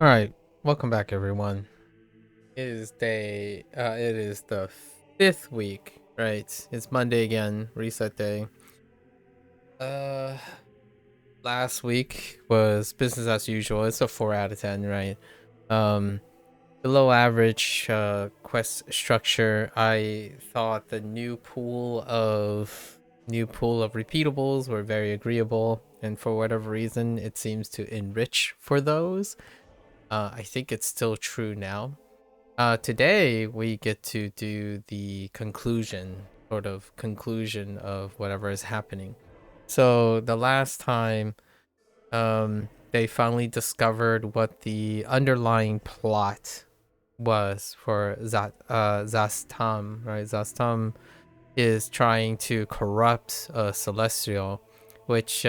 All right, welcome back, everyone. It is the fifth week, right? It's Monday again, reset day. Uh, Last week was business as usual. It's a 4 out of 10, right? Um, Below average quest structure. I thought the new pool of repeatables were very agreeable, and for whatever reason, it seems to enrich for those. I think it's still true now. Today we get to do the conclusion of whatever is happening. So the last time, they finally discovered what the underlying plot was for Zastam, right? Zastam is trying to corrupt a celestial, which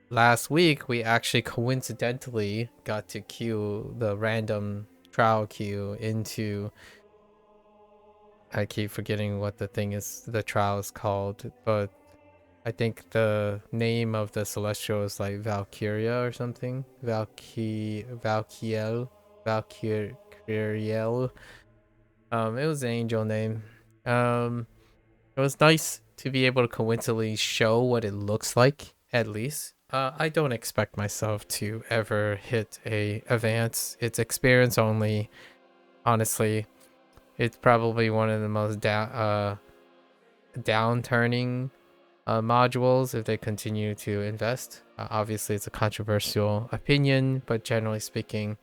last week we actually coincidentally got to queue the random trial queue into. I keep forgetting what the trial is called, but I think the name of the celestial is like Valkyria or something. Valkyriel. It was an angel name. Um, it was nice to be able to coincidentally show what it looks like, at least. I don't expect myself to ever hit a advance. It's experience only. Honestly, it's probably one of the most downturning modules if they continue to invest. Obviously, it's a controversial opinion, but generally speaking,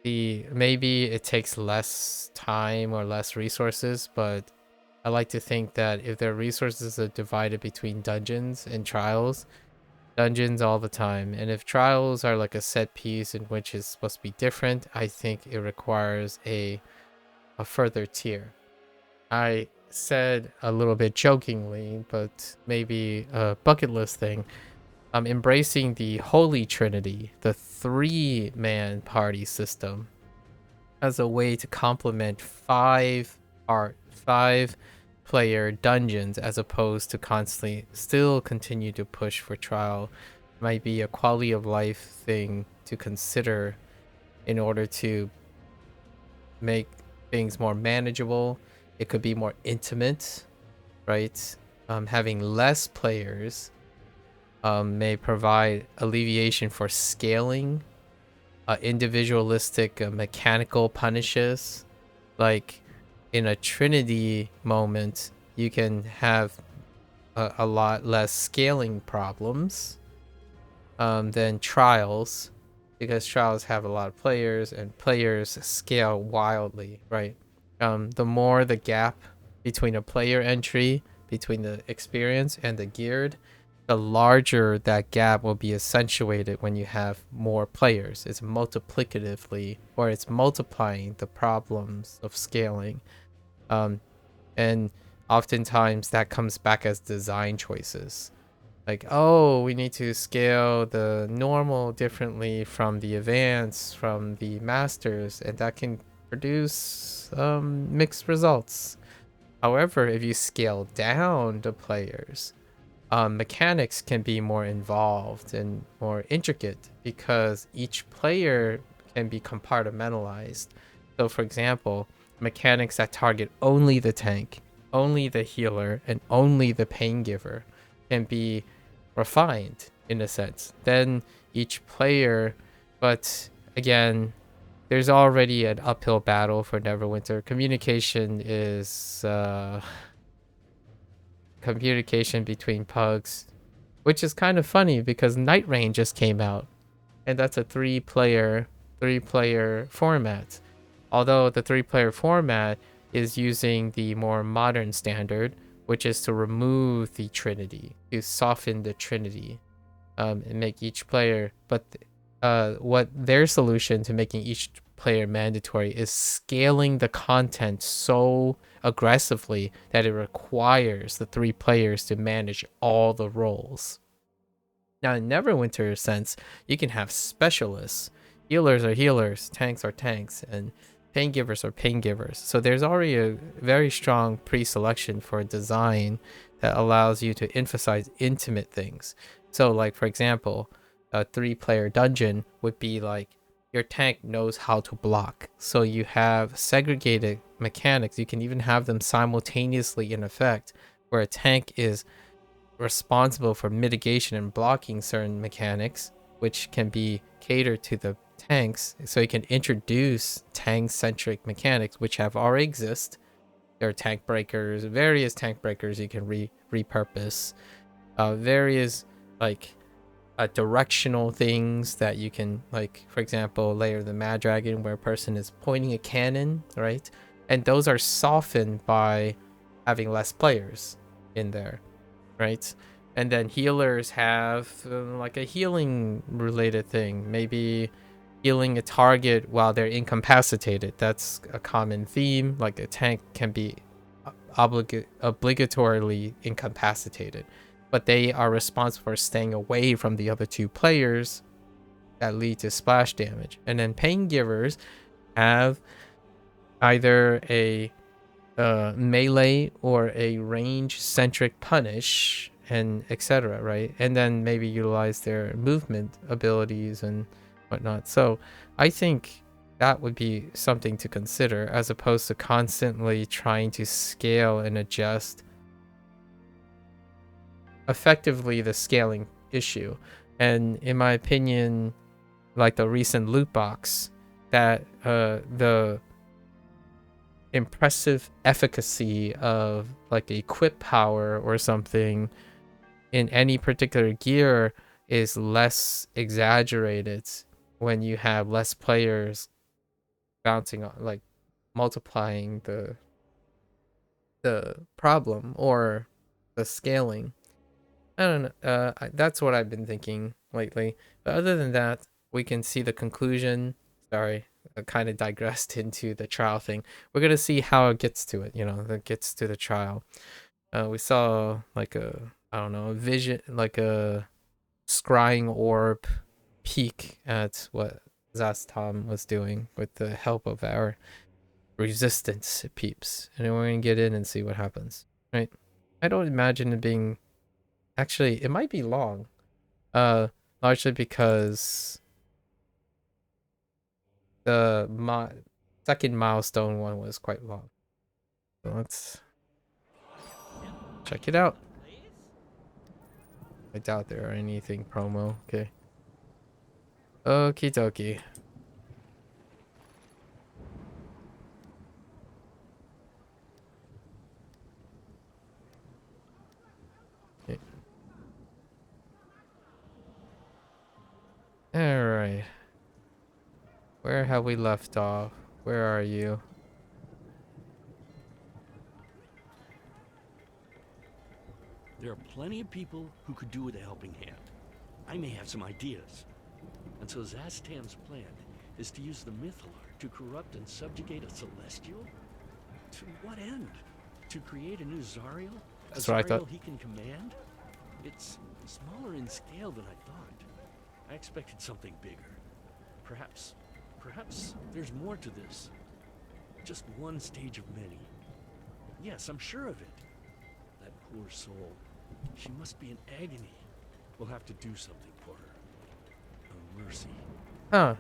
the maybe it takes less time or less resources, but I like to think that if their resources are divided between dungeons and trials, dungeons all the time, and if trials are like a set piece in which is supposed to be different, I think it requires a further tier. I said a little bit jokingly, but maybe a bucket list thing. I'm embracing the Holy Trinity, the three-man party system, as a way to complement five player dungeons as opposed to constantly still continue to push for trial. Might be a quality of life thing to consider in order to make things more manageable. It could be more intimate, right? Having less players may provide alleviation for scaling, individualistic mechanical punishes. Like in a Trinity moment, you can have a lot less scaling problems than trials, because trials have a lot of players and players scale wildly, right? The more the gap between a player entry, between the experience and the geared, the larger that gap will be accentuated when you have more players. It's multiplicatively, or it's multiplying the problems of scaling. Um, and oftentimes that comes back as design choices. Like, oh, we need to scale the normal differently from the advanced, from the masters, and that can produce mixed results. However, if you scale down the players, mechanics can be more involved and more intricate because each player can be compartmentalized. So, for example, mechanics that target only the tank, only the healer, and only the pain giver can be refined in a sense. Then each player, but again, there's already an uphill battle for Neverwinter. Communication between pugs, which is kind of funny because Night Rain just came out, and that's a three player format. Although the three-player format is using the more modern standard, which is to remove the Trinity, to soften the Trinity, and make each player. But what their solution to making each player mandatory is scaling the content so aggressively that it requires the three players to manage all the roles. Now, in Neverwinter sense, you can have specialists. Healers are healers, tanks are tanks, and pain givers are pain givers. So there's already a very strong pre-selection for design that allows you to emphasize intimate things. So, like for example, a three-player dungeon would be like your tank knows how to block. So you have segregated mechanics. You can even have them simultaneously in effect, where a tank is responsible for mitigation and blocking certain mechanics, which can be catered to the tanks. So you can introduce tank-centric mechanics, which have already exist. There are tank breakers, various tank breakers you can repurpose, various like directional things that you can, like, for example, layer the Mad Dragon, where a person is pointing a cannon, right? And those are softened by having less players in there, right? And then healers have like a healing related thing, maybe healing a target while they're incapacitated. That's a common theme. Like a tank can be obligatorily incapacitated, but they are responsible for staying away from the other two players that lead to splash damage. And then pain givers have either a melee or a range centric punish and etc, right? And then maybe utilize their movement abilities and whatnot. So I think that would be something to consider, as opposed to constantly trying to scale and adjust effectively the scaling issue. And in my opinion, like the recent loot box, that the impressive efficacy of like equip power or something in any particular gear is less exaggerated when you have less players bouncing on, like multiplying the problem or the scaling. I don't know. That's what I've been thinking lately. But other than that, we can see the conclusion. Sorry, I kind of digressed into the trial thing. We're gonna see how it gets to it. You know, that gets to the trial. We saw like a, I don't know, a vision, like a scrying orb peek at what Zastom was doing with the help of our resistance peeps, and we're gonna get in and see what happens. Right? I don't imagine it being. Actually, it might be long. Largely because the second milestone one was quite long. So let's check it out. I doubt there are anything promo. Okay. Okie dokie. Okay. Alright. Where have we left off? Where are you? There are plenty of people who could do with a helping hand. I may have some ideas. And so Zastam's plan is to use the Mythalar to corrupt and subjugate a Celestial? To what end? To create a new Zariel? That's a what I Zariel thought. he can command? It's smaller in scale than I thought. I expected something bigger. Perhaps there's more to this. Just one stage of many. Yes, I'm sure of it. That poor soul. She must be in agony. We'll have to do something for her. A mercy. Huh.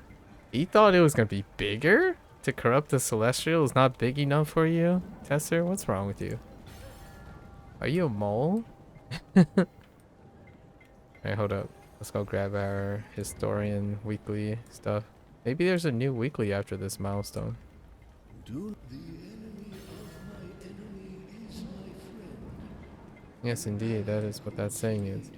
He thought it was gonna be bigger? To corrupt the Celestial is not big enough for you? Tester, what's wrong with you? Are you a mole? Alright, hold up. Let's go grab our historian weekly stuff. Maybe there's a new weekly after this milestone. Yes, indeed. That is what that saying is.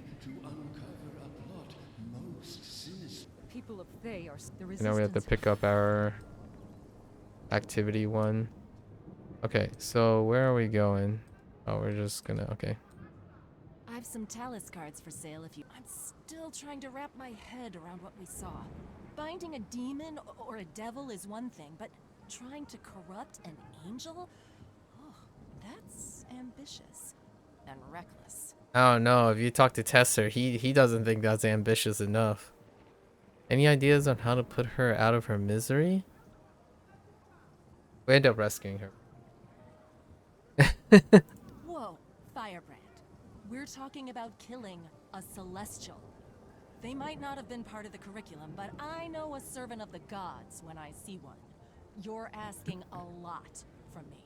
People of Thay are the And now we have to pick up our activity one. Okay, so where are we going? Oh, we're just gonna, okay. I have some Talus cards for sale if you... I'm still trying to wrap my head around what we saw. Binding a demon or a devil is one thing, but trying to corrupt an angel? Oh, that's ambitious. And reckless. I don't know. If you talk to Tester, he doesn't think that's ambitious enough. Any ideas on how to put her out of her misery? We end up rescuing her. Whoa, Firebrand. We're talking about killing a Celestial. They might not have been part of the curriculum, but I know a servant of the gods when I see one. You're asking a lot from me.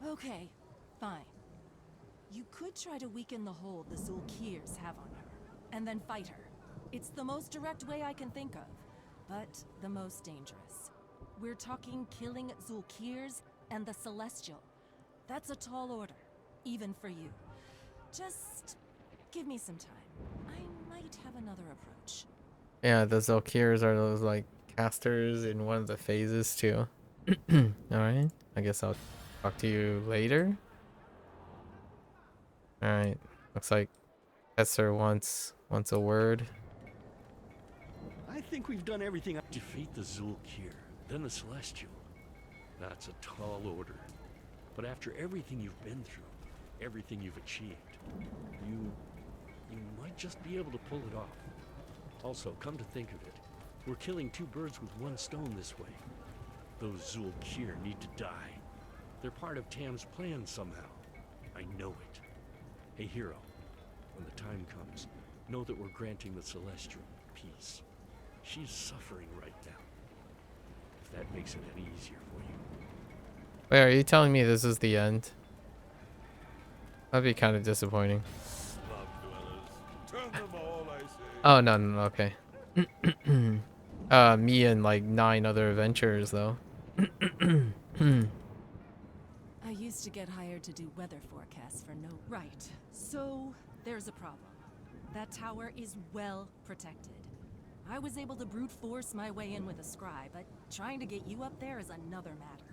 Okay, fine. You could try to weaken the hold the Zulkirs have on her, and then fight her. It's the most direct way I can think of, but the most dangerous. We're talking killing Zulkirs and the Celestial. That's a tall order, even for you. Just give me some time. I might have another approach. Yeah, the Zolkirs are those like casters in one of the phases too. Alright. I guess I'll talk to you later. Alright. Looks like Esser wants a word. I think we've done everything. Defeat the Zulkir, then the Celestial. That's a tall order. But after everything you've been through, everything you've achieved, you might just be able to pull it off. Also, come to think of it, we're killing two birds with one stone this way. Those Zulkir need to die. They're part of Tam's plan somehow. I know it. Hey, hero, when the time comes, know that we're granting the Celestial peace. She's suffering right now. If that makes it any easier for you. Wait, are you telling me this is the end? That'd be kind of disappointing. Oh, no, okay. Me and like 9 other adventurers though. I used to get hired to do weather forecasts for no... Right. So, there's a problem. That tower is well protected. I was able to brute force my way in with a scry, but trying to get you up there is another matter.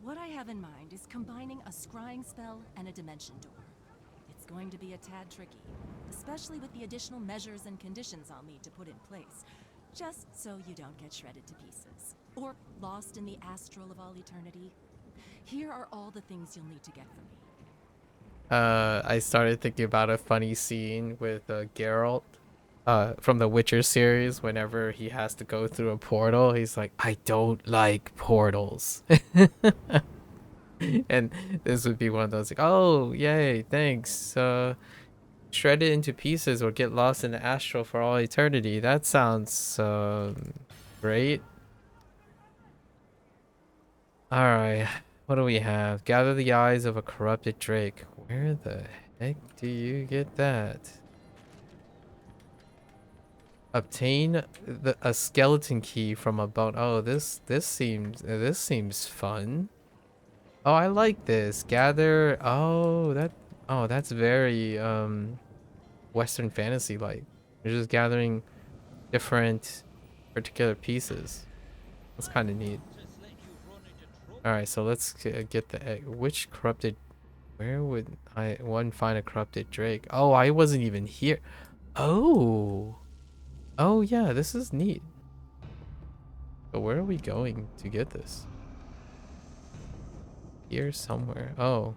What I have in mind is combining a scrying spell and a dimension door. It's going to be a tad tricky, especially with the additional measures and conditions I'll need to put in place, just so you don't get shredded to pieces, or lost in the astral of all eternity. Here are all the things you'll need to get from me. I started thinking about a funny scene with Geralt from the Witcher series. Whenever he has to go through a portal, he's like, I don't like portals. And this would be one of those like, oh yay, thanks. Shred it into pieces or get lost in the astral for all eternity. That sounds great. Alright, what do we have? Gather the eyes of a corrupted drake. Where the heck do you get that? Obtain a skeleton key from a bone. Oh, this seems fun. Oh, I like this. Gather. Oh, that's very Western fantasy like. You're just gathering different particular pieces. That's kind of neat. All right, so let's get the egg. Which corrupted? Where would one find a corrupted drake? Oh, I wasn't even here. Oh. Oh yeah, this is neat. But where are we going to get this? Here somewhere. Oh.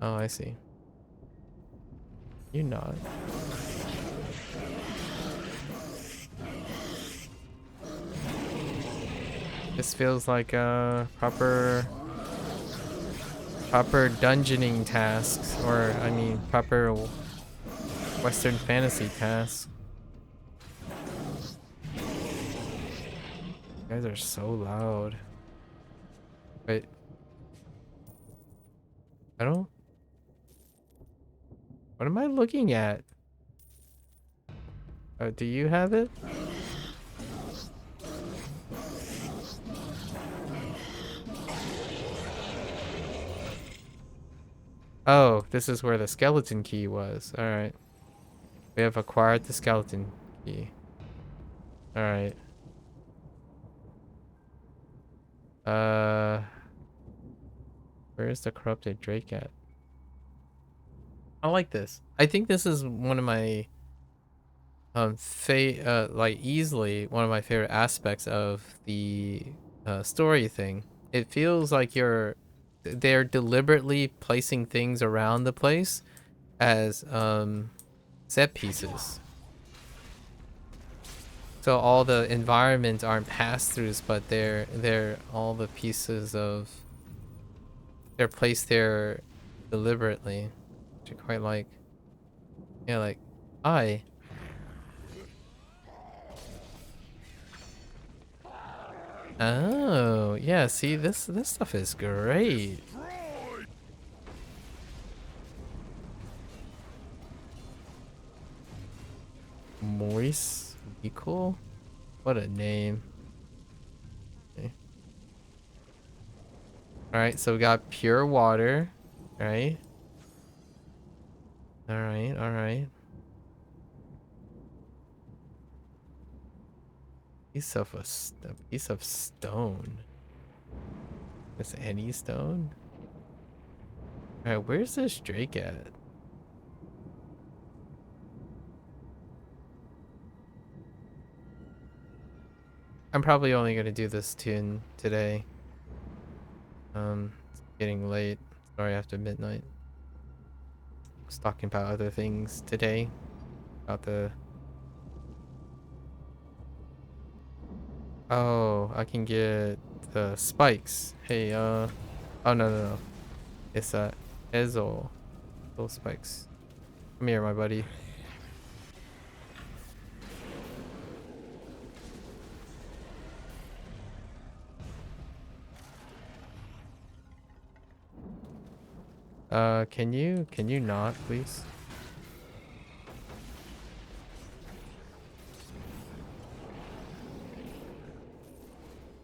Oh, I see. You're not. This feels like a proper dungeoning tasks, or I mean proper Western fantasy tasks. You guys are so loud. Wait. I don't... What am I looking at? Do you have it? Oh, this is where the skeleton key was. Alright. We have acquired the skeleton key. Alright. Where's the corrupted drake at? I like this. I think this is one of my like easily one of my favorite aspects of the story thing. It feels like they're deliberately placing things around the place as set pieces. So all the environments aren't pass-throughs, but they're all the pieces of... They're placed there deliberately, which I quite like. Yeah, like, Hi. Oh, yeah, see, this stuff is great. Moist Equal? What a name. Okay. Alright, so we got pure water. Right? Alright, alright. A piece of stone. Is any stone? Alright, where's this Drake at? I'm probably only gonna do this tune today. It's getting late. Sorry, after midnight. I was talking about other things today. About the... Oh, I can get the spikes. Hey, oh, no, no, no. It's, Ezo. Those spikes. Come here, my buddy. Can you not, please?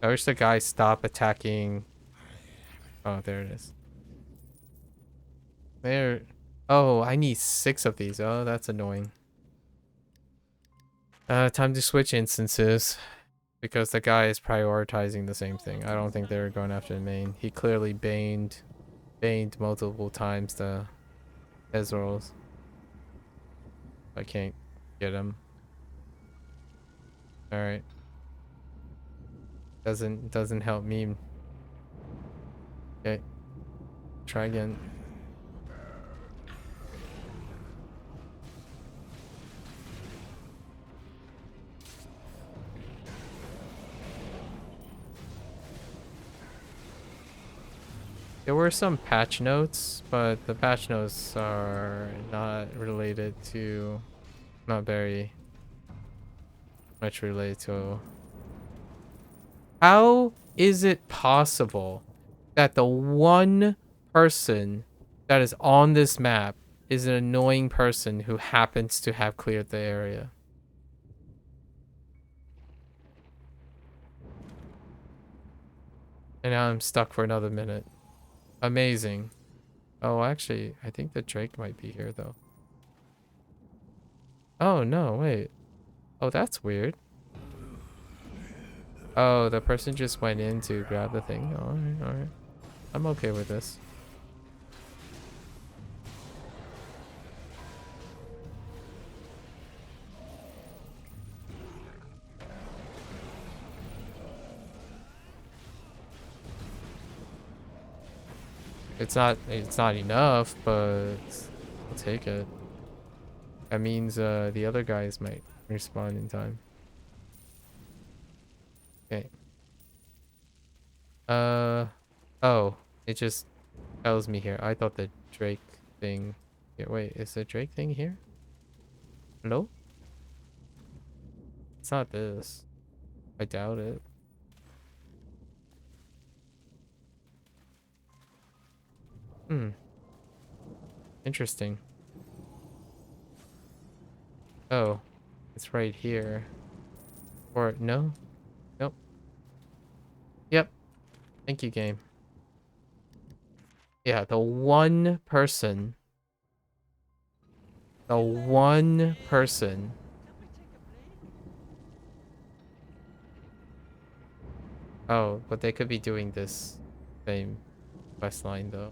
I wish the guy stop attacking. Oh, there it is. There. Oh, I need 6 of these. Oh, that's annoying. Time to switch instances. Because the guy is prioritizing the same thing. I don't think they're going after the main. He clearly baned multiple times the Ezreals. I can't get him. Alright. Doesn't help me. Okay. Try again. There were some patch notes, but the patch notes are not related to, not very much related to. How is it possible that the one person that is on this map is an annoying person who happens to have cleared the area? And now I'm stuck for another minute. Amazing. Oh, actually, I think the Drake might be here, though. Oh, no, wait. Oh, that's weird. Oh, the person just went in to grab the thing. Alright, alright. I'm okay with this. It's not enough, but I'll take it. That means the other guys might respawn in time. Okay. Oh, it just tells me here. I thought the Drake thing. Yeah, wait, is the Drake thing here? Hello? It's not this. I doubt it. Hmm. Interesting. Oh, it's right here. Or no? Nope. Yep. Thank you, game. Yeah, the one person. The one person. Oh, but they could be doing this same quest line though.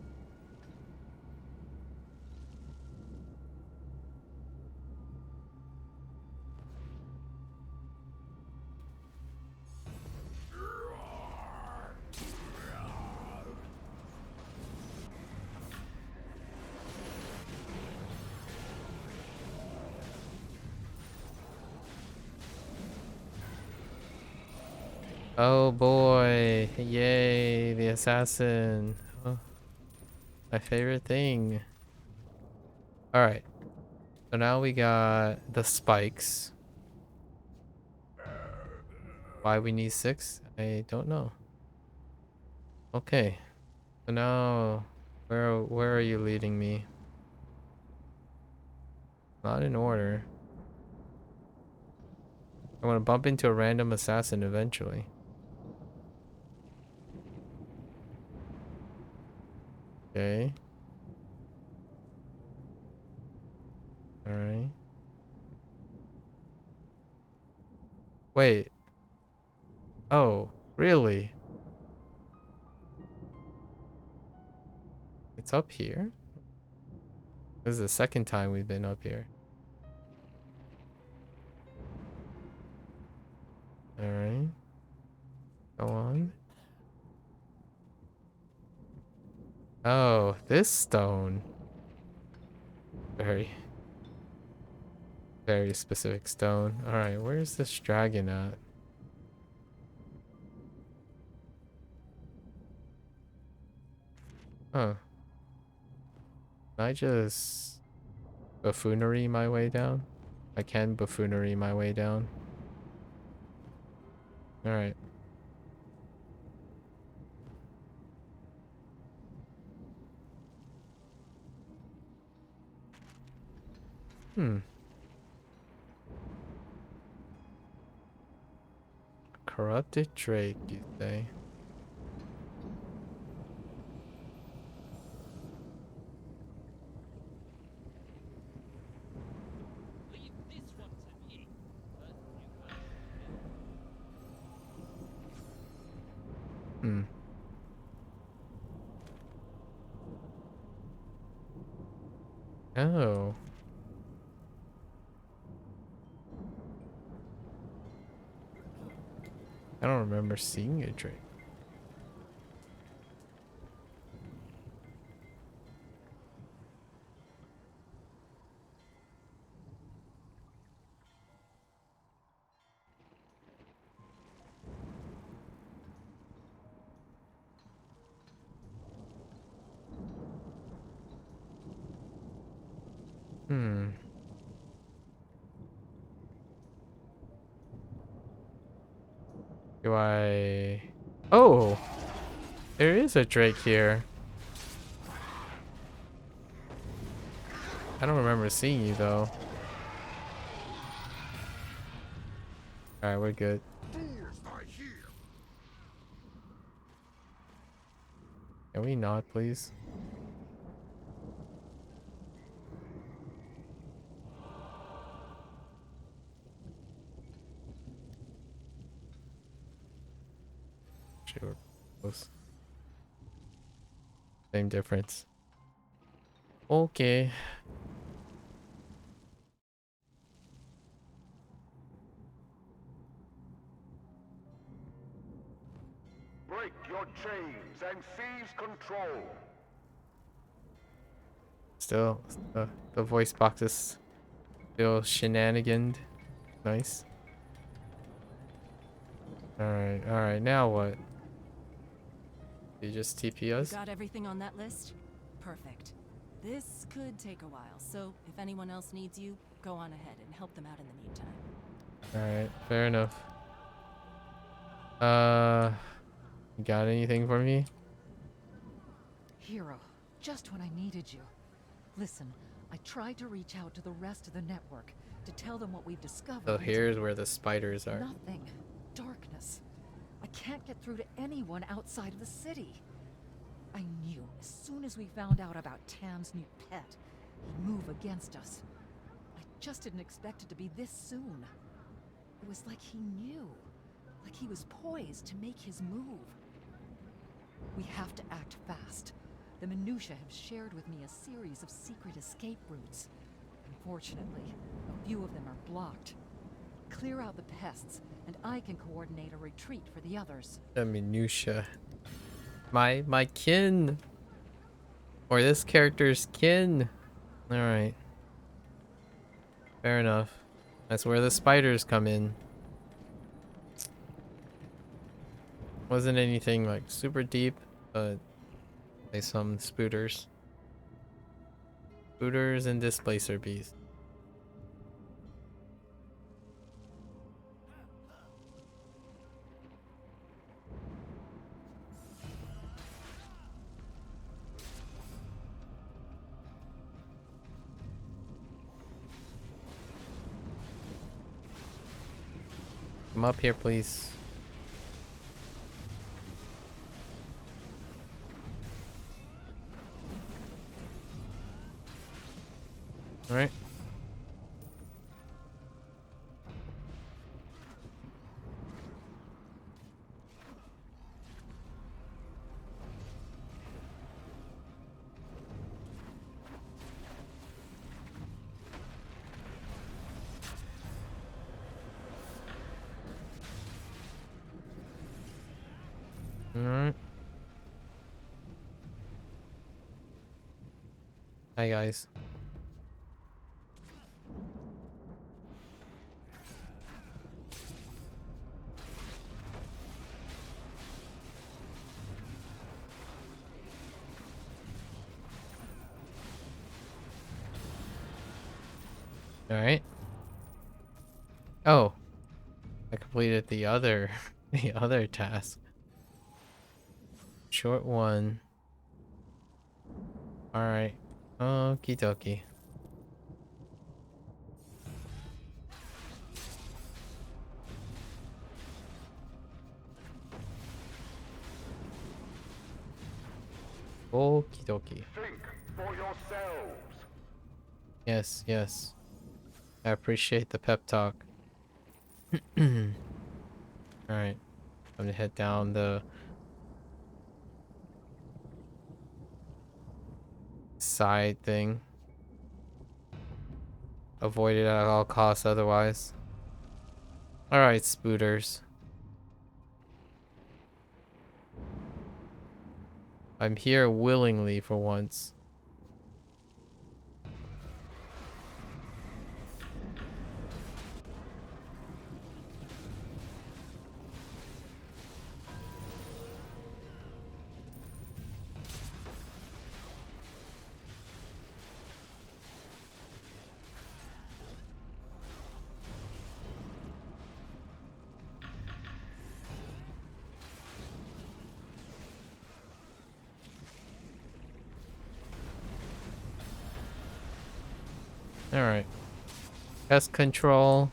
Oh boy, yay, the assassin. Oh, my favorite thing. All right. So now we got the spikes. Why we need 6? I don't know. Okay. So now where are you leading me? Not in order. I want to bump into a random assassin eventually. Okay. Alright. Wait. Oh, really? It's up here? This is the second time we've been up here. Alright. Go on. Oh, this stone. Very specific stone. Alright, where's this dragon at? Huh. Can I just buffoonery my way down? I can buffoonery my way down. Alright. Corrupted Drake, you say? Oh. I don't remember seeing a Drake. Do I... Oh! There is a Drake here. I don't remember seeing you though. Alright, we're good. Can we not, please? Sure. Close. Same difference. Okay. Break your chains and seize control. Still, the voice box is still shenaniganed. Nice. Alright, now what? You just TP us? Got everything on that list? Perfect. This could take a while, so if anyone else needs you, go on ahead and help them out in the meantime. Alright, fair enough. You got anything for me? Hero, just when I needed you. Listen, I tried to reach out to the rest of the network to tell them what we've discovered. So here's where the spiders are. Nothing. Darkness. I can't get through to anyone outside of the city. I knew as soon as we found out about Tam's new pet, he'd move against us. I just didn't expect it to be this soon. It was like he knew. Like he was poised to make his move. We have to act fast. The Minutia have shared with me a series of secret escape routes. Unfortunately, a few of them are blocked. Clear out the pests, and I can coordinate a retreat for the others. The Minutia. My kin. Or this character's kin. Alright. Fair enough. That's where the spiders come in. Wasn't anything like super deep, but there's some spooters. Spooters and displacer beasts. Come up here, please. All right. Alright. Hi guys. Alright. Oh. I completed the other the other task. Short one. Alright. Okie dokie. Okie dokie. Think for yourselves. Yes, yes. I appreciate the pep talk. Alright. I'm gonna head down the side thing. Avoid it at all costs otherwise. Alright, spooters. I'm here willingly for once. Alright. Pest control.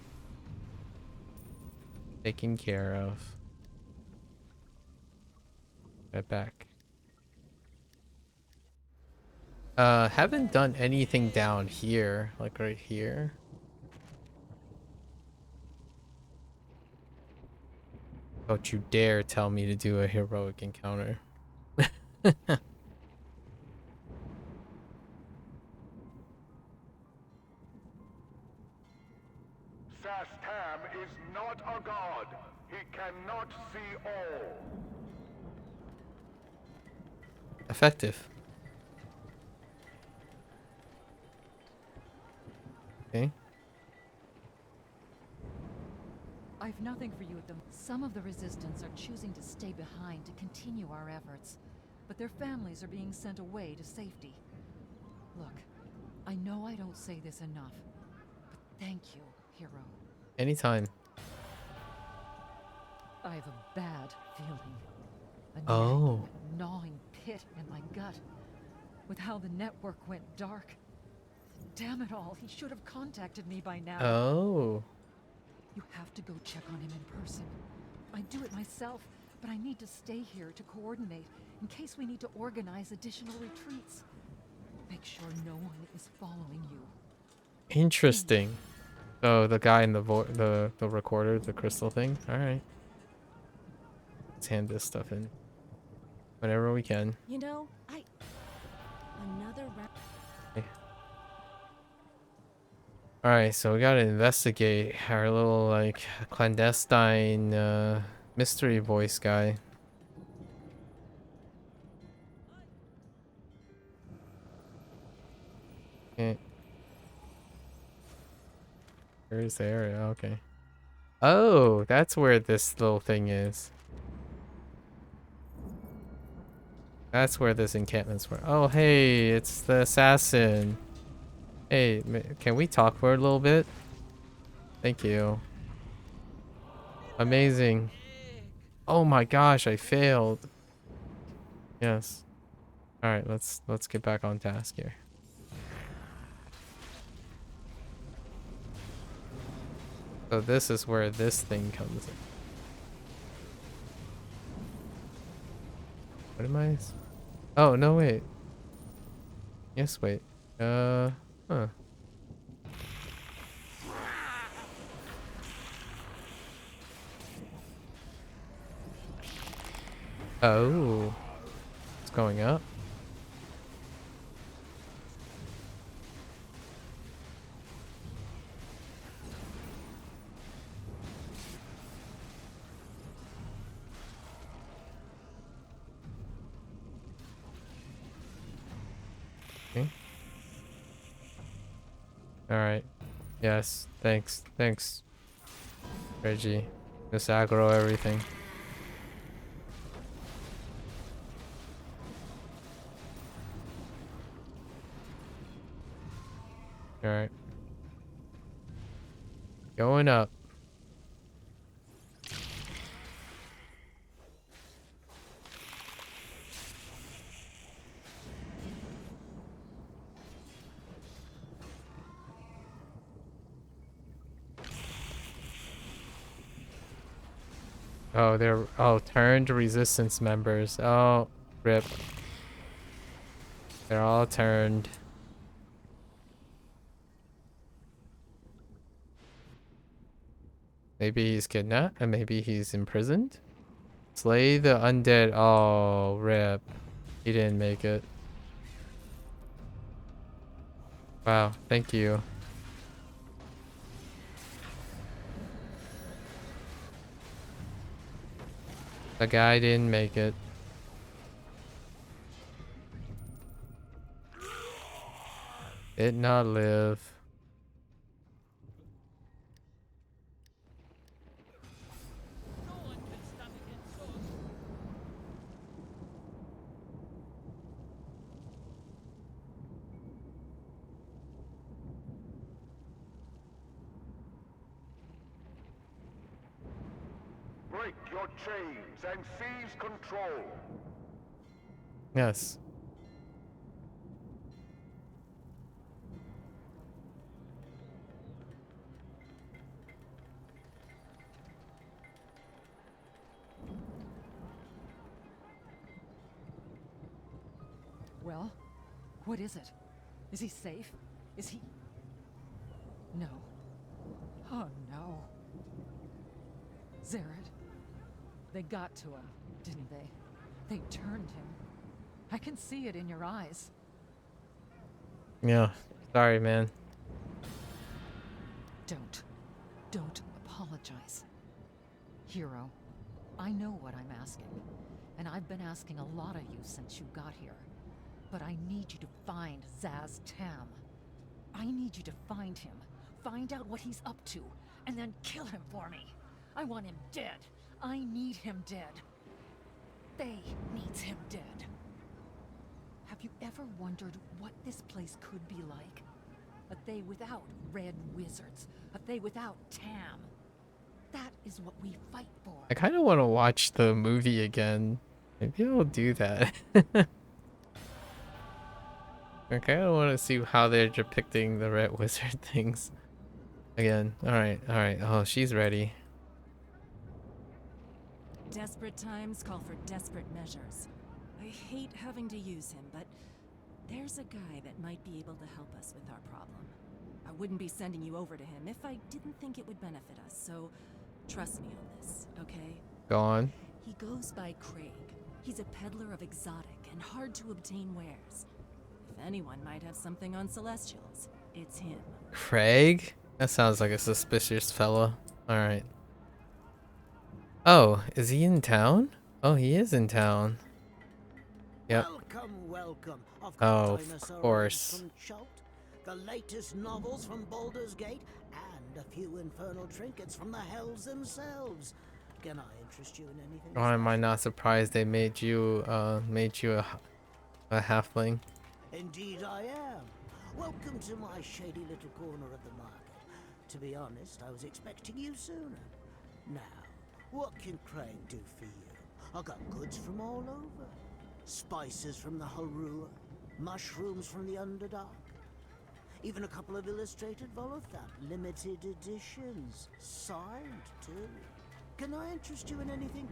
Taken care of. Right back. Haven't done anything down here. Like right here. Don't you dare tell me to do a heroic encounter. Sastam is not a god. He cannot see all. Effective. Okay. I've nothing for you at the moment. Some of the resistance are choosing to stay behind to continue our efforts, but their families are being sent away to safety. Look, I know I don't say this enough, but thank you, hero. Anytime. I have a bad feeling. A Oh. nagging, gnawing pit in my gut. With how the network went dark. Damn it all, he should have contacted me by now. Oh. You have to go check on him in person. I'd do it myself, but I need to stay here to coordinate in case we need to organize additional retreats. Make sure no one is following you. Interesting. Oh, the guy in the recorder, the crystal thing. All right. Let's hand this stuff in whenever we can. You know, another All right, so we gotta investigate our little like clandestine mystery voice guy. Okay. Where's the area? Okay. Oh, that's where this little thing is. That's where this encampment's were. Oh, hey, it's the assassin. Hey, can we talk for a little bit? Thank you. Amazing. Oh my gosh, I failed. Yes. All right, let's get back on task here. So this is where this thing comes in. What am I? Oh, no, wait. Yes, wait. Huh. Oh. It's going up. Okay. Alright. Yes. Thanks. Thanks, Reggie. Just aggro everything. Alright. Going up. Oh, they're turned resistance members. Oh, rip. They're all turned. Maybe he's kidnapped and maybe he's imprisoned. Slay the undead. Oh, rip. He didn't make it. Wow, thank you. The guy didn't make it. Did not live. Break your chains and seize control. Yes. Well, what is it? Is he safe? Is he... No. Oh, no. Zared. They got to him, didn't they? They turned him. I can see it in your eyes. Yeah. Sorry, man. Don't apologize. Hero, I know what I'm asking. And I've been asking a lot of you since you got here. But I need you to find Zaz Tam. I need you to find him. Find out what he's up to. And then kill him for me. I want him dead. I need him dead. Faye needs him dead. Have you ever wondered what this place could be like? A Faye without red wizards. A Faye without Tam. That is what we fight for. I kind of want to watch the movie again. Maybe I'll do that. I kind of want to see how they're depicting the red wizard things again. Alright, alright. Oh, she's ready. Desperate times call for desperate measures. I hate having to use him, but there's a guy that might be able to help us with our problem. I wouldn't be sending you over to him if I didn't think it would benefit us, so trust me on this, okay? Go on. He goes by Craig. He's a peddler of exotic and hard-to-obtain wares. If anyone might have something on Celestials, it's him. Craig? That sounds like a suspicious fella. Alright. Oh, is he in town? Oh, he is in town. Yep. Welcome. I've Oh, got of course. from Chult, the latest novels from Baldur's Gate, and a few infernal trinkets from the hells themselves. Can I interest you in anything? Why am I not surprised they made you a halfling? Indeed I am. Welcome to my shady little corner of the market. To be honest, I was expecting you sooner. Now, what can Craig do for you? I got goods from all over. Spices from the Harua, mushrooms from the Underdark. Even a couple of illustrated Volothat limited editions. Signed, too. Can I interest you in anything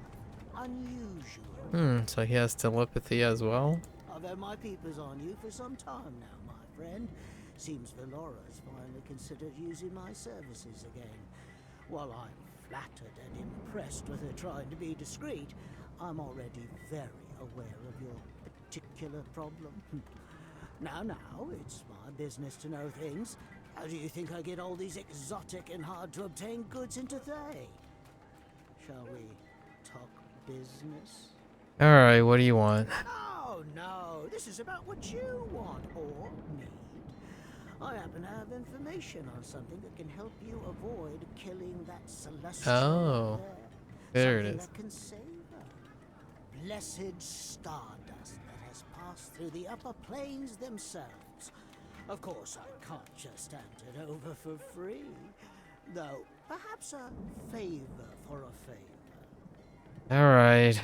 unusual? So he has telepathy as well? I've had my peepers on you for some time now, my friend. Seems Velora's finally considered using my services again. While I'm flattered and impressed with her trying to be discreet, I'm already very aware of your particular problem. Now, it's my business to know things. How do you think I get all these exotic and hard-to-obtain goods into Thay? Shall we talk business? Alright, what do you want? Oh, no, this is about what you want or need. I happen to have information on something that can help you avoid killing that celestial Oh, there it something is. that can save her. Blessed stardust that has passed through the upper planes themselves. Of course, I can't just hand it over for free. Though, perhaps a favor for a favor. Alright.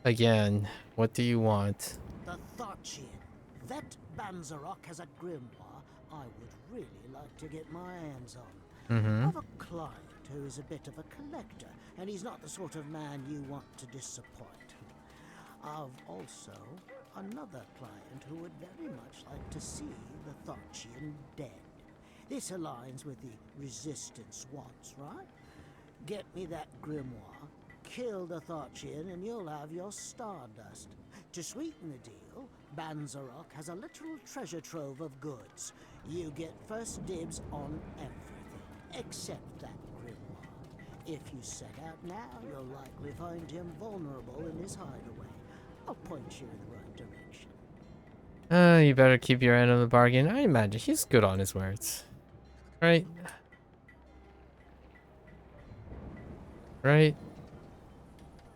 Again, what do you want? The Thotchian. Vet Banzarok has a grimoire I would really like to get my hands on. Mm-hmm. I've a client who is a bit of a collector, and he's not the sort of man you want to disappoint. I've also another client who would very much like to see the Thotchian dead. This aligns with the Resistance wants, right? Get me that grimoire, kill the Thotchian, and you'll have your stardust. To sweeten the deal, Banzarok has a literal treasure trove of goods. You get first dibs on everything, except that grimoire. If you set out now, you'll likely find him vulnerable in his hideaway. I'll point you in the right direction. You better keep your end of the bargain. I imagine he's good on his words. Right? Right?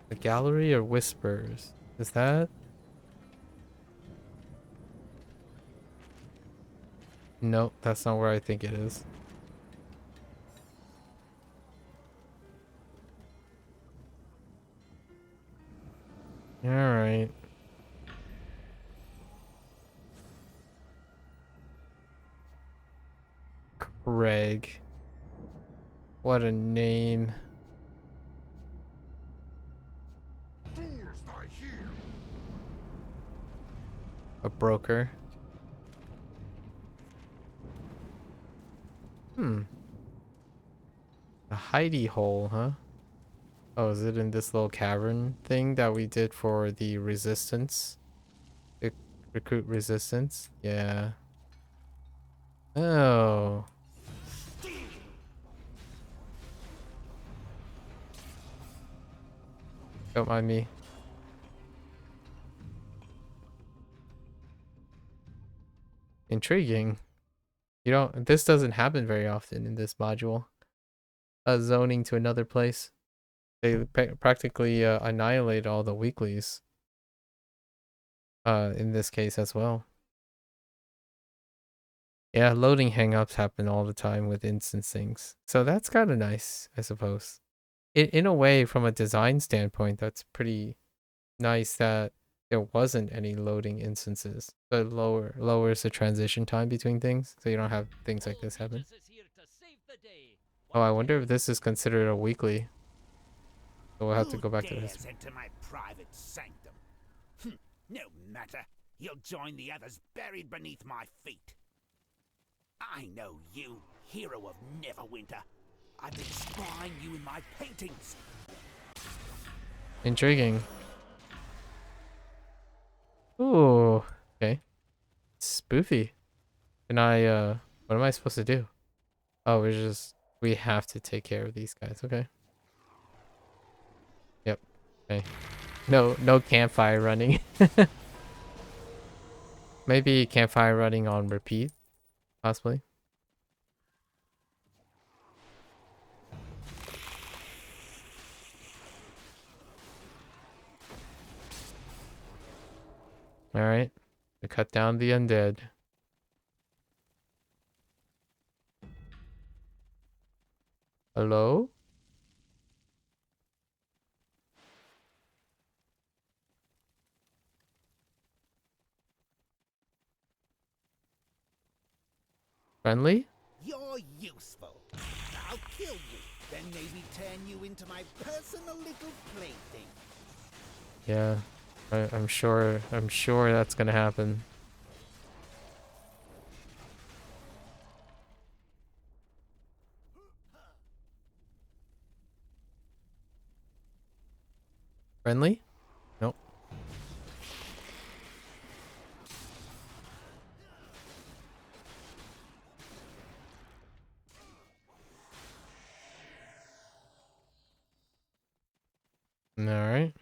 The gallery or whispers? Is that? Nope, that's not where I think it is. Alright. Craig. What a name. A broker. A hidey hole, huh? Oh, is it in this little cavern thing that we did for the resistance? The recruit resistance? Yeah. Oh. Don't mind me. Intriguing. You don't, this doesn't happen very often in this module. Zoning to another place. They practically annihilate all the weeklies. In this case as well. Yeah, loading hangups happen all the time with instance things. So that's kind of nice, I suppose. In a way, from a design standpoint, that's pretty nice that there wasn't any loading instances. So it lowers the transition time between things, so you don't have things like this happen. Oh, I wonder if this is considered a weekly. So we'll have to go back to this. Enter my private sanctum. No matter. You'll join the others buried beneath my feet. I know you, hero of Neverwinter. I've been spying you in my paintings. Intriguing. Ooh, okay. Spoofy. Can I, what am I supposed to do? Oh, we have to take care of these guys, okay. Yep, okay. No campfire running. Maybe campfire running on repeat, possibly. Alright, to cut down the undead. Hello? Friendly? You're useful. I'll kill you, then maybe turn you into my personal little plaything. Yeah. I'm sure that's gonna happen. Friendly? Nope. Alright.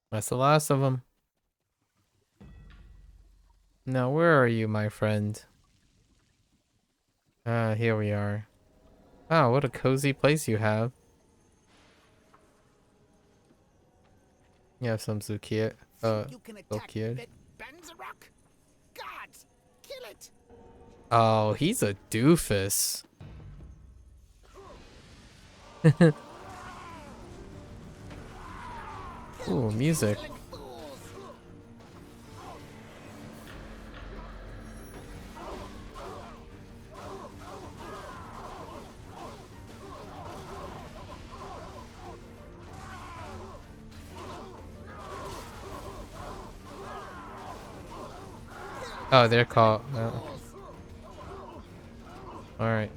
That's the last of them. Now, where are you, my friend? Ah, here we are. Oh, what a cozy place you have. You have some Zukia. Think you can attack Zukia. that Banzerok? Gods, kill it! Oh, he's a doofus. Ooh, music. Silly fools! Oh, they're called. Alright.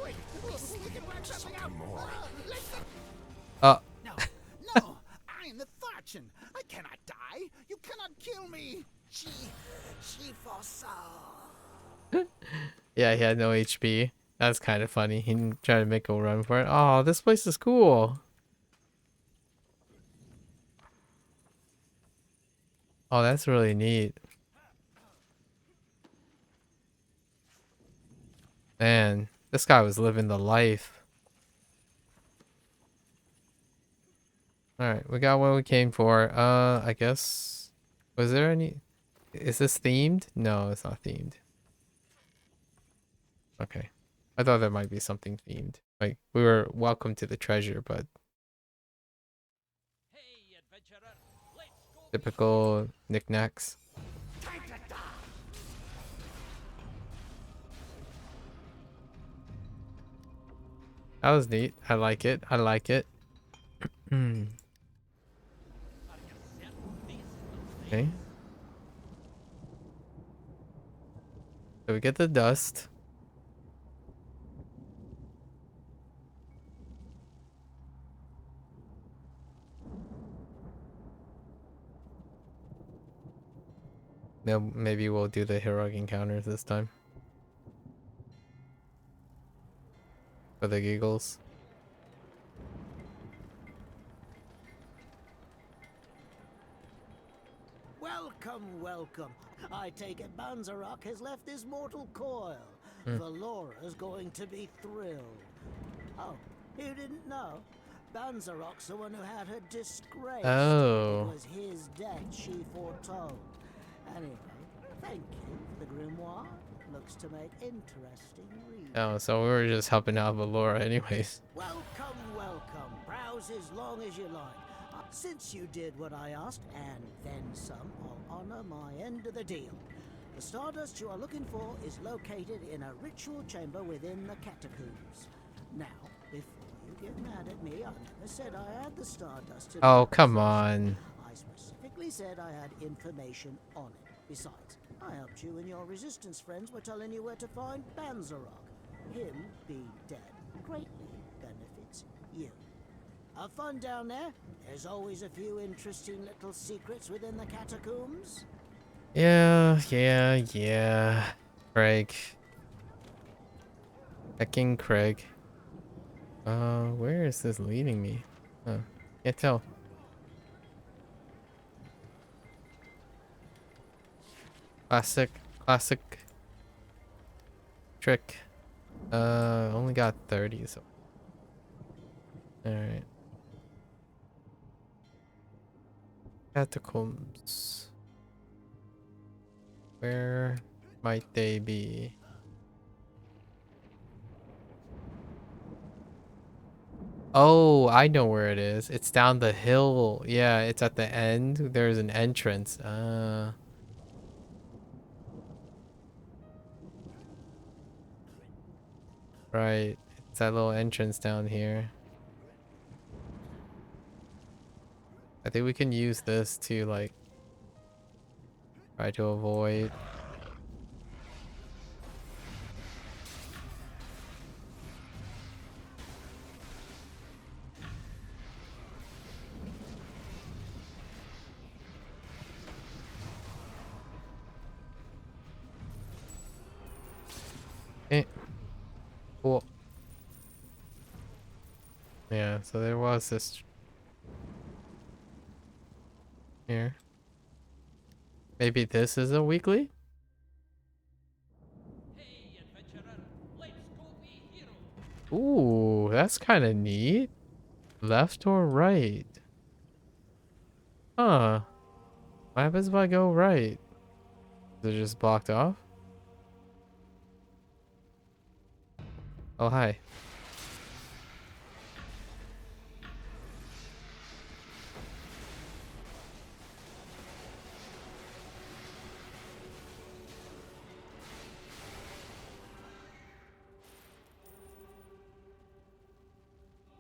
Wait, we can work something out. Oh, No, no, I am the fortune. I cannot die. You cannot kill me. She foresaw. yeah, he had no HP. That's kind of funny. He tried to make a run for it. Oh, this place is cool. Oh, that's really neat. Man, this guy was living the life. Alright, we got what we came for. I guess... Was there any... Is this themed? No, it's not themed. Okay. I thought there might be something themed. Like, we were welcome to the treasure, but... Typical knickknacks. That was neat. I like it. I like it. Okay. So we get the dust. Now maybe we'll do the heroic encounters this time. For the giggles. Welcome, welcome. I take it Banzerok has left this mortal coil. Valora's going to be thrilled. Oh, you didn't know? Banzerok's the one who had her disgraced. Oh. It was his death she foretold. Anyway, thank you for the grimoire. Looks to make interesting reading. Oh, so we were just helping out Valora anyways. Welcome, welcome. Browse as long as you like. Since you did what I asked, and then some, I'll honor my end of the deal. The Stardust you are looking for is located in a ritual chamber within the catacombs. Now, before you get mad at me, I never said I had the Stardust in my Oh, come possession. on. I specifically said I had information on it. Besides, I helped you and your resistance friends were telling you where to find Banzerok. Him being dead greatly benefits you. Have fun down there. There's always a few interesting little secrets within the catacombs. Yeah. Craig. Hecking Craig. Where is this leading me? Oh, can't tell. Classic trick. Only got 30, so. Alright. Catacombs. Where might they be? Oh, I know where it is. It's down the hill. Yeah, it's at the end. There's an entrance. Right. It's that little entrance down here. I think we can use this to like try to avoid. Eh, cool. Yeah, so there was this here. Maybe this is a weekly? Ooh, that's kind of neat. Left or right? Huh. What happens if I go right? Is it just blocked off? Oh, hi.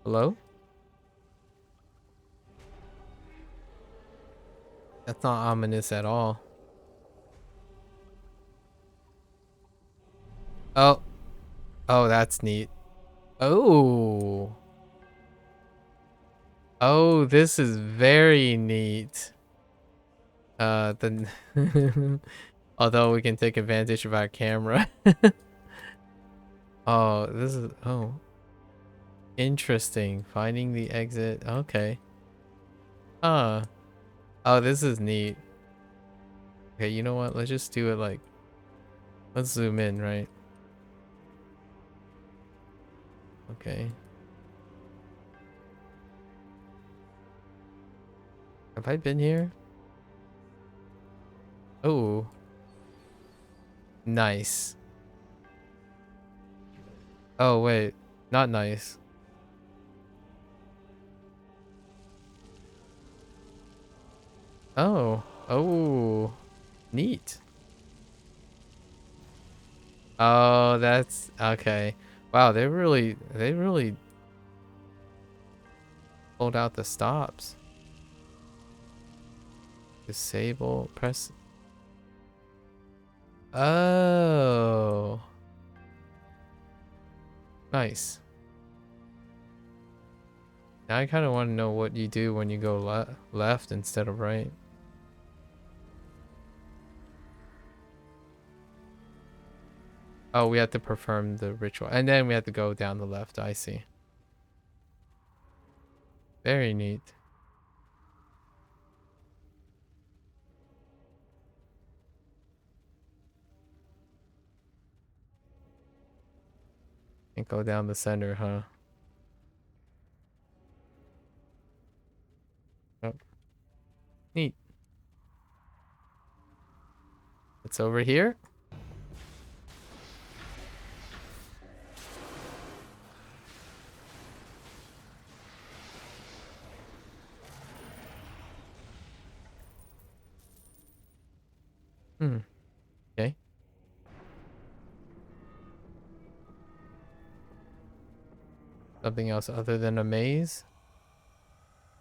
Hello? That's not ominous at all. Oh. Oh, that's neat. Oh. Oh, this is very neat. Then although we can take advantage of our camera. Oh, this is interesting. Finding the exit. Okay. Huh. Oh, this is neat. Okay, you know what? Let's just do it like let's zoom in, right? Okay. Have I been here? Oh. Nice. Oh, wait. Not nice. Oh. Oh. Neat. Oh, that's okay. Wow, they really pulled out the stops. Disable, press. Oh. Nice. Now I kind of want to know what you do when you go left instead of right. Oh, we have to perform the ritual. And then we have to go down the left. I see. Very neat. And go down the center, huh? Oh, neat. It's over here. Hmm. Okay. Something else other than a maze?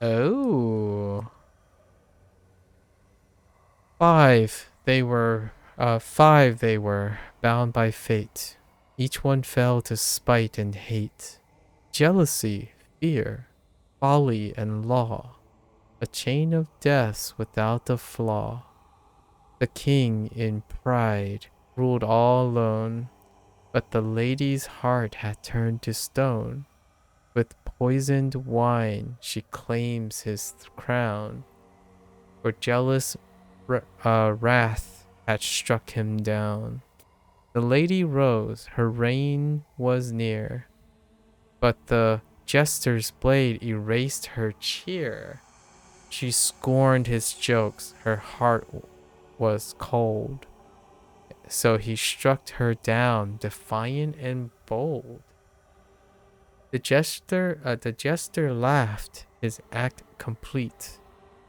Oh. Five they were, bound by fate. Each one fell to spite and hate. Jealousy, fear, folly, and law. A chain of deaths without a flaw. The king, in pride, ruled all alone, but the lady's heart had turned to stone. With poisoned wine she claims his crown, for jealous wrath had struck him down. The lady rose, her reign was near, but the jester's blade erased her cheer. She scorned his jokes, her heart was cold, so he struck her down, defiant and bold. The jester laughed, his act complete,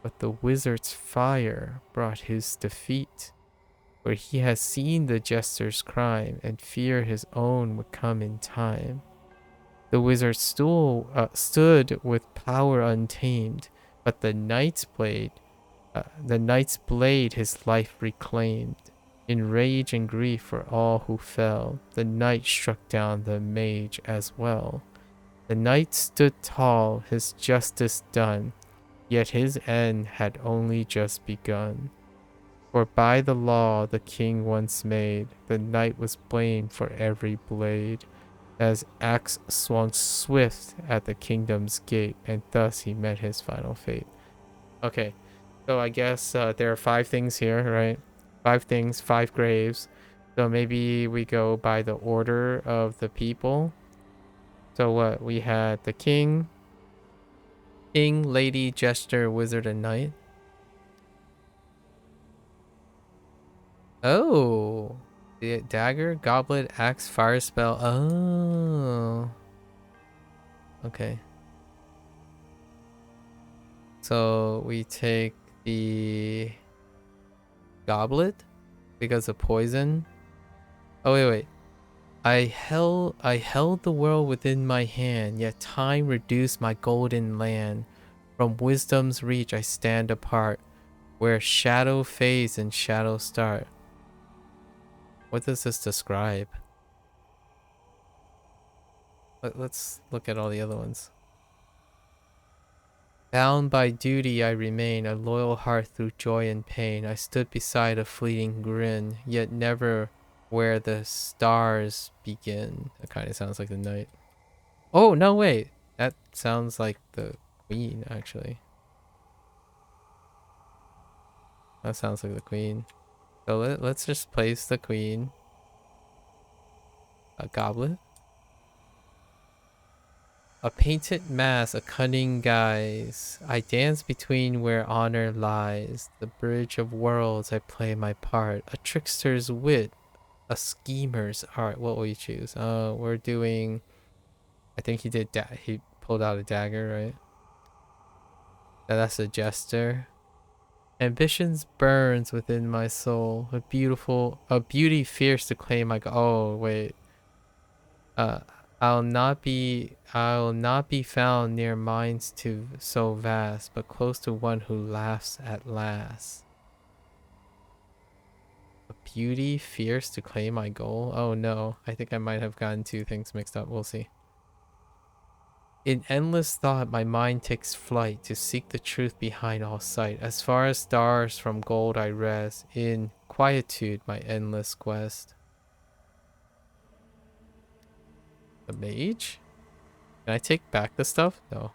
but the wizard's fire brought his defeat. For he has seen the jester's crime, and fear his own would come in time. The wizard stood with power untamed, but the knight's blade his life reclaimed. In rage and grief for all who fell, the knight struck down the mage as well. The knight stood tall, his justice done, yet his end had only just begun. For by the law the king once made, the knight was blamed for every blade, as axe swung swift at the kingdom's gate, and thus he met his final fate. Okay, so I guess there are 5 things here, right? 5 things, 5 graves. So maybe we go by the order of the people. So what? We had the king, lady, jester, wizard, and knight. Oh, the dagger, goblet, axe, fire spell. Oh, okay. So we take the goblet because of poison. Oh wait. I held the world within my hand, yet time reduced my golden land. From wisdom's reach I stand apart, where shadow fades and shadow start. What does this describe? Let's look at all the other ones. Bound by duty I remain, a loyal heart through joy and pain. I stood beside a fleeting grin, yet never where the stars begin. That kind of sounds like the night. Oh, no, wait. That sounds like the queen, actually. That sounds like the queen. So let's just place the queen. A goblet. A painted mask, a cunning guise. I dance between where honor lies. The bridge of worlds I play my part. A trickster's wit, a schemer's art. What will you choose? We're doing... I think he did he pulled out a dagger, right? That's a jester. Ambitions burns within my soul. A beauty fierce to claim my oh wait. I'll not be found near minds too so vast, but close to one who laughs at last. A beauty fierce to claim my goal? Oh no, I think I might have gotten 2 things mixed up. We'll see. In endless thought, my mind takes flight to seek the truth behind all sight. As far as stars from gold I rest, in quietude my endless quest. The mage? Can I take back the stuff? No.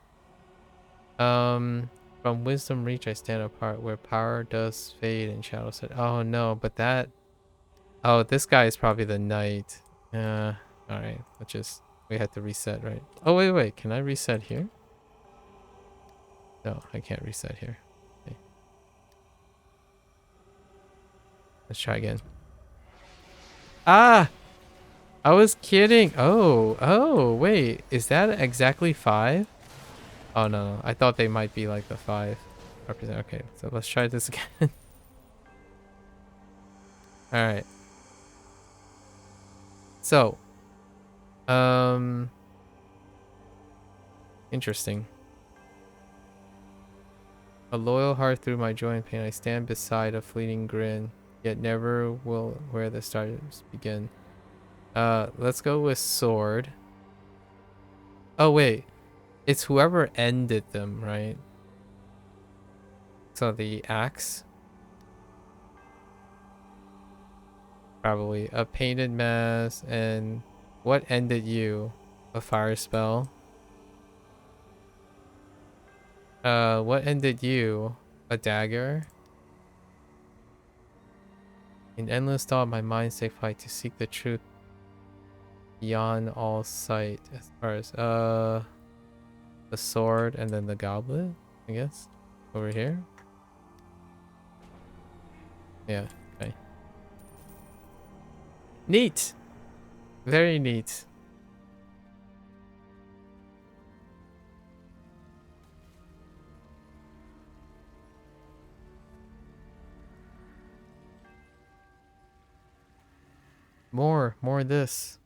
From wisdom reach I stand apart, where power does fade and shadow set. Oh no, but that... Oh, this guy is probably the knight. Alright, let's just... We had to reset, right? Oh, wait. Can I reset here? No, I can't reset here. Okay. Let's try again. Ah! I was kidding. Oh, wait. Is that exactly 5? Oh, no. I thought they might be like the 5 represent. Okay, so let's try this again. Alright. So. Interesting. A loyal heart through my joy and pain. I stand beside a fleeting grin, yet never will where the stars begin. Let's go with sword. Oh wait, it's whoever ended them, right? So the axe, probably a painted mask, and what ended you? A fire spell. What ended you? A dagger. In endless thought, my mind stay fight to seek the truth beyond all sight. As far as the sword and then the goblet, I guess. Over here. Yeah, okay. Neat. Very neat. More of this.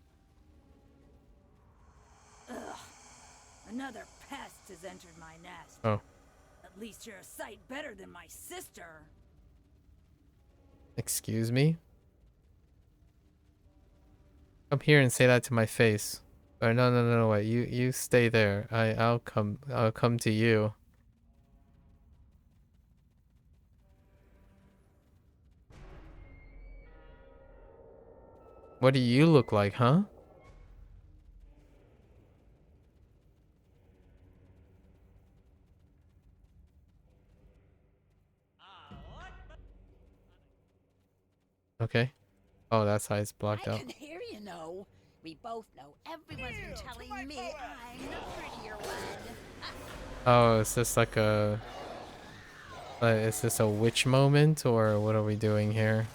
Another pest has entered my nest. Oh, At least you're a sight better than my sister. excuse me? Come here and say that to my face. Or no, wait. You stay there. I'll come to you. What do you look like, huh? Okay. Oh, that's how it's blocked I out. can hear you know. We both know everyone's been telling me I'm the prettier one. Oh, is this like a... is this a witch moment, or what are we doing here?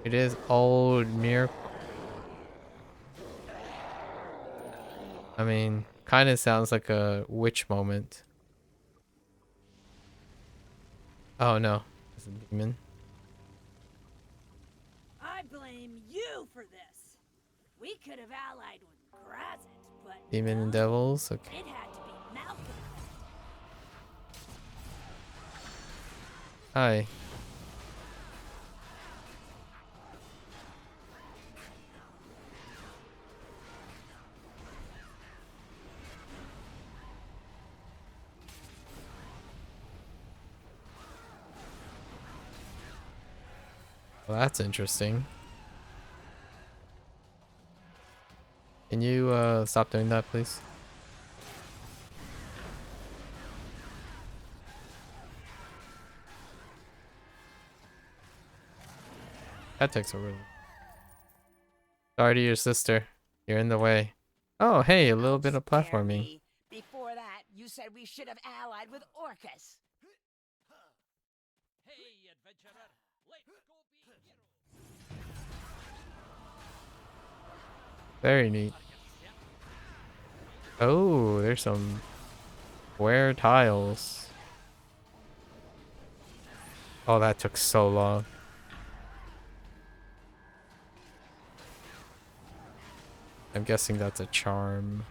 It is old miracle. I mean, kind of sounds like a witch moment. Oh no, it's a demon. I blame you for this. We could have allied with Grazit, but Demon and no. devils. Okay. It had to be Malcolm. Hi. Well, that's interesting. Can you stop doing that, please? That takes a really... Sorry to your sister. You're in the way. Oh, hey, a little bit of Don't scare platforming. me. Before that, you said we should have allied with Orcus. Hey, adventurer, let's go be heroes. Very neat. Oh, there's some square tiles. Oh, that took so long. I'm guessing that's a charm.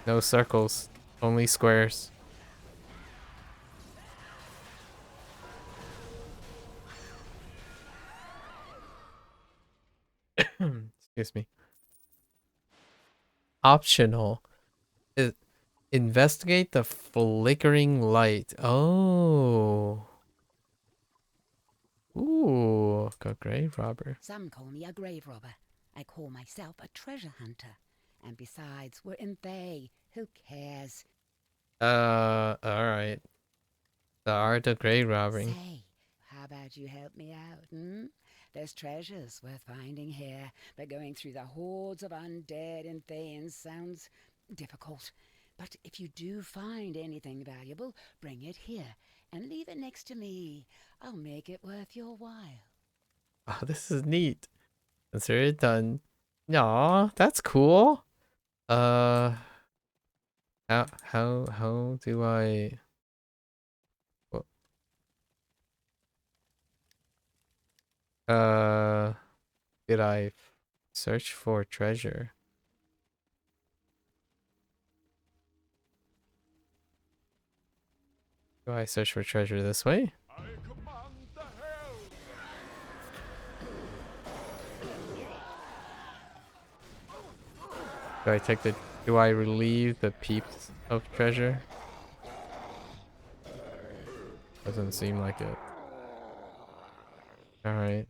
No circles, only squares. Excuse me. Optional. Investigate the flickering light. Oh. Ooh, a grave robber. Some call me a grave robber. I call myself a treasure hunter. And besides, we're in Thay. Who cares? Alright. The art of grave robbing. Say, how about you help me out, hmm? There's treasures worth finding here, but going through the hordes of undead in Thayans sounds difficult. But if you do find anything valuable, bring it here and leave it next to me. I'll make it worth your while. Oh, this is neat. Consider it done. Aw, that's cool. Uh, how do I... Wha- did I search for treasure? Do I search for treasure this way? I command the hell! Do I take the... Do I relieve the peeps of treasure? Doesn't seem like it. Alright.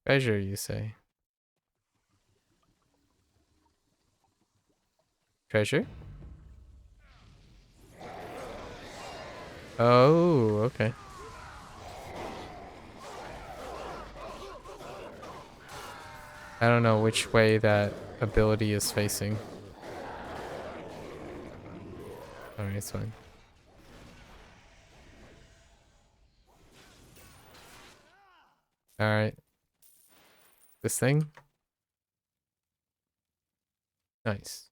Treasure, you say? Treasure? Oh, okay. I don't know which way that ability is facing. Alright, it's fine. Alright. This thing? Nice.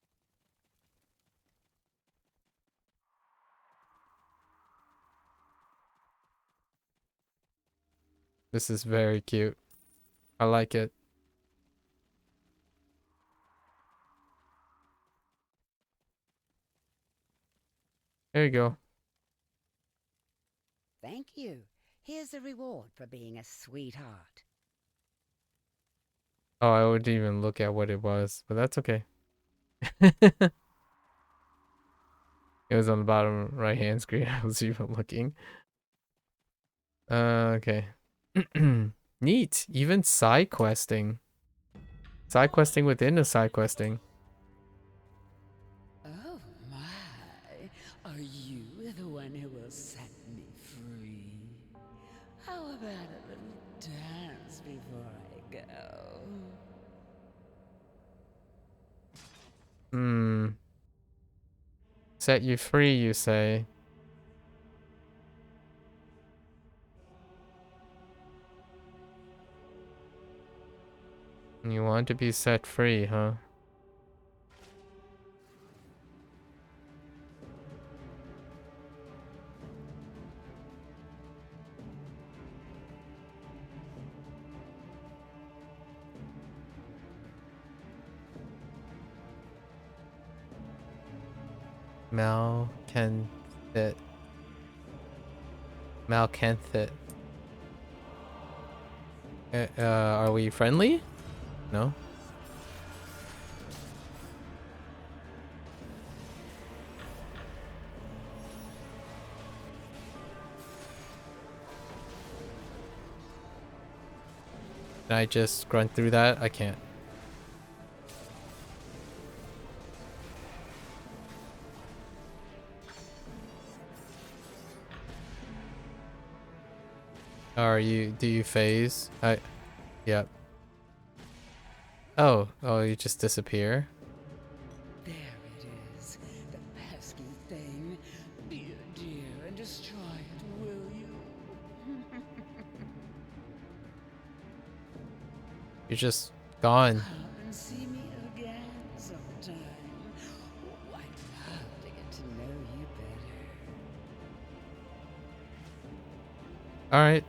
This is very cute. I like it. There you go. Thank you. Here's a reward for being a sweetheart. Oh, I wouldn't even look at what it was, but that's okay. It was on the bottom right hand screen. I was even looking. Okay. Neat. Even side questing. Side questing within the side questing. Oh my, are you the one who will set me free? How about a little dance before I go? Hmm. Set you free, you say? You want to be set free, huh? Malcanthit. Malcanthit. Are we friendly? No? Can I just grunt through that? I can't. Do you phase? Yep. Oh, you just disappear? There it is, the pesky thing. Be a dear and destroy it, will you? You're just gone. Come and see me again sometime. I'd love to get to know you better. Alright.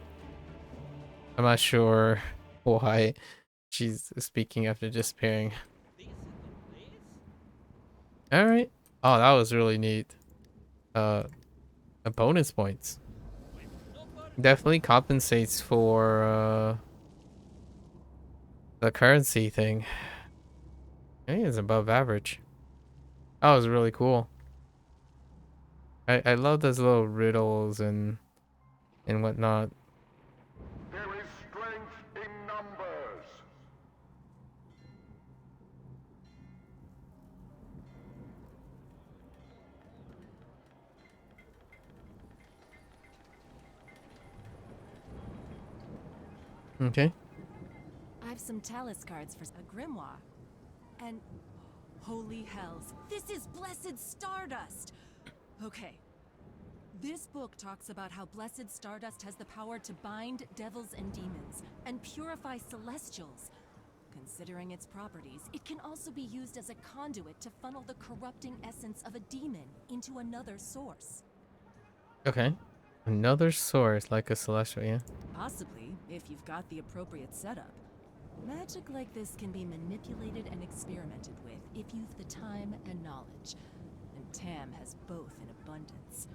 I'm not sure why she's speaking after disappearing. Alright. Oh, that was really neat. Bonus points. Definitely compensates for the currency thing. I think it's above average. That was really cool. I love those little riddles and whatnot. There is strength in numbers. Okay. I've some Talus cards for a grimoire. And holy hells, this is blessed stardust! Okay. This book talks about how blessed stardust has the power to bind devils and demons and purify celestials. Considering its properties, it can also be used as a conduit to funnel the corrupting essence of a demon into another source. Okay. Another source like a celestial, yeah. Possibly, if you've got the appropriate setup. Magic like this can be manipulated and experimented with if you've the time and knowledge. And Tam has both in abundance.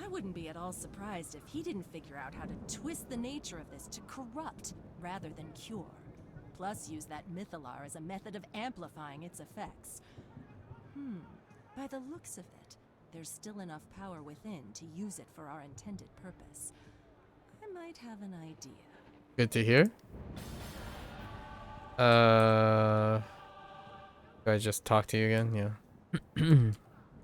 I wouldn't be at all surprised if he didn't figure out how to twist the nature of this to corrupt rather than cure. Plus use that mythalar as a method of amplifying its effects. By the looks of it, there's still enough power within to use it for our intended purpose. I might have an idea. Good to hear. Do I just talk to you again? Yeah.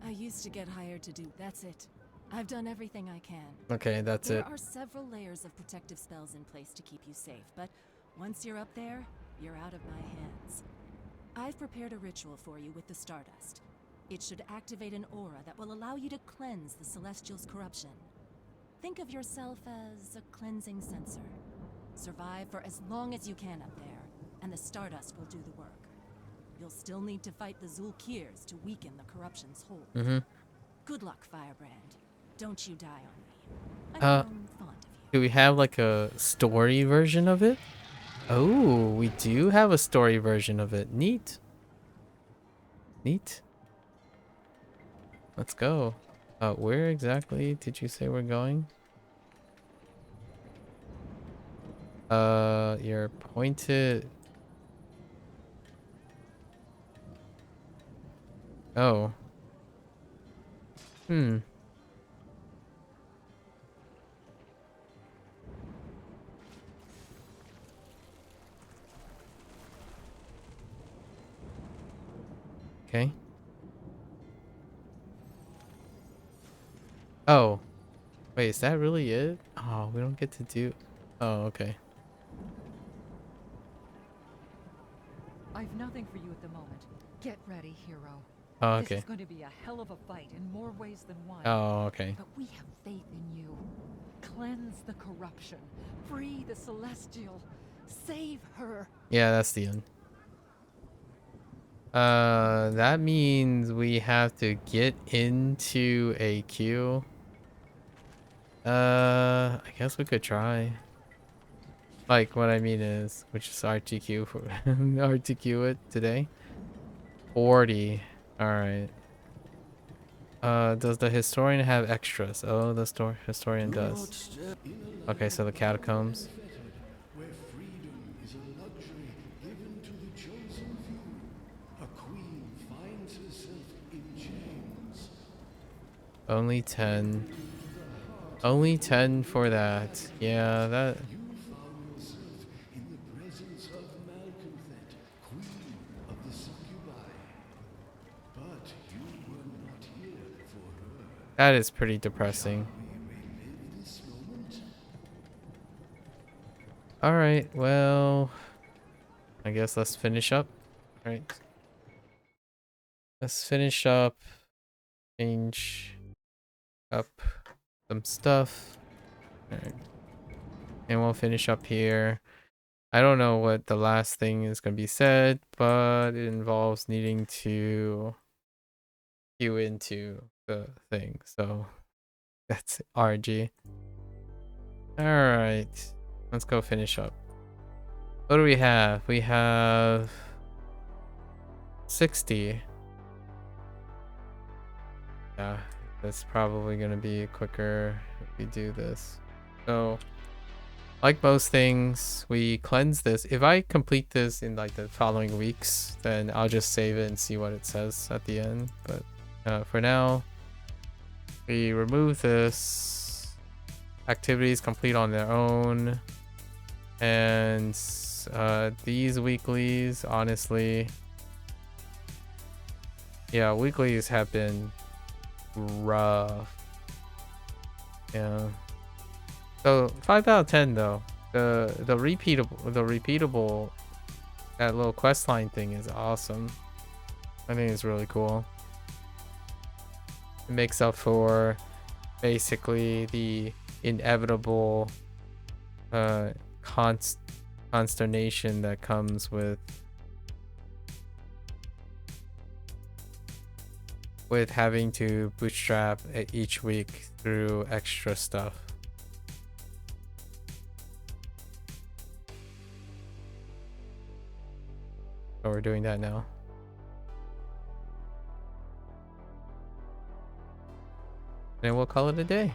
I used to get hired to do. That's it. I've done everything I can. Okay, that's There it. are several layers of protective spells in place to keep you safe, but once you're up there, you're out of my hands. I've prepared a ritual for you with the Stardust. It should activate an aura that will allow you to cleanse the Celestial's corruption. Think of yourself as a cleansing sensor. Survive for as long as you can up there, and the Stardust will do the work. You'll still need to fight the Zulkirs to weaken the corruption's hold. Good luck, Firebrand. Don't you die on me. I'm fond of you. Do we have like a story version of it? Oh, we do have a story version of it. Neat. Neat. Let's go. Where exactly did you say we're going? You're pointed. Oh. Hmm. Okay. Oh. Wait, is that really it? Oh, we don't get to do... Oh, okay. I've nothing for you at the moment. Get ready, hero. Oh, This okay. is going to be a hell of a fight in more ways than one. Oh, okay. But we have faith in you. Cleanse the corruption. Free the Celestial. Save her. Yeah, that's the end. That means we have to get into a queue. I guess we could try. Like, what I mean is, which is RTQ for RTQ it today. 40. Alright. Does the historian have extras? Oh, the historian does. Okay, so the catacombs. Where freedom is a luxury given to the chosen few. A queen finds herself in chains. Only 10. Only 10 for that. Yeah, that... You found yourself in the presence of Malconthet, queen of the succubi. But you were not here for her. That is pretty depressing. We relive this moment. Alright, well... I guess let's finish up. Right. Let's finish up. Change up some stuff. Alright. And we'll finish up here. I don't know what the last thing is going to be said, but it involves needing to queue into the thing. So that's RG. Alright. Let's go finish up. What do we have? We have 60. Yeah, that's probably going to be quicker if we do this. So, like most things, we cleanse this. If I complete this in like the following weeks, then I'll just save it and see what it says at the end. But for now, we remove this. Activities complete on their own. And these weeklies, honestly, yeah, weeklies have been rough. Yeah. So 5 out of 10 though. The repeatable that little quest line thing is awesome. I think it's really cool. It makes up for basically the inevitable consternation that comes with having to bootstrap each week through extra stuff. So we're doing that now. And we'll call it a day.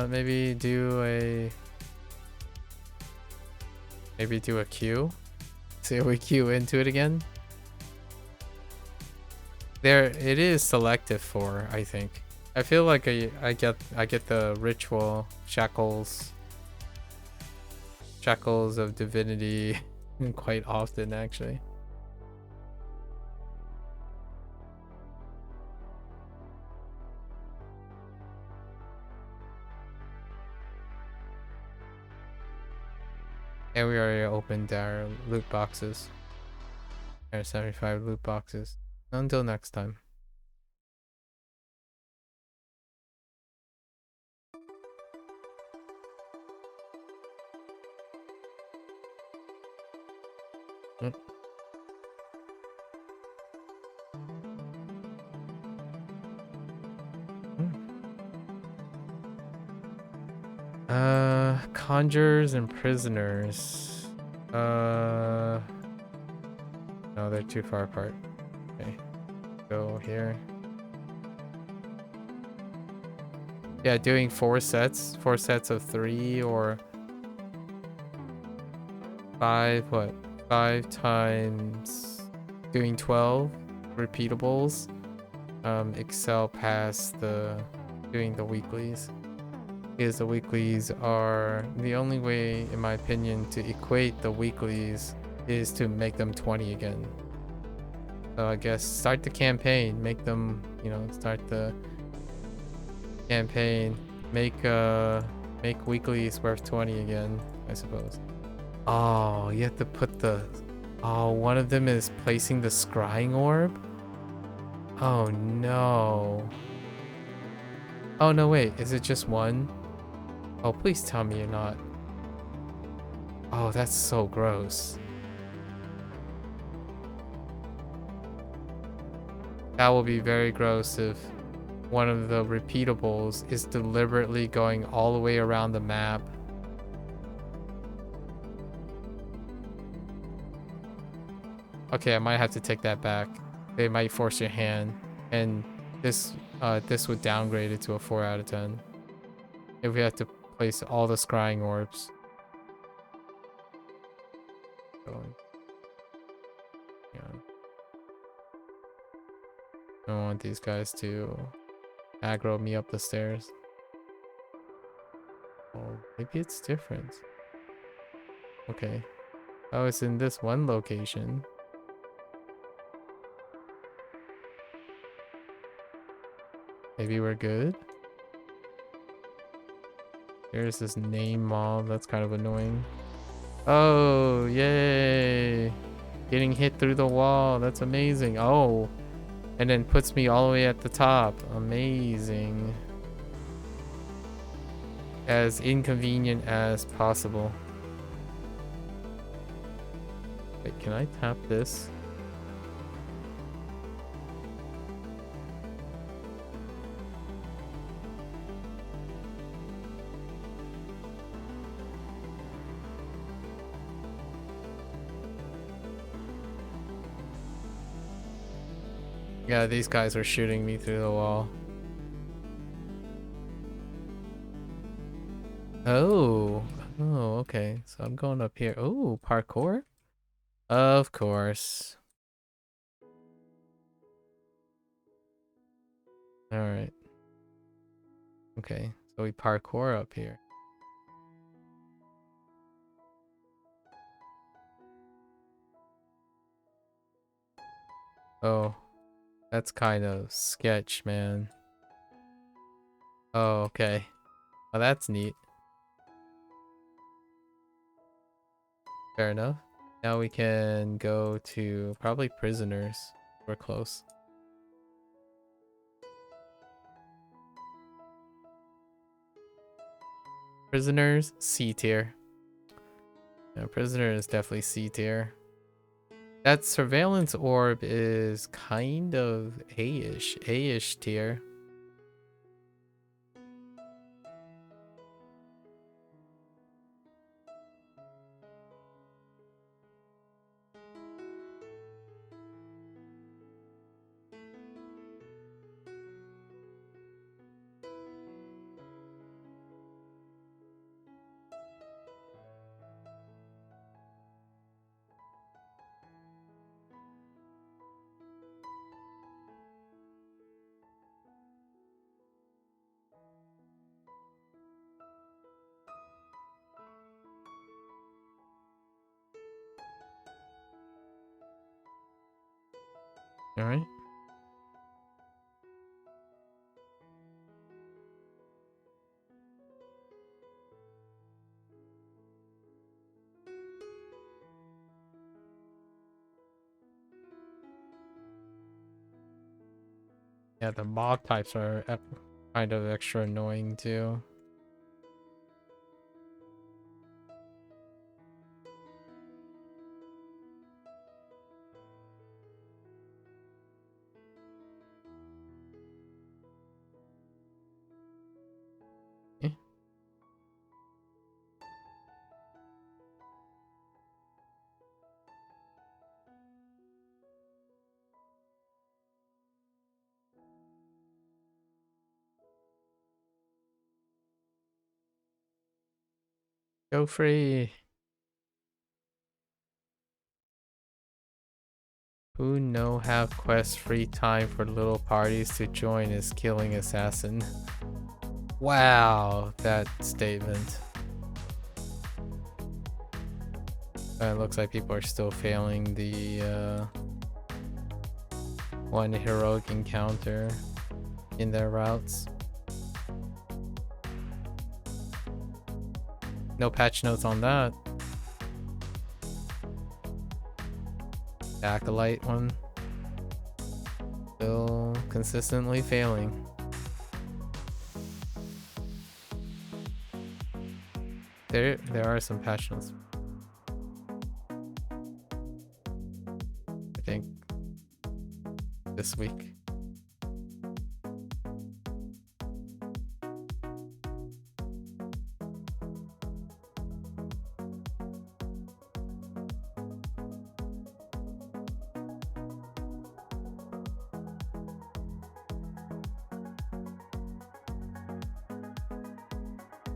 Maybe do a queue. See if we queue into it again. There, it is selective for, I think. I feel like I get the ritual shackles of divinity quite often actually. And we already opened our loot boxes. Our 75 loot boxes. Until next time. Conjurers and prisoners. No, they're too far apart. Okay, go here. Yeah, doing four sets of 3 or 5. What? 5 times doing 12 repeatables. Excel past doing the weeklies. Because the weeklies are the only way, in my opinion, to equate the weeklies is to make them 20 again. So I guess start the campaign, make them, start the campaign, make weeklies worth 20 again, I suppose. Oh, you have to put one of them is placing the scrying orb. Oh no. Oh no, wait, is it just one? Oh, please tell me you're not. Oh, that's so gross. That will be very gross if one of the repeatables is deliberately going all the way around the map. Okay, I might have to take that back. They might force your hand, and this would downgrade it to a 4 out of 10 if we have to place all the scrying orbs. Yeah. I don't want these guys to aggro me up the stairs. Oh, maybe it's different. Okay. Oh, it's in this one location. Maybe we're good. There's this name mob. That's kind of annoying. Oh, yay. Getting hit through the wall. That's amazing. Oh. And then puts me all the way at the top. Amazing. As inconvenient as possible. Wait, can I tap this? Yeah, these guys are shooting me through the wall. Oh. Oh, okay. So I'm going up here. Oh, parkour? Of course. Alright. Okay, so we parkour up here. Oh. That's kind of sketch, man. Oh, okay. Oh, that's neat. Fair enough. Now we can go to probably prisoners. We're close. Prisoners, C tier. Yeah, prisoner is definitely C tier. That surveillance orb is kind of A-ish. A-ish tier. All right. Yeah, the mob types are kind of extra annoying too. Eh. Go free. Who no have quest free time for little parties to join is killing assassin. Wow, that statement. It looks like people are still failing the one heroic encounter in their routes. No patch notes on that. The Acolyte one. Still consistently failing. There are some patch notes. I think this week.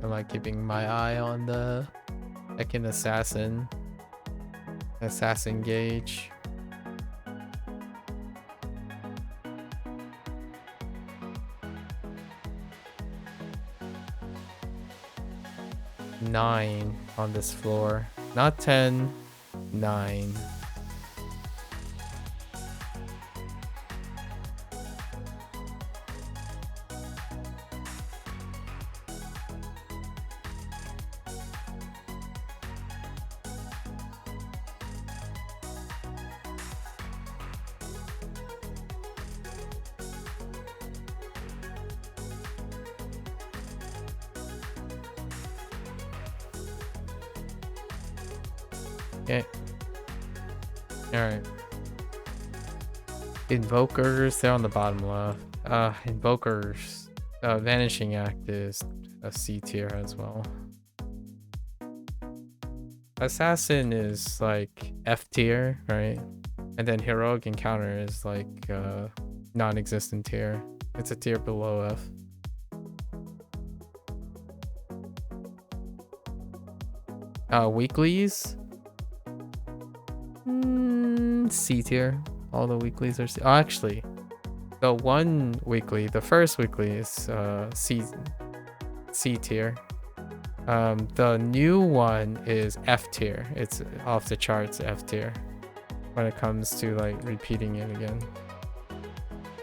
I'm like keeping my eye on the second assassin gauge. Nine on this floor, not 10, 9. Okay. Alright. Invokers, they're on the bottom left. Invokers. Vanishing Act is a C tier as well. Assassin is like F tier, right? And then Heroic Encounter is like non-existent tier. It's a tier below F. Weeklies. C tier. All the weeklies are C. Oh, actually, the one weekly, the first weekly is C tier. The new one is F tier. It's off the charts F tier when it comes to like repeating it again.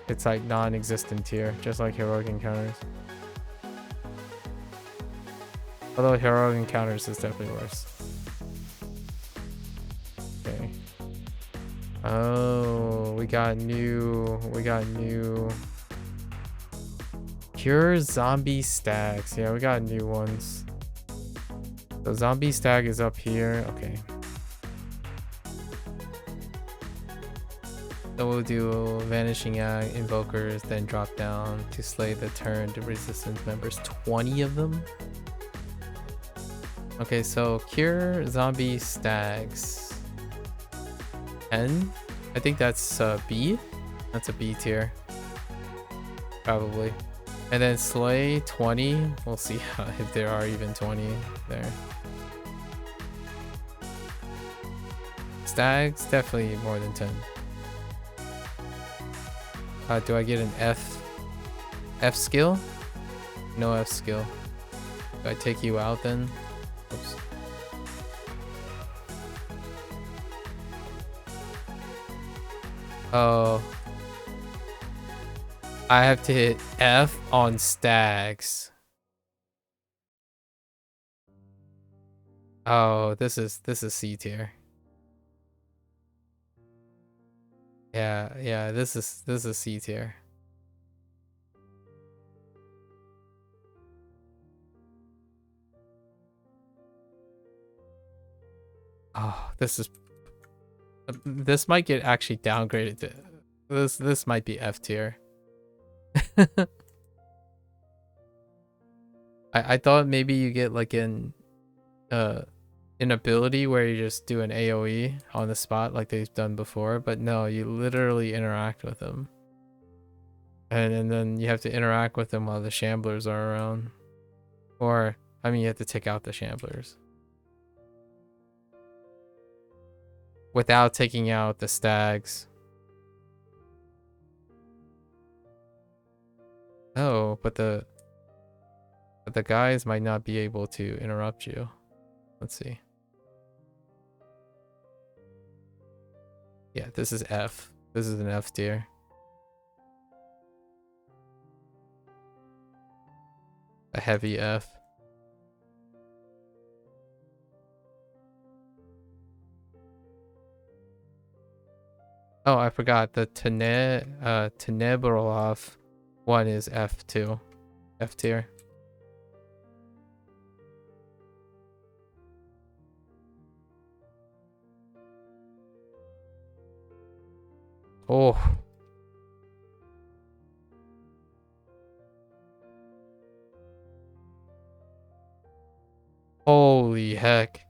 It's like non-existent tier, just like Heroic Encounters. Although Heroic Encounters is definitely worse. Okay. Oh, we got new Cure Zombie Stags. Yeah, we got new ones. So Zombie Stag is up here. Okay. So we'll do Vanishing Act, Invokers, then drop down to slay the turned resistance members. 20 of them? Okay, so Cure Zombie Stags. 10? I think that's B. That's a B tier. Probably. And then Slay 20. We'll see if there are even 20 there. Stags, definitely more than 10. Do I get an F skill? No F skill. Do I take you out then? Oops. Oh. I have to hit F on Stags. Oh, this is C tier. Yeah, this is C tier. Oh, this might get actually downgraded to this might be F tier. I thought maybe you get like an ability where you just do an AoE on the spot like they've done before, but no, you literally interact with them. And then you have to interact with them while the shamblers are around. Or, I mean, you have to take out the shamblers. without taking out the stags. Oh, but the guys might not be able to interrupt you. Let's see. Yeah, this is F. This is an F tier. A heavy F. Oh, I forgot. The Tenebrolov one is F2. F tier. Oh. Holy heck.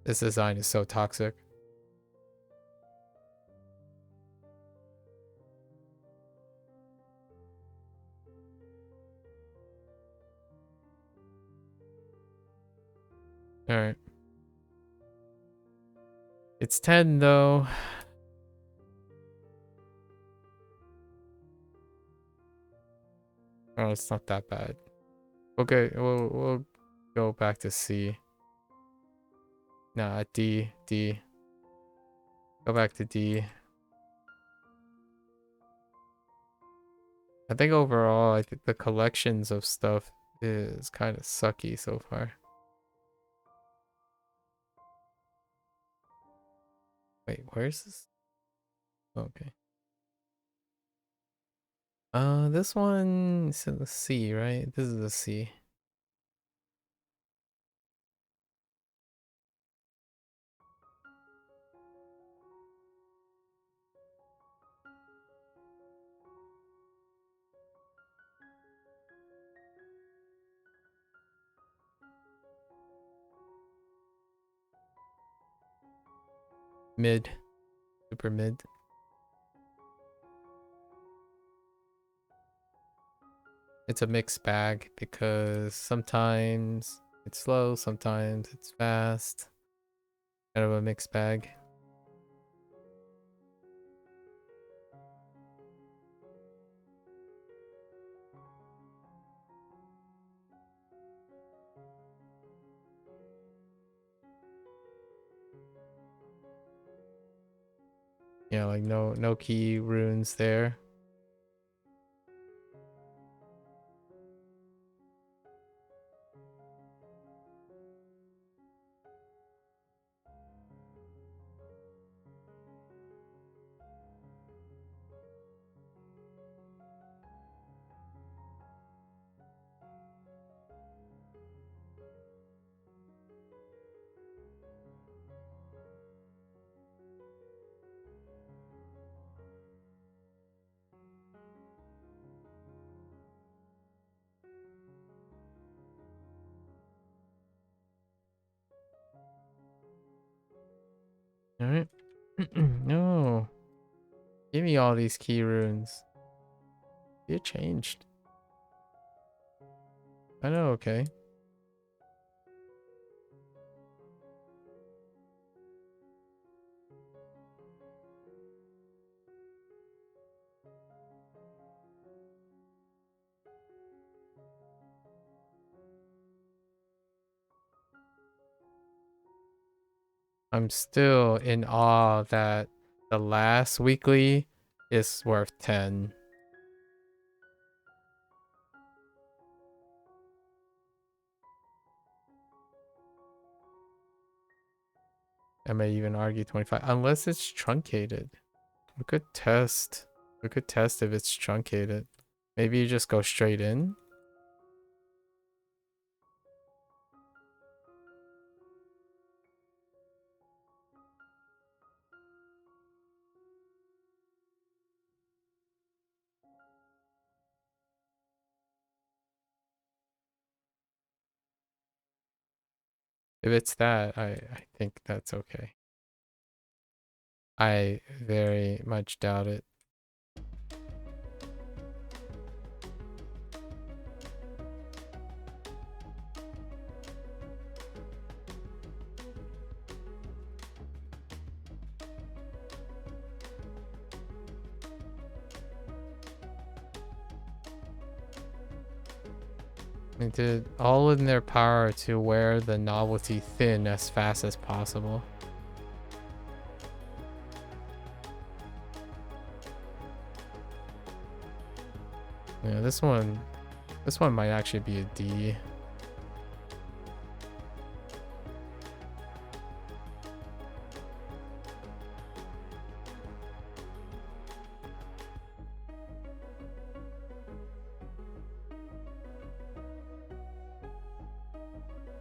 This design is so toxic. Alright. It's 10 though. Oh, it's not that bad. Okay, we'll go back to C. Nah, D. Go back to D. I think overall, I think the collections of stuff is kind of sucky so far. Wait, where's this? Okay. This one is in the C, right? This is the C. Mid. Super mid. It's a mixed bag because sometimes it's slow, sometimes it's fast. Kind of a mixed bag. Yeah, like no key runes there. Alright. No. Give me all these key runes. You changed. I know, okay. I'm still in awe that the last weekly is worth 10. I may even argue 25, unless it's truncated. We could test. We could test if it's truncated. Maybe you just go straight in. If it's that, I think that's okay. I very much doubt it. They did all in their power to wear the novelty thin as fast as possible. Yeah, this one might actually be a D.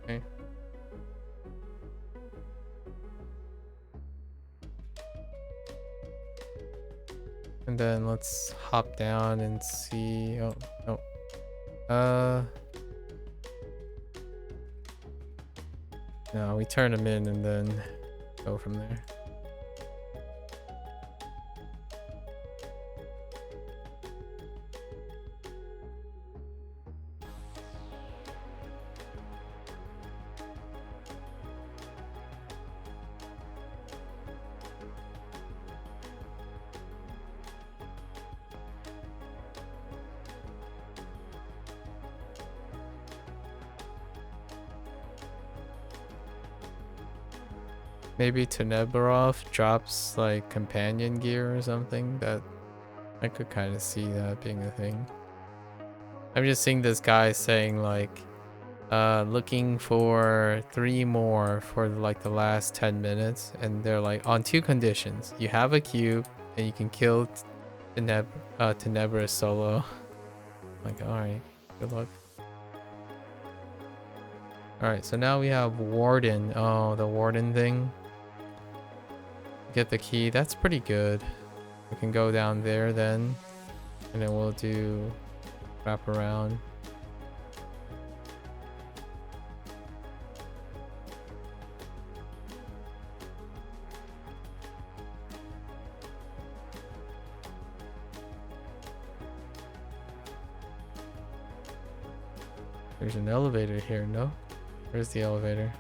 Okay. And then let's hop down and see. Oh, no. No, we turn them in and then go from there. Maybe Tenebrov drops like companion gear or something. That I could kind of see that being a thing. I'm just seeing this guy saying like looking for 3 more for like the last 10 minutes, and they're like on 2 conditions. You have a cube and you can kill Tenebra solo. Like, alright, good luck. Alright, so now we have Warden. Oh, the Warden thing. Get the key. That's pretty good. We can go down there then. And then we'll do wrap around. There's an elevator here, no? Where's the elevator?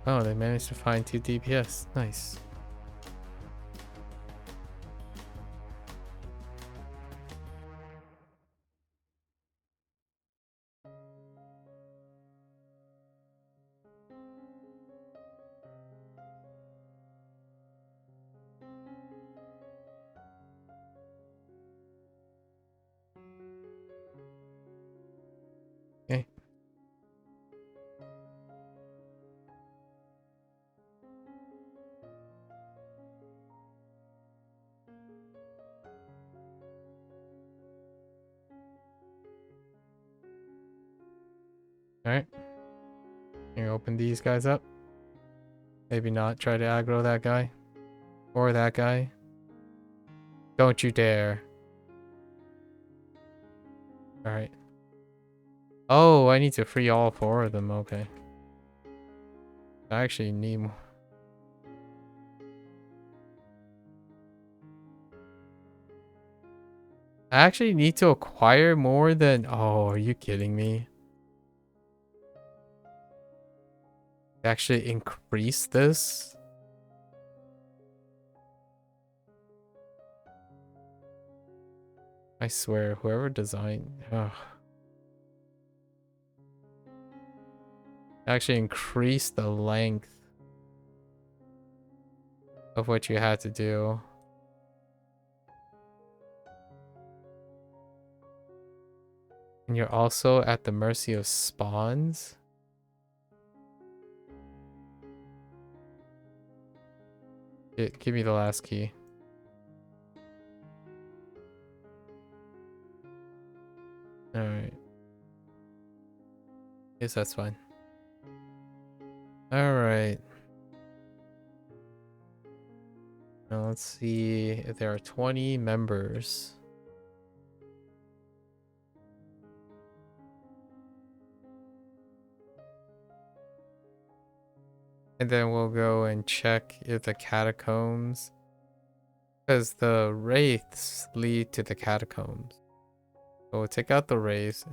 Oh, they managed to find 2 DPS. Nice. Okay. Alright. Can you open these guys up? Maybe not. Try to aggro that guy. Or that guy. Don't you dare. Alright. Oh, I need to free all 4 of them. Okay. I actually need more. I actually need to acquire more than... Oh, are you kidding me? Actually increase this? I swear, whoever designed... Ugh. Actually increase the length of what you had to do. And you're also at the mercy of spawns? Give me the last key. Alright. Yes, that's fine. All right. Now let's see if there are 20 members. And then we'll go and check if the catacombs, because the wraiths lead to the catacombs. So we'll take out the wraiths.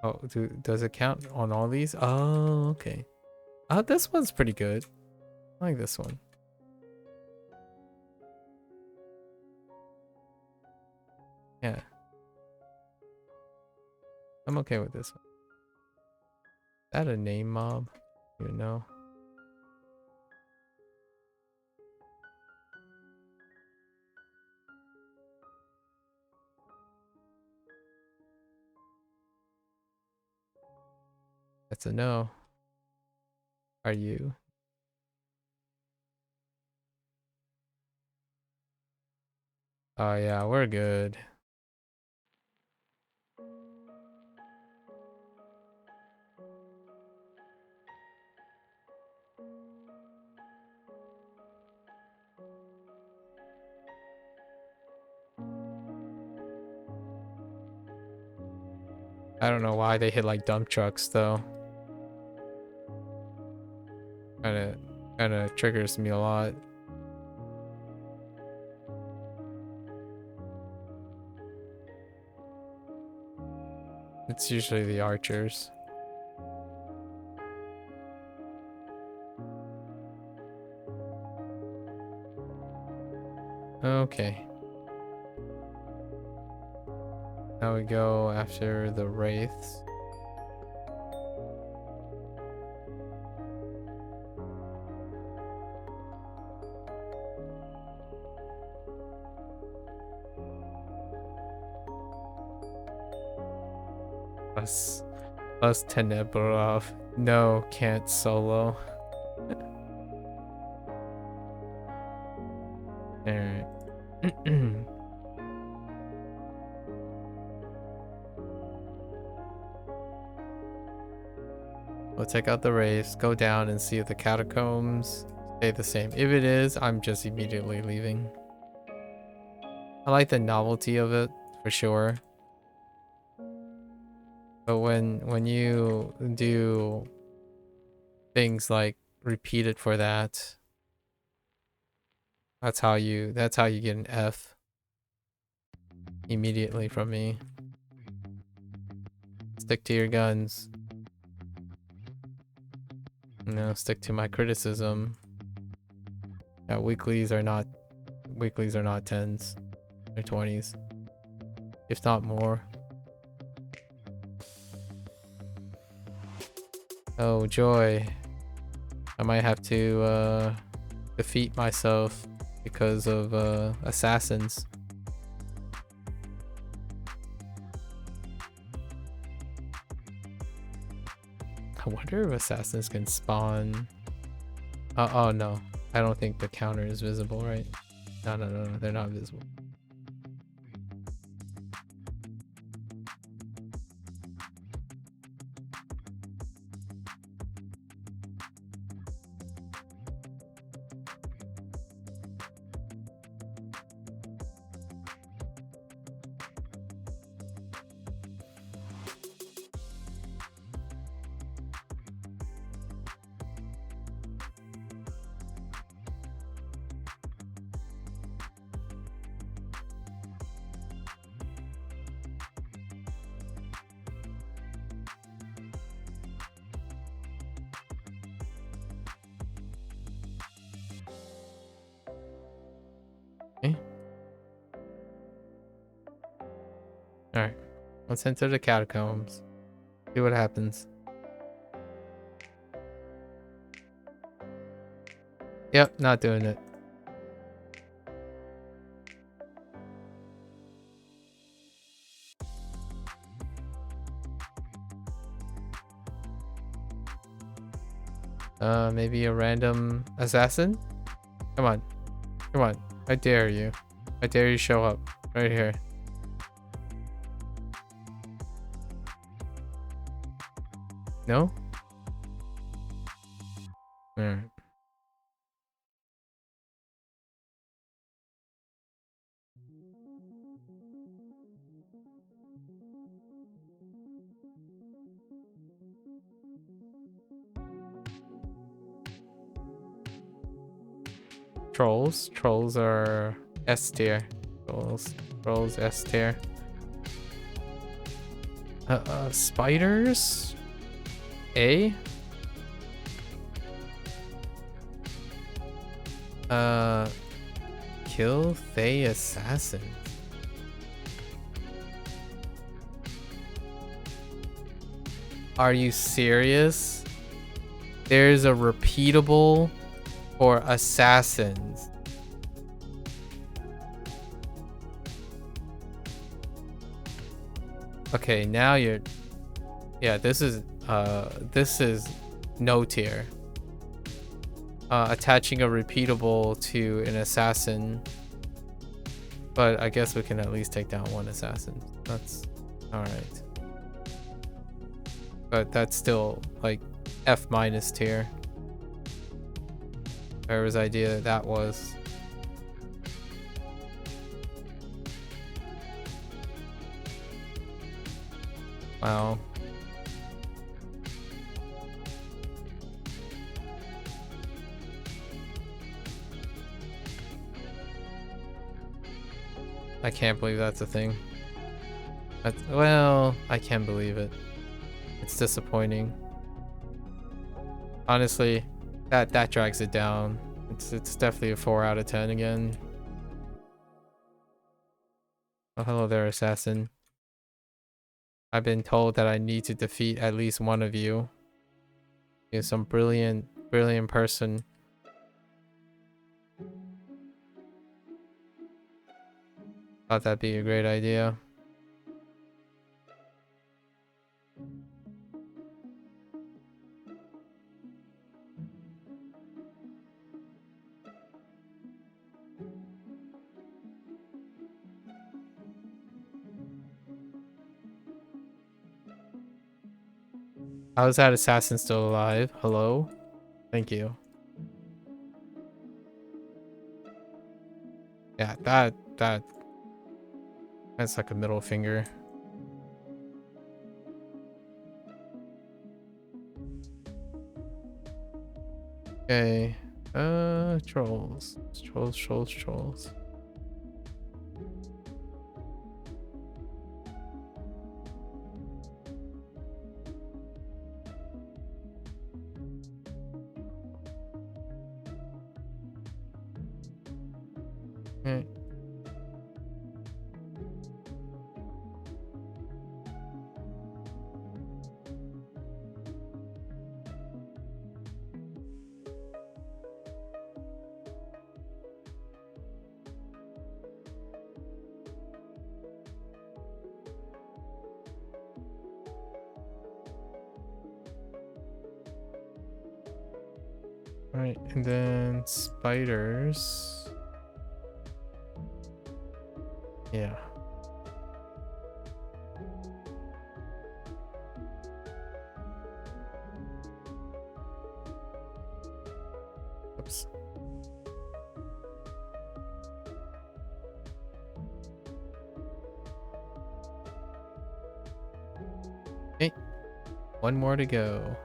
Oh, does it count on all these? Oh, okay. Oh, this one's pretty good. I like this one. Yeah. I'm okay with this one. Is that a name mob? You know. That's a no. Are you? Oh yeah, we're good. I don't know why they hit like dump trucks though. Kinda triggers me a lot. It's usually the archers. Okay. Now we go after the wraiths. Plus Tenebrov. No, can't solo. Alright. We'll take out the race, go down and see if the catacombs stay the same. If it is, I'm just immediately leaving. I like the novelty of it, for sure. But when you do things like repeat it for that, that's how you get an F immediately from me. Stick to your guns. No, stick to my criticism. Yeah, weeklies are not 10s. They're 20s. If not more. Oh joy. I might have to defeat myself because of assassins. I wonder if assassins can spawn. Oh no. I don't think the counter is visible, right? No, they're not visible. Alright, let's enter the catacombs. See what happens. Yep, not doing it. Maybe a random assassin? Come on. Come on. I dare you. I dare you show up. Right here. No? Alright. Trolls. Trolls are S tier. Trolls S tier. Spiders? A? Kill Thay Assassin. Are you serious? There's a repeatable for assassins. Okay, now you're... Yeah, this is no tier. Attaching a repeatable to an assassin. But I guess we can at least take down one assassin. That's alright. But that's still like F- tier. Whoever's idea that was. Wow. I can't believe that's a thing. Well, I can believe it. It's disappointing. Honestly, that drags it down. It's definitely a 4 out of 10 again. Oh, hello there, assassin. I've been told that I need to defeat at least one of you. You're some brilliant person. Thought that'd be a great idea. How is that assassin still alive? Hello? Thank you. Yeah, that's like a middle finger. Okay. Trolls. Trolls. Okay. Alright, and then spiders. Yeah. Oops. Okay. One more to go.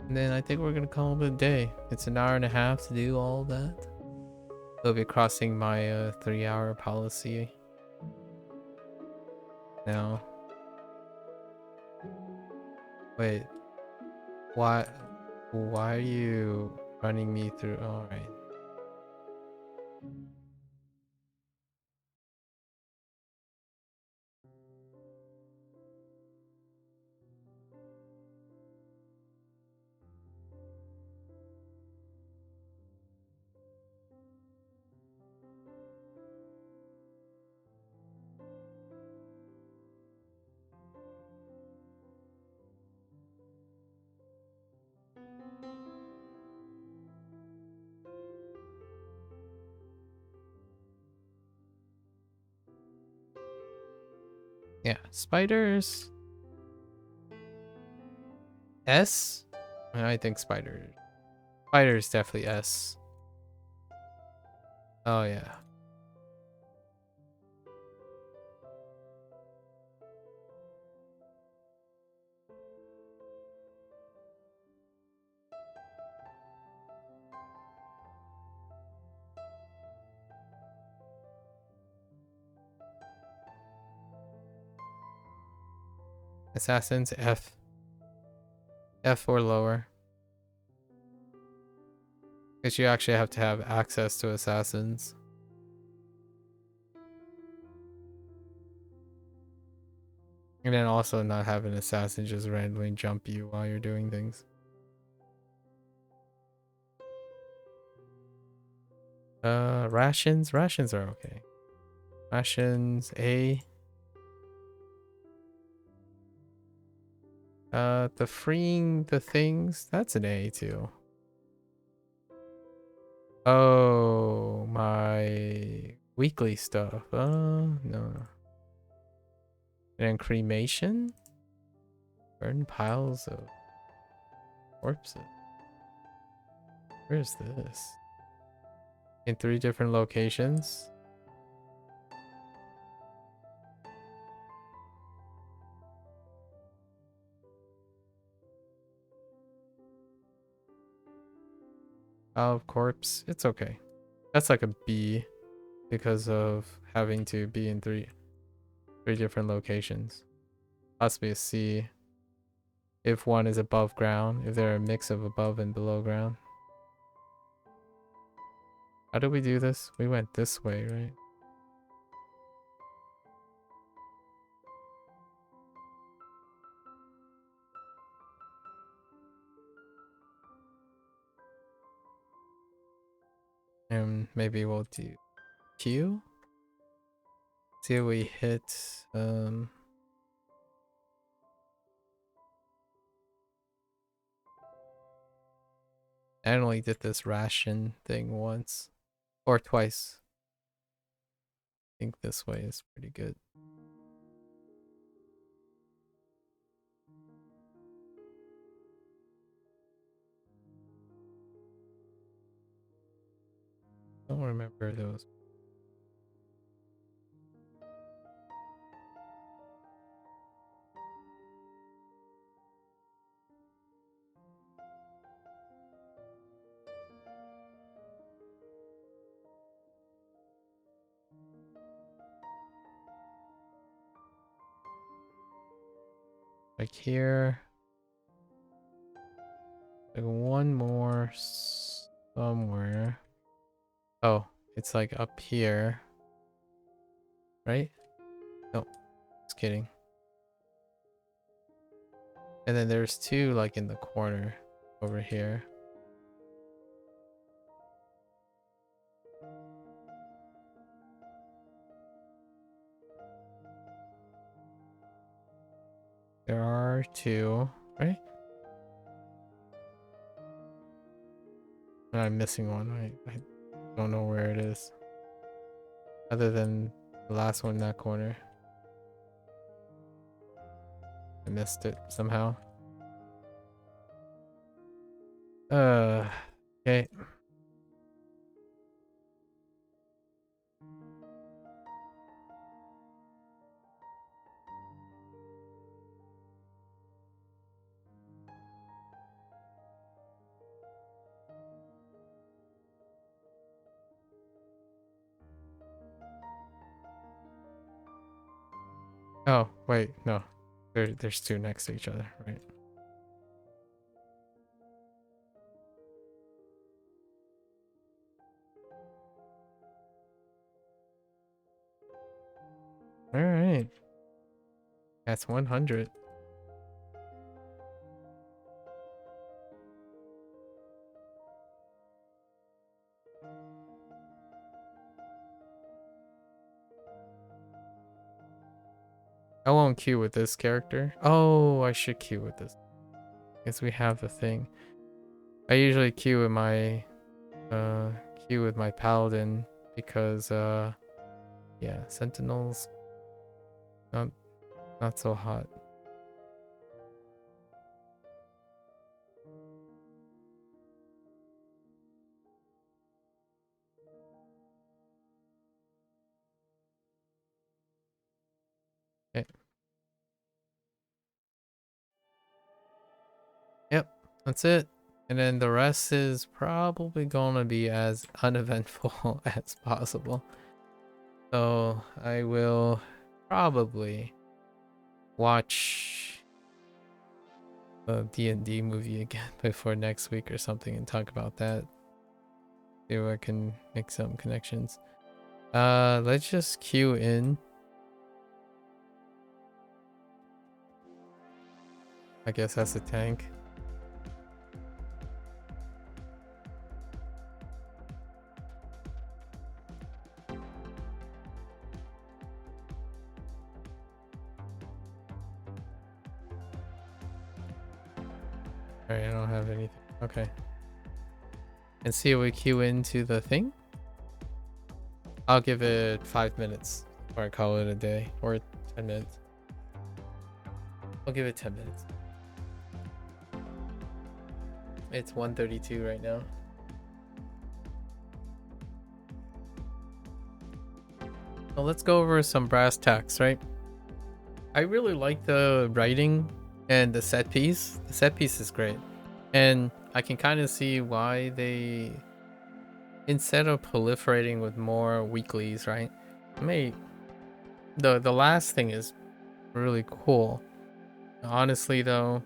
And then I think we're gonna call it a day. It's an hour and a half to do all of that. I'll be crossing my 3-hour policy now. Wait. Why are you running me through? All right. Yeah, spiders. S? I think spider. Spider is definitely S. Oh yeah. Assassins F. F or lower. Because you actually have to have access to assassins. And then also not have an assassin just randomly jump you while you're doing things. Rations? Rations are okay. Rations A. The freeing the things, that's an A too. Oh, my weekly stuff. No. And then cremation? Burn piles of corpses. Where's this? In 3 different locations? Pile of corpse. It's okay. That's like a B because of having to be in three different locations. Possibly a C if one is above ground, if they're a mix of above and below ground. How do we do this? We went this way, right? And maybe we'll do Q. See if we hit I only did this ration thing once or twice. I think this way is pretty good. Don't remember those. Like here. Like one more somewhere. Oh, it's like up here. Right? No, just kidding. And then there's 2 like in the corner over here. There are 2, right? I'm missing one. I don't know where it is. Other than the last one in that corner. I missed it somehow. Okay. Oh, wait, no. There's 2 next to each other, right? Alright. That's 100. I won't queue with this character. Oh, I should queue with this. Guess we have the thing. I usually queue with my paladin because yeah, sentinels not so hot. That's it. And then the rest is probably gonna be as uneventful as possible. So I will probably watch the D&D movie again before next week or something and talk about that. See if I can make some connections. Let's just queue in. I guess that's a tank. Alright, I don't have anything. Okay. And see if we queue into the thing. I'll give it 5 minutes before I call it a day. Or 10 minutes. I'll give it 10 minutes. It's 1:32 right now. So let's go over some brass tacks, right? I really like the writing and the set piece. The set piece is great. And I can kind of see why they, instead of proliferating with more weeklies, right? The last thing is really cool. Honestly though,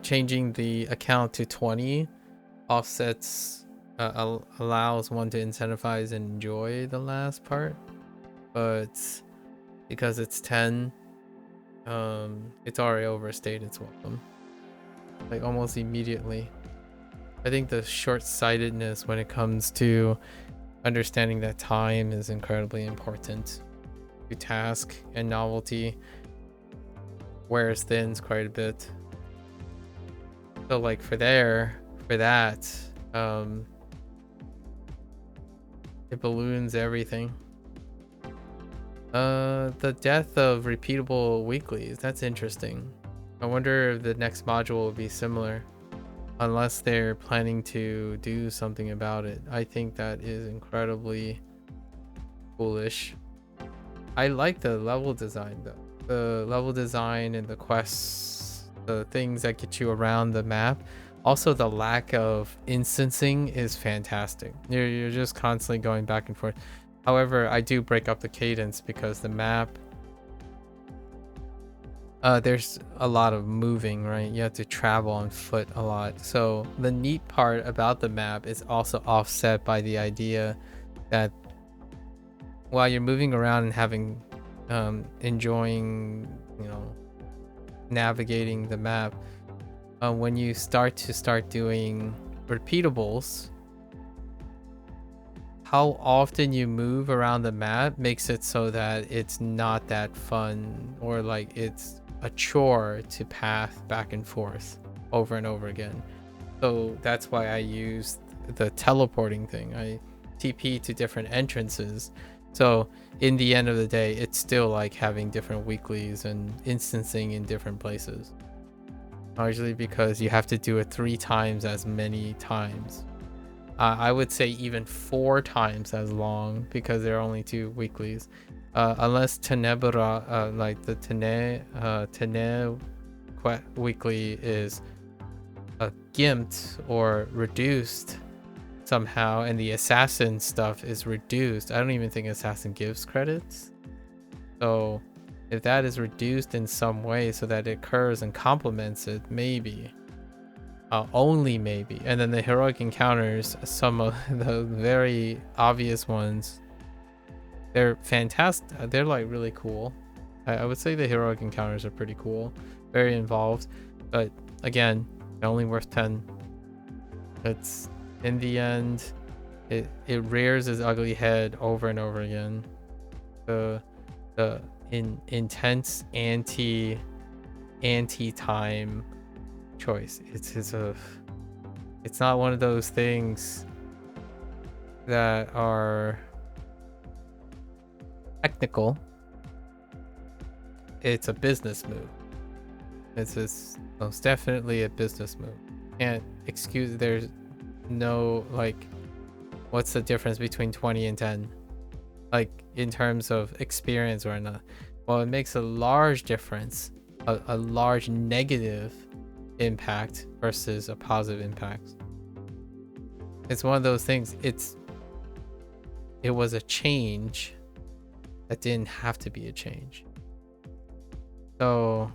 changing the account to 20 offsets allows one to incentivize and enjoy the last part, but because it's 10, it's already overstayed its welcome, like almost immediately. I think the short-sightedness when it comes to understanding that time is incredibly important to task, and novelty wears thin quite a bit. So like for that, it balloons everything. The death of repeatable weeklies, that's interesting. I wonder if the next module will be similar, unless they're planning to do something about it. I think that is incredibly foolish. I like the level design though. The level design and the quests, the things that get you around the map. Also, the lack of instancing is fantastic. You're just constantly going back and forth. However, I do break up the cadence because the map, there's a lot of moving, right? You have to travel on foot a lot. So the neat part about the map is also offset by the idea that while you're moving around and having enjoying, you know, navigating the map, when you start doing repeatables, how often you move around the map makes it so that it's not that fun, or like it's a chore to path back and forth over and over again. So that's why I used the teleporting thing. I TP to different entrances. So in the end of the day, it's still like having different weeklies and instancing in different places. Largely because you have to do it 3 times as many times. I would say even 4 times as long, because there are only 2 weeklies. Unless Tenebra, like the Tene weekly is gimped or reduced somehow, and the assassin stuff is reduced. I don't even think assassin gives credits. So if that is reduced in some way so that it occurs and complements it, maybe. Only maybe. And then the heroic encounters, some of the very obvious ones, they're fantastic. They're like really cool. I would say the heroic encounters are pretty cool, very involved, but again, they're only worth 10. It's in the end, it rears its ugly head over and over again. The intense anti-time choice. It's not one of those things that are technical. It's a business move. It's most definitely a business move. Can't excuse. There's no, like, what's the difference between 20 and 10? Like in terms of experience or not? Well, it makes a large difference, a large negative impact versus a positive impact. It's one of those things. It was a change that didn't have to be a change. So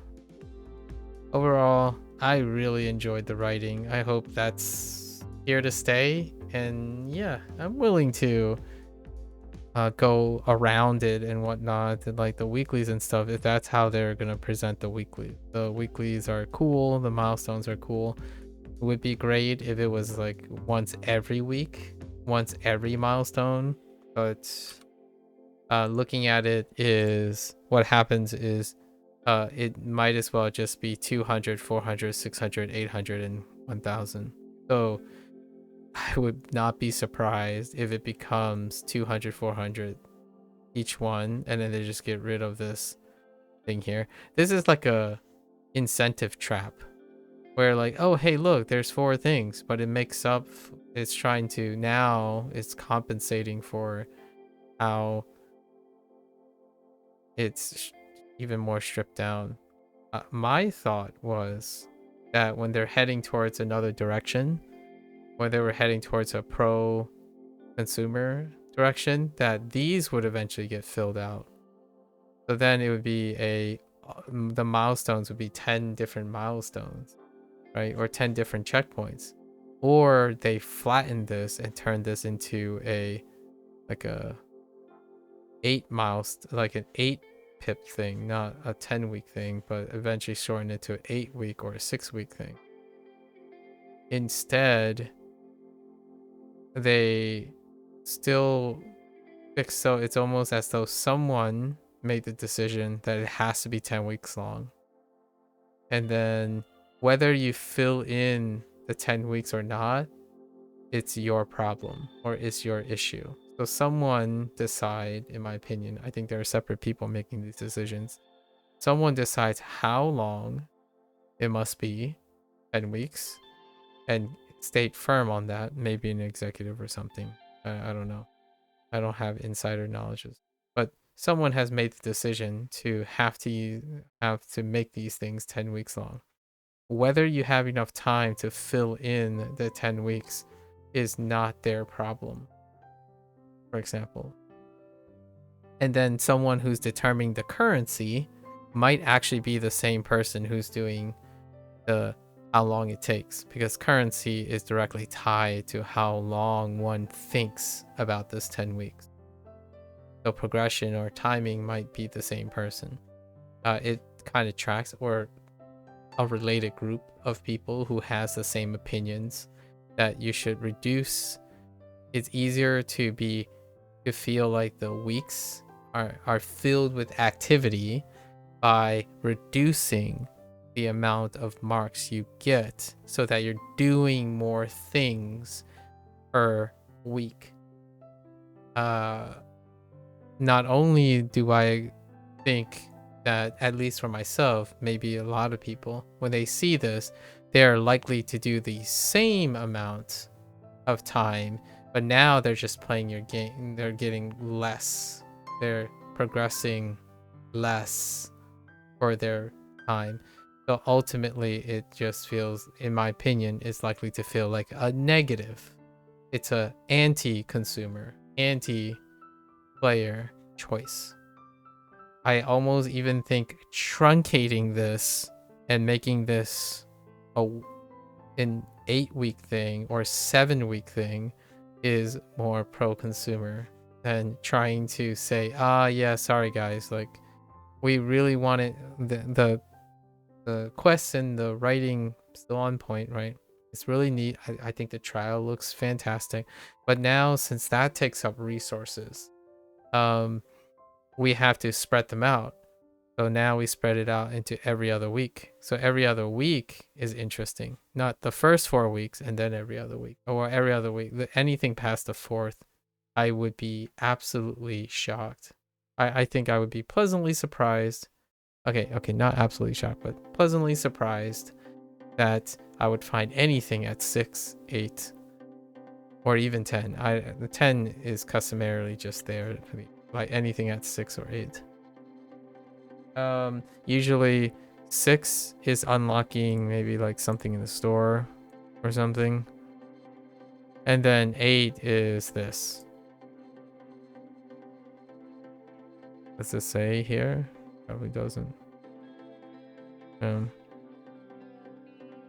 overall, I really enjoyed the writing. I hope that's here to stay. And yeah, I'm willing to go around it and whatnot, and like the weeklies and stuff, if that's how they're gonna present the weekly. The weeklies are cool, the milestones are cool. It would be great if it was like once every week, once every milestone, but looking at it is what happens is it might as well just be 200, 400, 600, 800, and 1000. So I would not be surprised if it becomes 200, 400 each one, and then they just get rid of this thing here. This is like a incentive trap where like, oh, hey, look, there's 4 things, but it makes up, it's trying to, now it's compensating for how it's even more stripped down. My thought was that when they're heading towards another direction, when they were heading towards a pro consumer direction, that these would eventually get filled out. So then it would be the milestones would be 10 different milestones, right? Or 10 different checkpoints. Or they flatten this and turn this into like a 8 milestone, like an 8 pip thing, not a 10-week thing, but eventually shorten it to an 8-week or a 6-week thing. Instead, they still fix, so it's almost as though someone made the decision that it has to be 10 weeks long, and then whether you fill in the 10 weeks or not, it's your problem or it's your issue. So someone decide, in my opinion, I think there are separate people making these decisions. Someone decides how long it must be, 10 weeks, and state firm on that, maybe an executive or something. I don't know. I don't have insider knowledge, but someone has made the decision to have to make these things 10 weeks long. Whether you have enough time to fill in the 10 weeks is not their problem, for example. And then someone who's determining the currency might actually be the same person who's doing the how long it takes, because currency is directly tied to how long one thinks about this 10 weeks. So progression or timing might be the same person. It kind of tracks, or a related group of people who has the same opinions that you should reduce. It's easier to feel like the weeks are filled with activity by reducing the amount of marks you get, so that you're doing more things per week. Not only do I think that, at least for myself, maybe a lot of people, when they see this, they're likely to do the same amount of time, but now they're just playing your game. They're getting less. They're progressing less for their time. So ultimately, it just feels, in my opinion, is likely to feel like a negative. It's a anti-consumer, anti-player choice. I almost even think truncating this and making this an 8-week thing or 7-week thing is more pro-consumer than trying to say, yeah, sorry guys, like we really wanted the quests and the writing still on point, right? It's really neat. I think the trial looks fantastic, but now since that takes up resources, we have to spread them out. So now we spread it out into every other week. So every other week is interesting, not the first 4 weeks and then every other week, or every other week. Anything past the 4th, I would be absolutely shocked. I think I would be pleasantly surprised. Okay, not absolutely shocked, but pleasantly surprised that I would find anything at 6, 8, or even 10. The 10 is customarily just there for me, like anything at 6 or 8. Usually 6 is unlocking maybe like something in the store or something. And then 8 is this. Does it say here? Probably doesn't.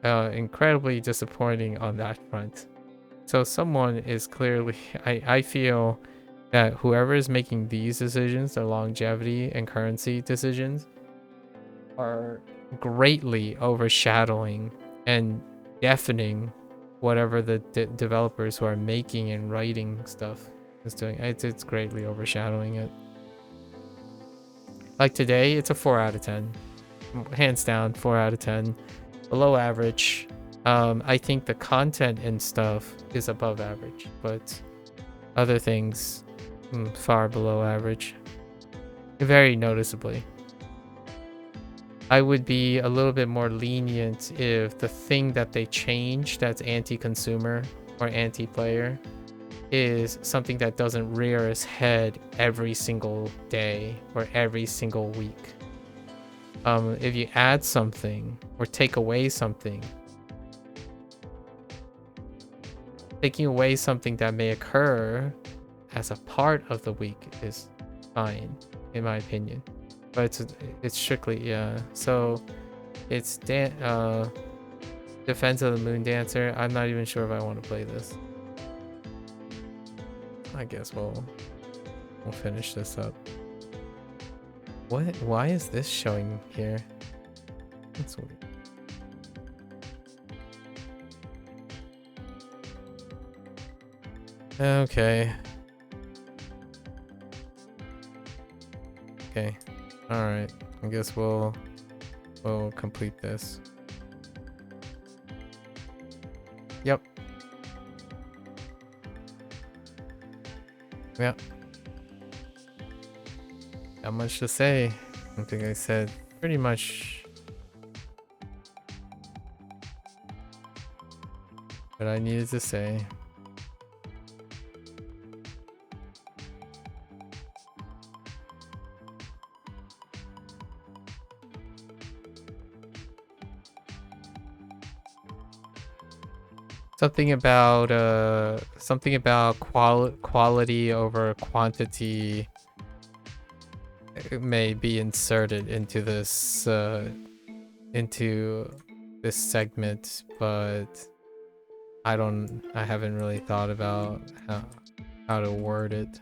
Incredibly disappointing on that front. So someone is clearly, I feel that whoever is making these decisions, the longevity and currency decisions, are greatly overshadowing and deafening whatever the developers who are making and writing stuff is doing. It's greatly overshadowing it. Like today, it's a 4 out of 10. Hands down, 4 out of 10. Below average. I think the content and stuff is above average, but other things far below average. Very noticeably. I would be a little bit more lenient if the thing that they change that's anti-consumer or anti-player is something that doesn't rear its head every single day or every single week. If you add something or take away something, taking away something that may occur as a part of the week is fine, in my opinion. But it's strictly, yeah. So it's Defense of the Moon Dancer. I'm not even sure if I want to play this. I guess we'll finish this up. What? Why is this showing here? That's weird. Okay. Okay. All right. I guess we'll complete this. Yep. Yep. Not much to say. I think I said pretty much what I needed to say. Something about quality over quantity may be inserted into this segment, but I haven't really thought about how to word it.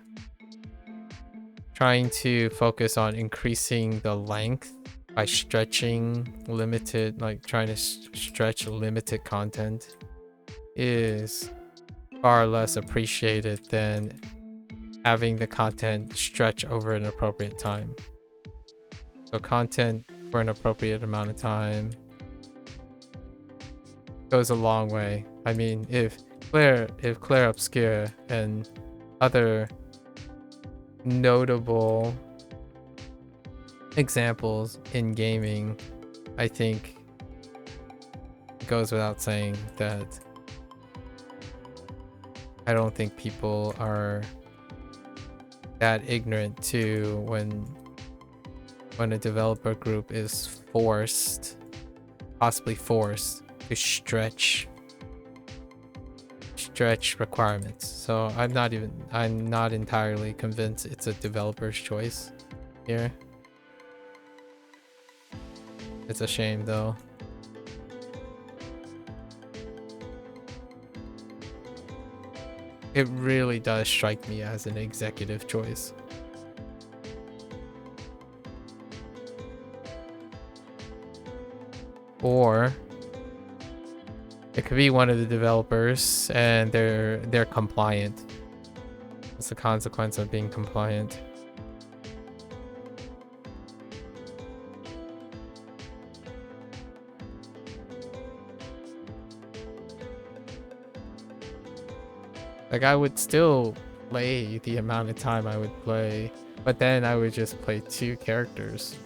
Trying to focus on increasing the length by stretching limited, like trying to stretch limited content is far less appreciated than having the content stretch over an appropriate time. So content for an appropriate amount of time goes a long way. I mean, if Claire Obscure and other notable examples in gaming, I think it goes without saying that I don't think people are that ignorant to when a developer group is possibly forced to stretch requirements. So I'm not entirely convinced it's a developer's choice here. It's a shame though. It really does strike me as an executive choice. Or it could be one of the developers and they're compliant. It's the consequence of being compliant. Like, I would still play the amount of time I would play, but then I would just play 2 characters.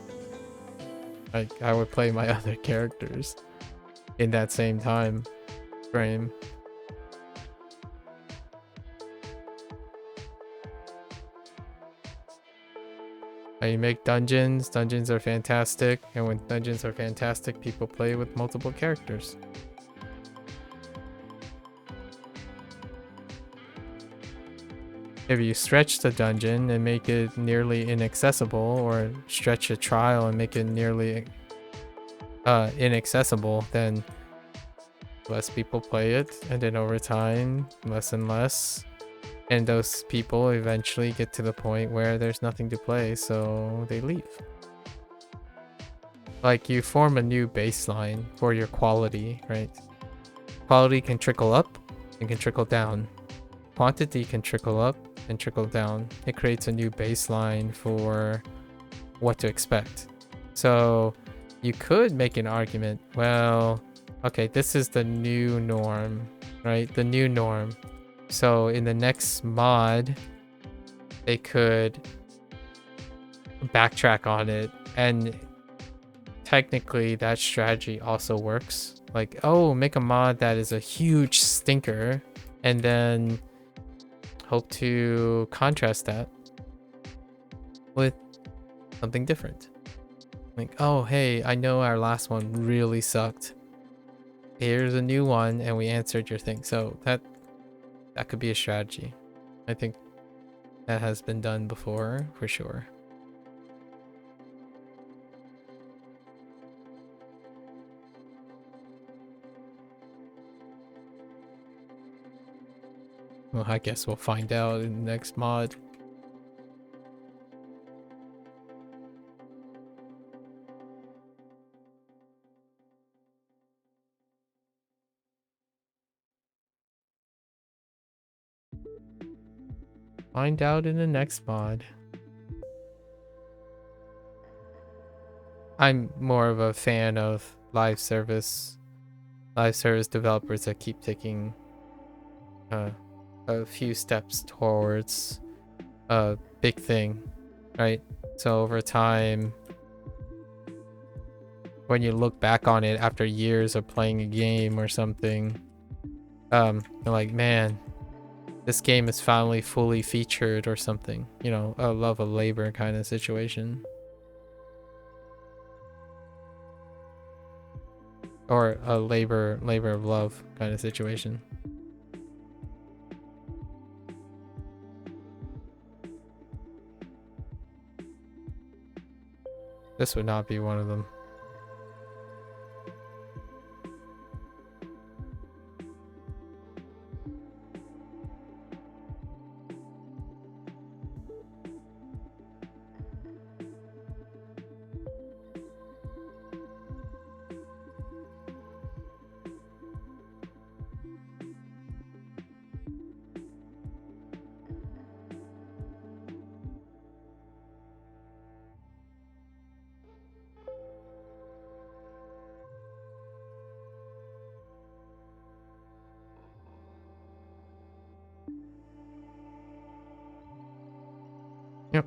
Like, I would play my other characters in that same time frame. You make dungeons. Dungeons are fantastic, and when dungeons are fantastic, people play with multiple characters. If you stretch the dungeon and make it nearly inaccessible, or stretch a trial and make it nearly inaccessible, then less people play it, and then over time, less and less. And those people eventually get to the point where there's nothing to play, so they leave. Like, you form a new baseline for your quality, right? Quality can trickle up and can trickle down. Quantity can trickle up and trickle down. It creates a new baseline for what to expect. So you could make an argument, well, okay, this is the new norm, right? The new norm. So in the next mod, they could backtrack on it, and technically that strategy also works. Like, oh, make a mod that is a huge stinker, and then hope to contrast that with something different. Like, oh, hey, I know our last one really sucked. Here's a new one, and we answered your thing. So that could be a strategy. I think that has been done before, for sure. Well, I guess we'll find out in the next mod. Find out in the next mod. I'm more of a fan of live service developers that keep taking a few steps towards a big thing, right? So over time, when you look back on it after years of playing a game or something, you're like, man, this game is finally fully featured or something, you know, a love of labor kind of situation. Or a labor of love kind of situation. This would not be one of them. Yep.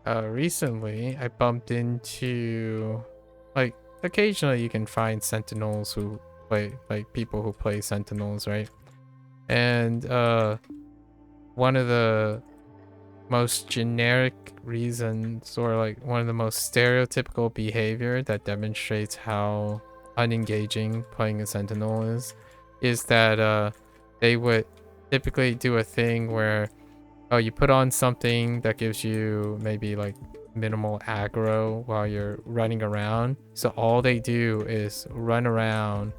Recently I bumped into, like, occasionally you can find sentinels who play, like, people who play sentinels, right? And one of the most generic reasons, or like one of the most stereotypical behavior that demonstrates how unengaging playing a sentinel is that they would typically do a thing where oh, you put on something that gives you maybe like minimal aggro while you're running around. So all they do is run around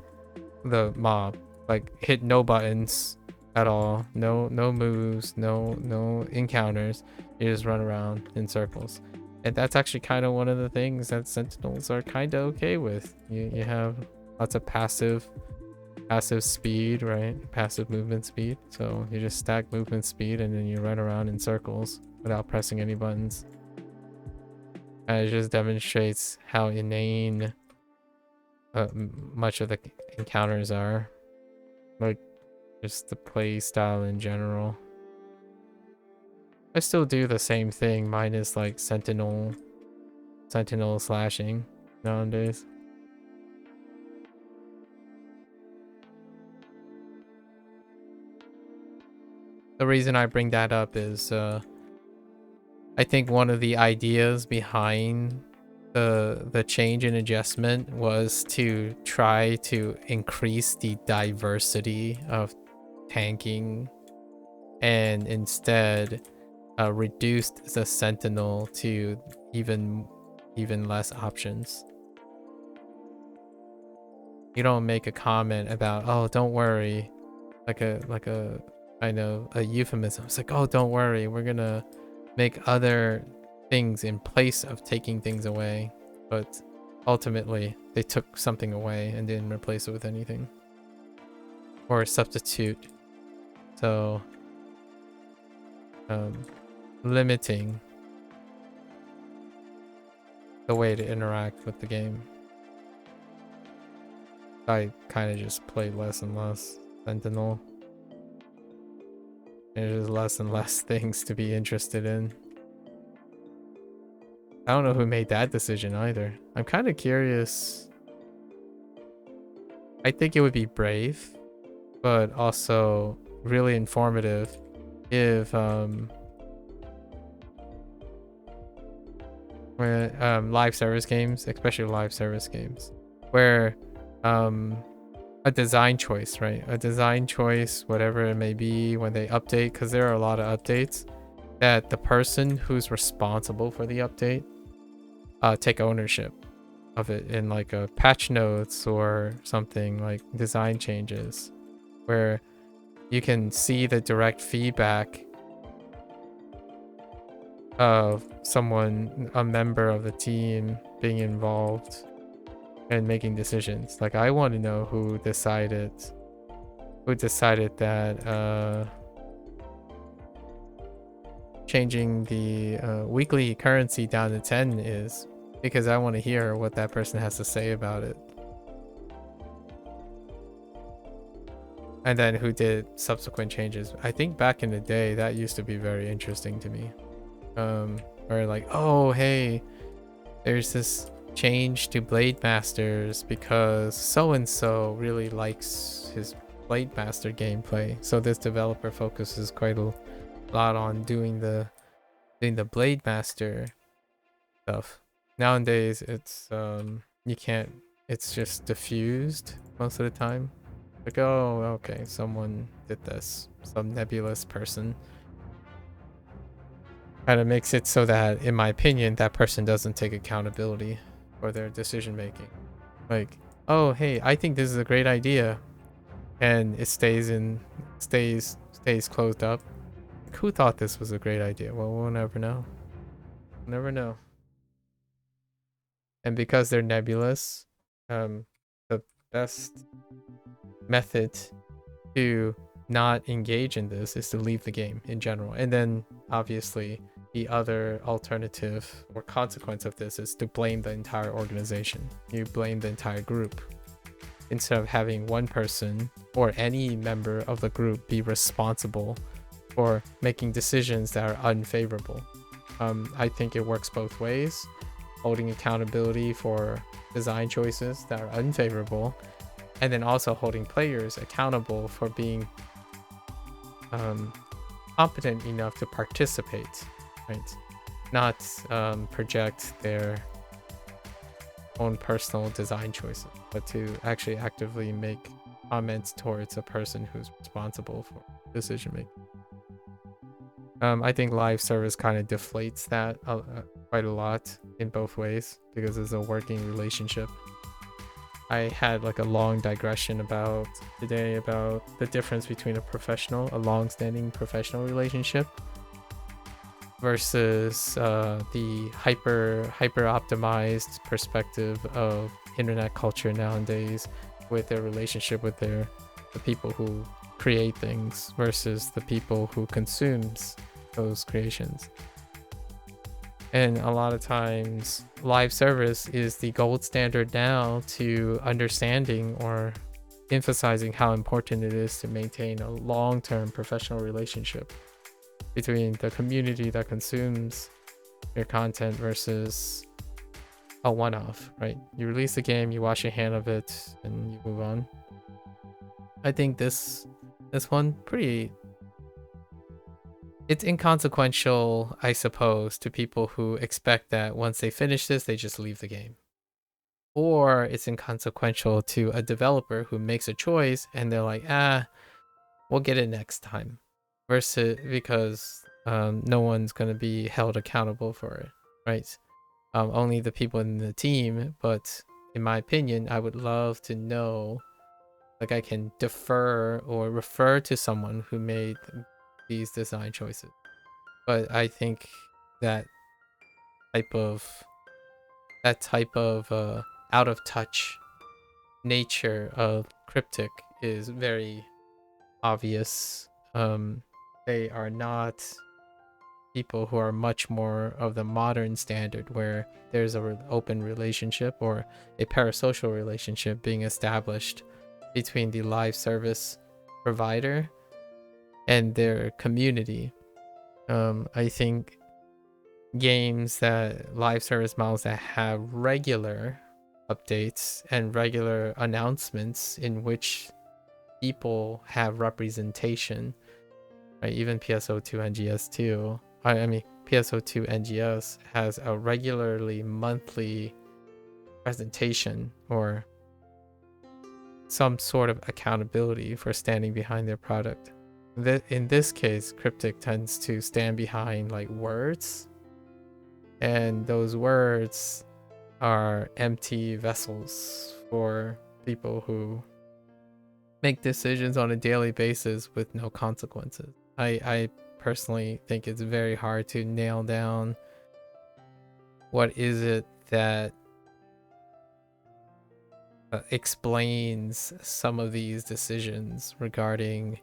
the mob, like hit no buttons at all, no moves, no encounters. You just run around in circles. And that's actually kind of one of the things that Sentinels are kind of okay with. You have lots of passive speed, right? Passive movement speed. So you just stack movement speed and then you run around in circles without pressing any buttons. And it just demonstrates how inane much of the encounters are. Like, just the play style in general. I still do the same thing, minus like sentinel slashing nowadays. The reason I bring that up is I think one of the ideas behind the change and adjustment was to try to increase the diversity of tanking, and instead reduced the sentinel to even less options. You don't make a comment about, oh, don't worry, like a I know, a euphemism. It's like, oh, don't worry, we're gonna make other things in place of taking things away. But ultimately they took something away and didn't replace it with anything or a substitute. So limiting the way to interact with the game. I kind of just play less and less Sentinel. There's less and less things to be interested in. I don't know who made that decision either. I'm kind of curious. I think it would be brave, but also really informative if live service games, especially live service games, where a design choice, right? A design choice, whatever it may be, when they update, because there are a lot of updates, that the person who's responsible for the update take ownership of it in like a patch notes or something, like design changes, where you can see the direct feedback of someone, a member of the team, being involved and making decisions. Like, I want to know who decided that changing the weekly currency down to 10 is, because I want to hear what that person has to say about it. And then who did subsequent changes. I think back in the day that used to be very interesting to me. Where like, oh hey, there's this change to Blade Masters because so-and-so really likes his Blade Master gameplay. So this developer focuses quite a lot on doing the Blade Master stuff. Nowadays it's you can't, it's just diffused most of the time. Like, oh, okay, someone did this, some nebulous person. Kind of makes it so that, in my opinion, that person doesn't take accountability for their decision making. Like, oh hey, I think this is a great idea, and it stays closed up. Like, who thought this was a great idea? Well, we'll never know. We'll never know. And because they're nebulous, the best method to not engage in this is to leave the game in general. And then obviously the other alternative or consequence of this is to blame the entire organization. You blame the entire group instead of having one person or any member of the group be responsible for making decisions that are unfavorable. I think it works both ways, holding accountability for design choices that are unfavorable, and then also holding players accountable for being competent enough to participate, right? Not project their own personal design choices, but to actually actively make comments towards a person who's responsible for decision making. I think live service kind of deflates that quite a lot in both ways because it's a working relationship. I had like a long digression about today about the difference between a long-standing professional relationship versus the hyper optimized perspective of internet culture nowadays with their relationship with the people who create things versus the people who consumes those creations. And a lot of times live service is the gold standard now to understanding or emphasizing how important it is to maintain a long-term professional relationship between the community that consumes your content versus a one-off, right? You release the game, you wash your hand of it, and you move on. I think this one it's inconsequential, I suppose, to people who expect that once they finish this, they just leave the game. Or it's inconsequential to a developer who makes a choice and they're like, we'll get it next time. Versus because no one's going to be held accountable for it, right? Only the people in the team, but in my opinion, I would love to know, like I can defer or refer to someone who made these design choices. But I think that type of out of touch nature of Cryptic is very obvious. They are not people who are much more of the modern standard where there's a open relationship or a parasocial relationship being established between the live service provider and their community. I think games that live service models that have regular updates and regular announcements in which people have representation, right? Even PSO2 NGS2, I mean PSO2 NGS has a regularly monthly presentation or some sort of accountability for standing behind their product. In this case, Cryptic tends to stand behind like words, and those words are empty vessels for people who make decisions on a daily basis with no consequences. I personally think it's very hard to nail down what is it that explains some of these decisions regarding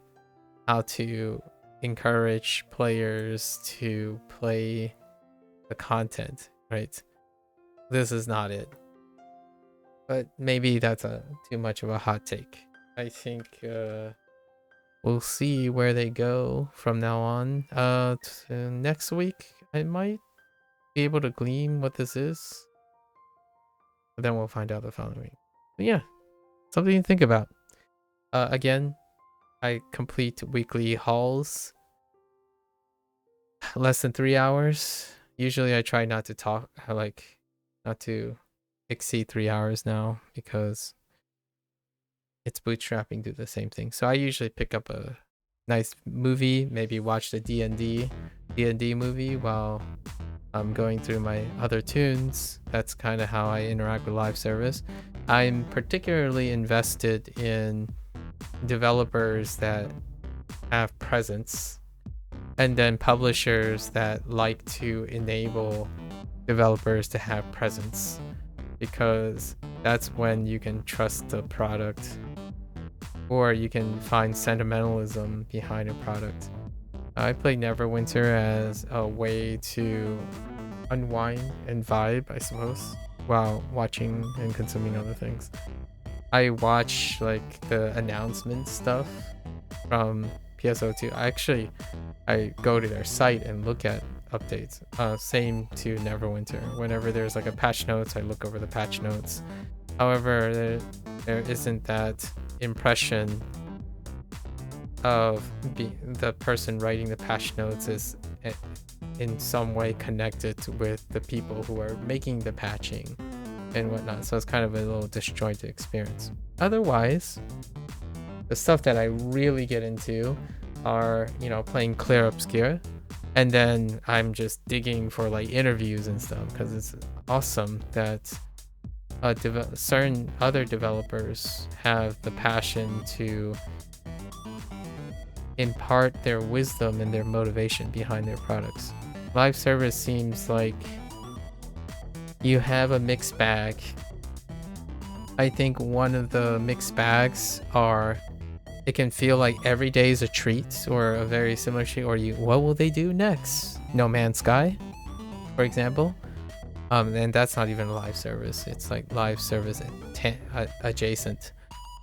how to encourage players to play the content, right? This is not it. But maybe that's too much of a hot take. I think we'll see where they go from now on. Next week, I might be able to glean what this is. But then we'll find out the following week. But yeah, something to think about. Again, I complete weekly hauls. Less than 3 hours. Usually I try not to talk, not to exceed 3 hours now because it's bootstrapping, do the same thing. So I usually pick up a nice movie, maybe watch the D&D movie while I'm going through my other tunes. That's kind of how I interact with live service. I'm particularly invested in developers that have presence and then publishers that like to enable developers to have presence, because that's when you can trust the product or you can find sentimentalism behind a product. I play Neverwinter as a way to unwind and vibe, I suppose, while watching and consuming other things. I watch like the announcement stuff from PSO2. I go to their site and look at updates. Same to Neverwinter. Whenever there's like a patch notes, I look over the patch notes. However, there isn't that impression of the person writing the patch notes is in some way connected with the people who are making the patching and whatnot. So it's kind of a little disjointed experience. Otherwise, the stuff that I really get into are, playing Clair Obscura. And then I'm just digging for like interviews and stuff, because it's awesome that certain other developers have the passion to impart their wisdom and their motivation behind their products. Live service seems like you have a mixed bag. I think one of the mixed bags are it can feel like every day is a treat or a very similar treat, or what will they do next? No Man's Sky, for example. And that's not even a live service. It's like live service adjacent.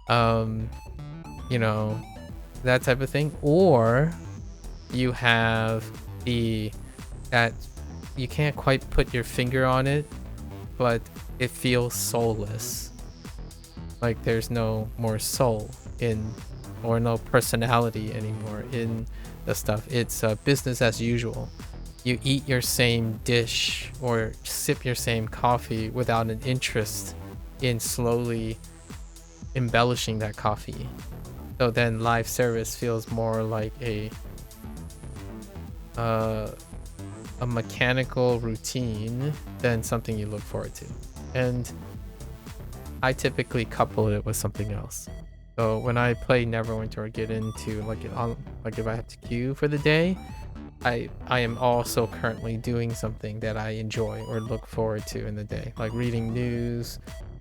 You know, that type of thing. Or you have that you can't quite put your finger on it, but it feels soulless. Like there's no more soul in, or no personality anymore in the stuff. It's business as usual. You eat your same dish or sip your same coffee without an interest in slowly embellishing that coffee. So then live service feels more like a mechanical routine than something you look forward to. And I typically couple it with something else. So when I play Neverwinter or get into like if I have to queue for the day, I am also currently doing something that I enjoy or look forward to in the day, like reading news,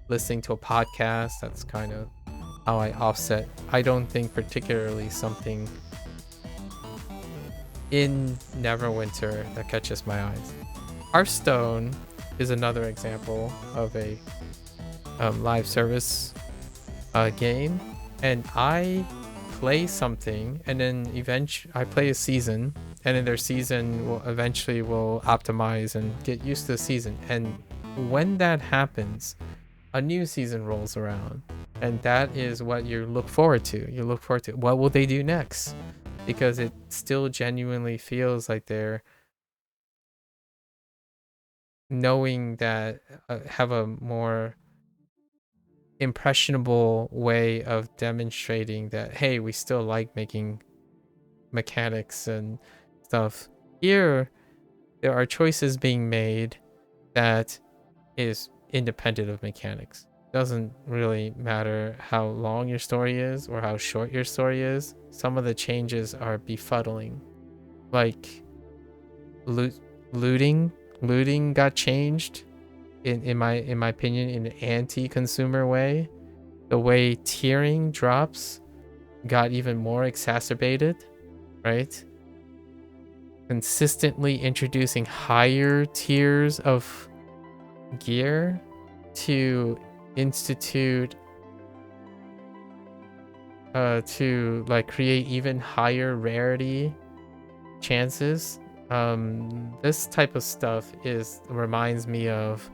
listening to a podcast. That's kind of how I offset. I don't think particularly something in Neverwinter that catches my eyes. Hearthstone is another example of a live service game, and I play something, and then eventually I play a season, and then their season will eventually optimize and get used to the season. And when that happens, a new season rolls around, and that is what you look forward to. You look forward to what will they do next, because it still genuinely feels like they're knowing that have a more impressionable way of demonstrating that, hey, we still like making mechanics and stuff. Here there are choices being made that is independent of mechanics. Doesn't really matter how long your story is or how short your story is. Some of the changes are befuddling, like looting got changed in my opinion in an anti-consumer way. The way tiering drops got even more exacerbated, right? Consistently introducing higher tiers of gear to institute to like create even higher rarity chances. This type of stuff reminds me of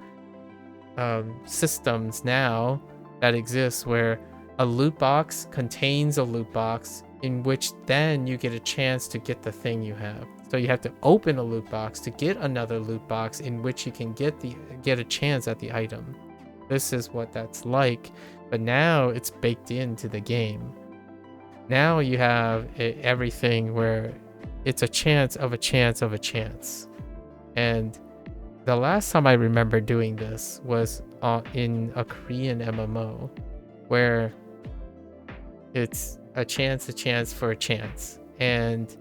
systems now that exist where a loot box contains a loot box in which then you get a chance to get the thing you have. So you have to open a loot box to get another loot box in which you can get a chance at the item. This is what that's like, but now it's baked into the game. Now you have everything where it's a chance of a chance of a chance. And the last time I remember doing this was in a Korean MMO, where it's a chance for a chance. And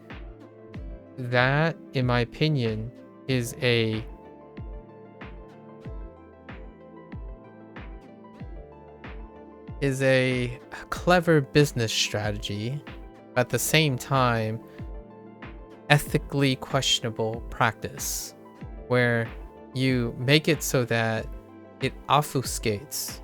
that, in my opinion, is a clever business strategy, at the same time ethically questionable practice, where you make it so that it obfuscates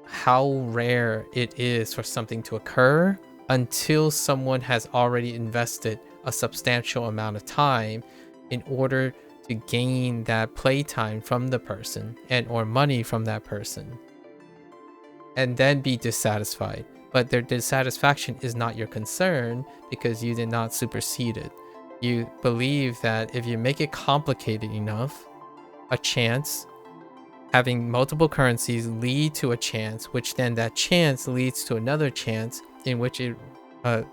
how rare it is for something to occur until someone has already invested a substantial amount of time in order to gain that playtime from the person or money from that person, and then be dissatisfied. But their dissatisfaction is not your concern because you did not supersede it. You believe that if you make it complicated enough, a chance, having multiple currencies lead to a chance, which then that chance leads to another chance, in which it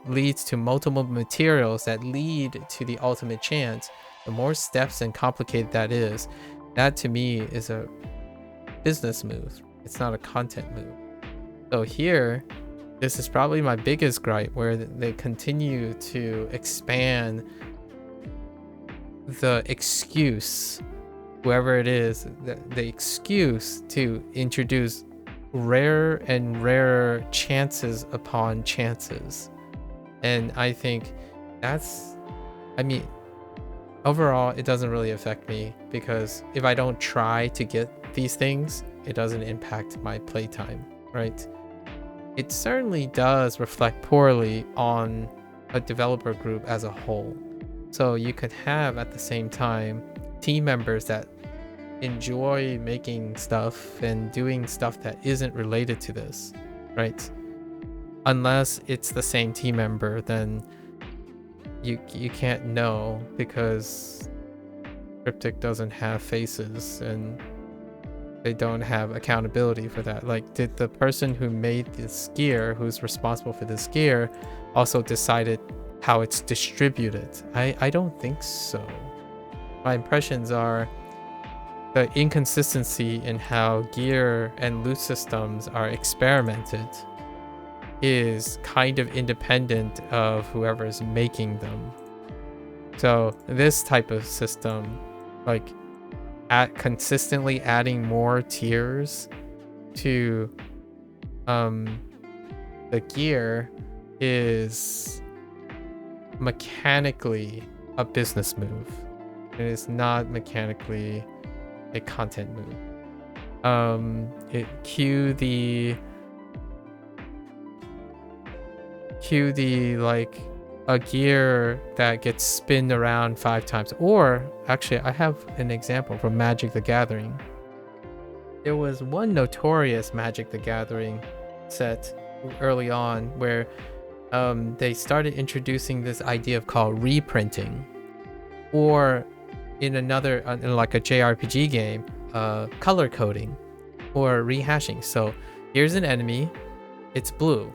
leads to multiple materials that lead to the ultimate chance, the more steps and complicated that is, that to me is a business move. It's not a content move. So here, this is probably my biggest gripe, where they continue to expand the excuse, whoever it is, the excuse to introduce rarer and rarer chances upon chances. And I think that's, I mean, overall, it doesn't really affect me, because if I don't try to get these things, it doesn't impact my playtime, right? It certainly does reflect poorly on a developer group as a whole. So you could have at the same time team members that enjoy making stuff and doing stuff that isn't related to this, right? Unless it's the same team member, then you can't know, because Cryptic doesn't have faces and they don't have accountability for that. Like, did the person who made this gear, who's responsible for this gear, also decided how it's distributed? I don't think so. My impressions are the inconsistency in how gear and loot systems are experimented is kind of independent of whoever's making them. So this type of system, like consistently adding more tiers to the gear, is mechanically a business move. It is not mechanically a content move. Cue the like a gear that gets spinned around 5 times. Or actually, I have an example from Magic the Gathering. There was one notorious Magic the Gathering set early on where they started introducing this idea of called reprinting, or in another, in like a JRPG game, color coding or rehashing. So here's an enemy, it's blue,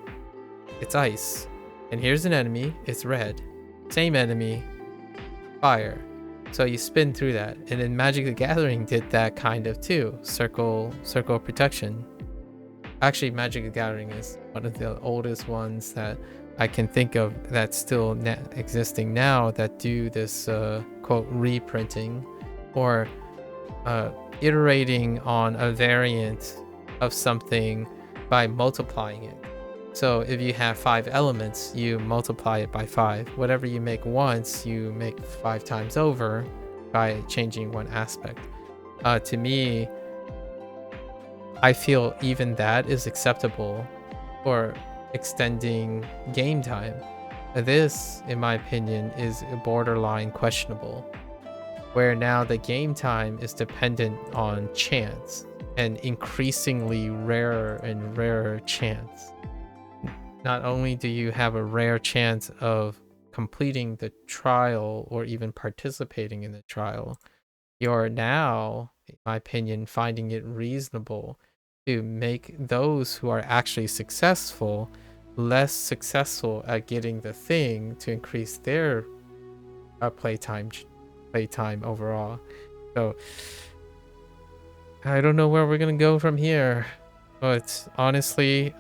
it's ice, and here's an enemy, it's red, same enemy, fire. So you spin through that. And then Magic the Gathering did that kind of too, circle protection. Actually, Magic the Gathering is one of the oldest ones that I can think of that's still existing now, that do this quote reprinting, or iterating on a variant of something by multiplying it. So if you have 5 elements, you multiply it by 5. Whatever you make once, you make 5 times over by changing one aspect. To me, I feel even that is acceptable for extending game time. This, in my opinion, is borderline questionable, where now the game time is dependent on chance, and increasingly rarer and rarer chance. Not only do you have a rare chance of completing the trial or even participating in the trial, you're now, in my opinion, finding it reasonable to make those who are actually successful less successful at getting the thing, to increase their playtime overall. So I don't know where we're gonna go from here, but honestly,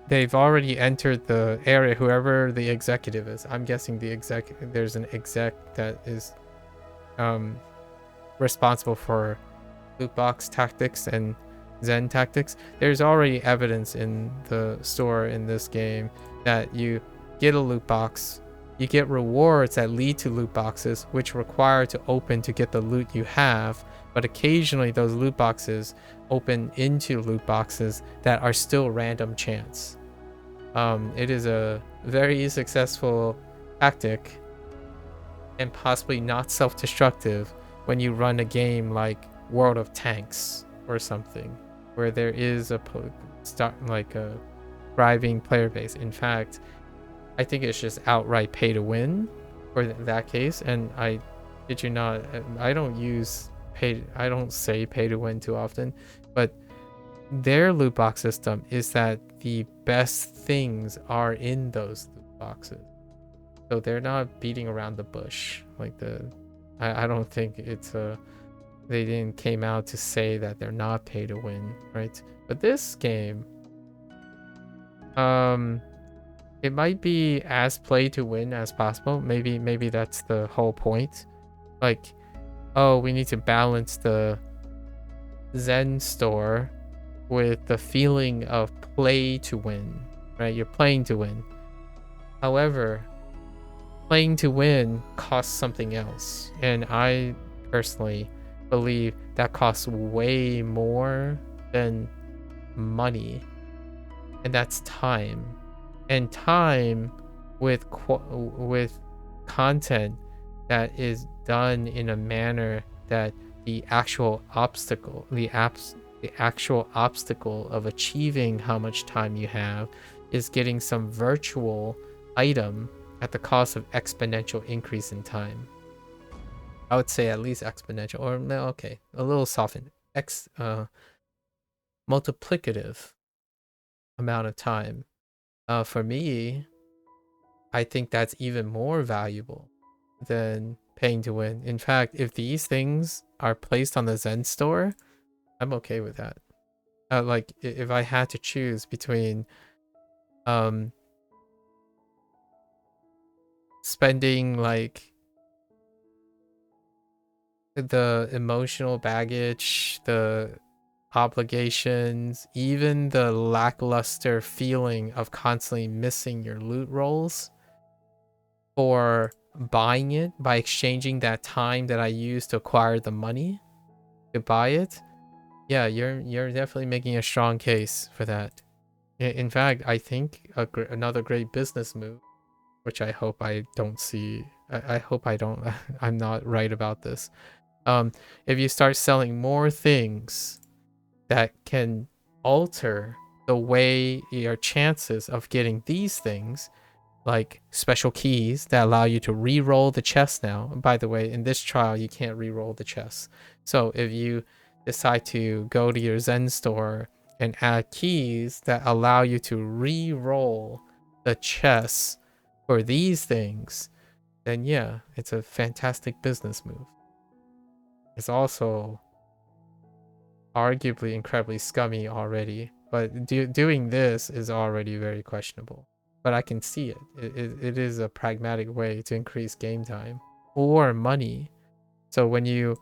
they've already entered the area, whoever the executive is. I'm guessing there's an exec that is responsible for loot box tactics and Zen tactics. There's already evidence in the store in this game that you get a loot box, you get rewards that lead to loot boxes, which require to open to get the loot you have, but occasionally those loot boxes open into loot boxes that are still random chance. It is a very successful tactic, and possibly not self-destructive, when you run a game like World of Tanks or something, where there is a thriving player base. In fact, I think it's just outright pay to win for that case. And I don't say pay to win too often, but their loot box system is that the best things are in those loot boxes. So they're not beating around the bush. Like I don't think it's they didn't came out to say that they're not pay to win, right? But this game, it might be as play to win as possible. Maybe that's the whole point. Like, oh, we need to balance the Zen store with the feeling of play to win, right? You're playing to win. However, playing to win costs something else, and I personally believe that costs way more than money, and that's time. And time with content that is done in a manner that the actual obstacle of achieving how much time you have is getting some virtual item at the cost of exponential increase in time. I would say at least exponential, or no, okay, a little softened. Multiplicative amount of time. For me, I think that's even more valuable than paying to win. In fact, if these things are placed on the Zen store, I'm okay with that. Like if I had to choose between spending like the emotional baggage, the obligations, even the lackluster feeling of constantly missing your loot rolls, or buying it by exchanging that time that I used to acquire the money to buy it, yeah, you're definitely making a strong case for that. In fact, I think another great business move, which I hope I don't see, I hope I don't, I'm not right about this. If you start selling more things that can alter the way your chances of getting these things, like special keys that allow you to re-roll the chest now. And by the way, in this trial, you can't re-roll the chest. So if you decide to go to your Zen store and add keys that allow you to re-roll the chest for these things, then yeah, it's a fantastic business move. It's also arguably incredibly scummy already, but doing this is already very questionable. But I can see it. It is a pragmatic way to increase game time or money. So when you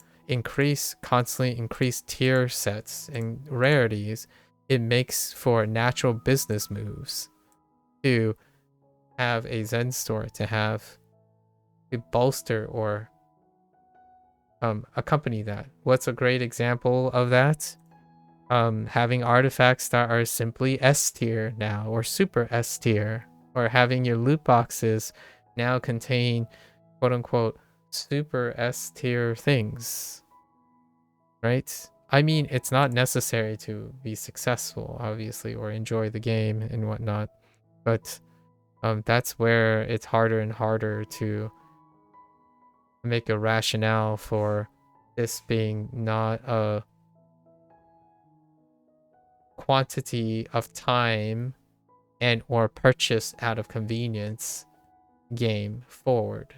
constantly increase tier sets and rarities, it makes for natural business moves to have a Zen store, to bolster or accompany that. What's a great example of that? Having artifacts that are simply S tier now, or super S tier, or having your loot boxes now contain quote unquote super S tier things, right? I mean, it's not necessary to be successful, obviously, or enjoy the game and whatnot, but that's where it's harder and harder to make a rationale for this being not a quantity of time and or purchase out of convenience game forward.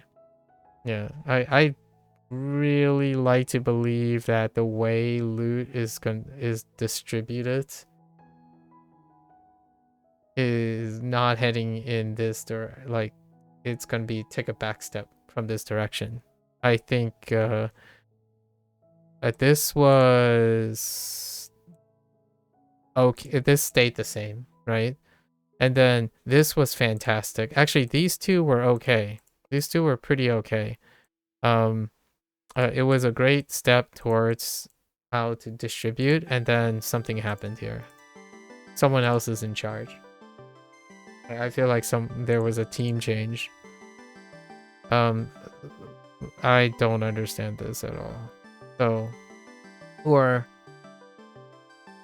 Yeah, I really like to believe that the way loot is distributed is not heading in this like it's gonna be take a back step from this direction. I think this was okay. This stayed the same, right? And then this was fantastic. Actually, these two were okay. These two were pretty okay. It was a great step towards how to distribute, and then something happened here. Someone else is in charge. I feel like there was a team change. I don't understand this at all. So, or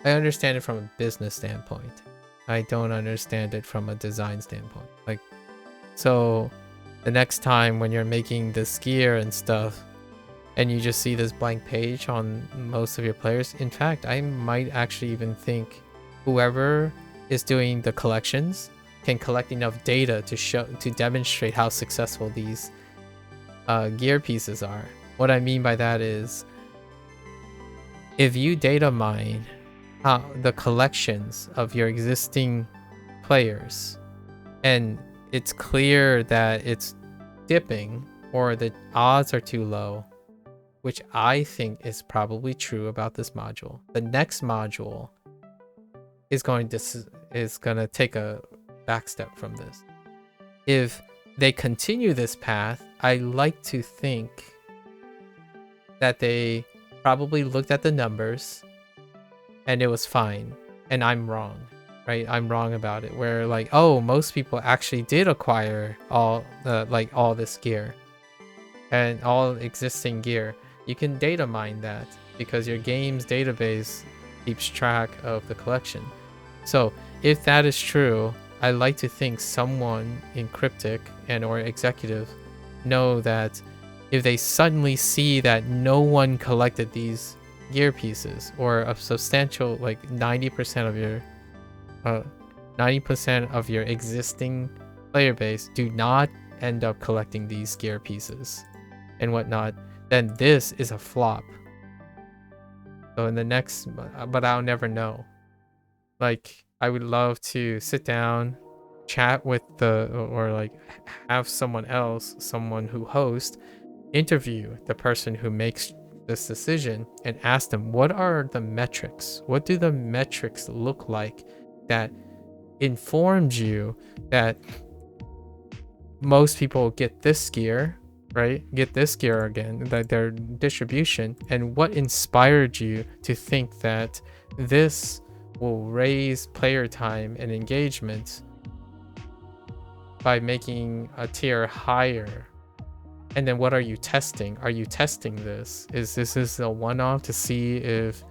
I understand it from a business standpoint. I don't understand it from a design standpoint. Like, so the next time when you're making this gear and stuff, and you just see this blank page on most of your players. In fact, I might actually even think whoever is doing the collections can collect enough data to demonstrate how successful these gear pieces are. What I mean by that is, if you data mine the collections of your existing players, and it's clear that it's dipping or the odds are too low, which I think is probably true about this module, the next module is going to take a back step from this. If they continue this path, I like to think that they probably looked at the numbers and it was fine, and I'm wrong, right? I'm wrong about it, where like, oh, most people actually did acquire all this gear and all existing gear. You can data mine that because your game's database keeps track of the collection. So if that is true, I like to think someone in Cryptic and or executive know that if they suddenly see that no one collected these gear pieces, or a substantial, like 90% of your existing player base do not end up collecting these gear pieces and whatnot, then this is a flop. So in the next, but I'll never know. Like, I would love to sit down, chat with or like have someone else, someone who hosts, interview the person who makes this decision and ask them, what are the metrics? What do the metrics look like that informed you that most people get this gear, right? Get this gear again, that their distribution, and what inspired you to think that this will raise player time and engagement by making a tier higher? And then what are you testing? Are you testing this? Is this a one-off to see if,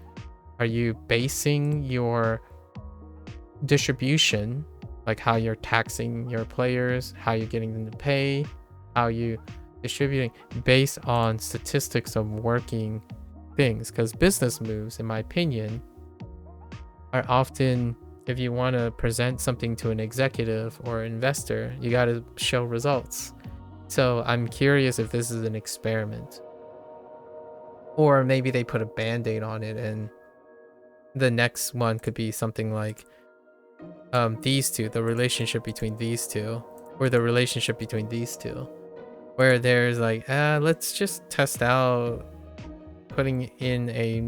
are you basing your distribution, like how you're taxing your players, how you're getting them to pay, how you distributing, based on statistics of working things? Because business moves, in my opinion, are often, if you want to present something to an executive or investor, you got to show results. So I'm curious if this is an experiment, or maybe they put a band-aid on it and the next one could be something like these two, the relationship between these two, or the relationship between these two, where there's like, let's just test out putting in a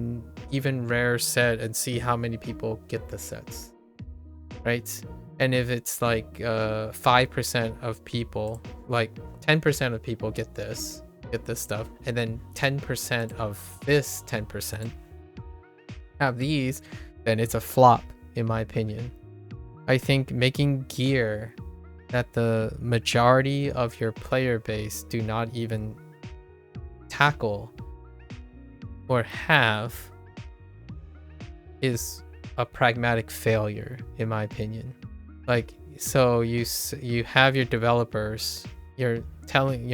even rare set and see how many people get the sets, right? And if it's like 5% of people, like 10% of people get this stuff, and then 10% of this 10% have these, then it's a flop, in my opinion. I think making gear that the majority of your player base do not even tackle or have is a pragmatic failure, in my opinion. Like, so you have your developers, you're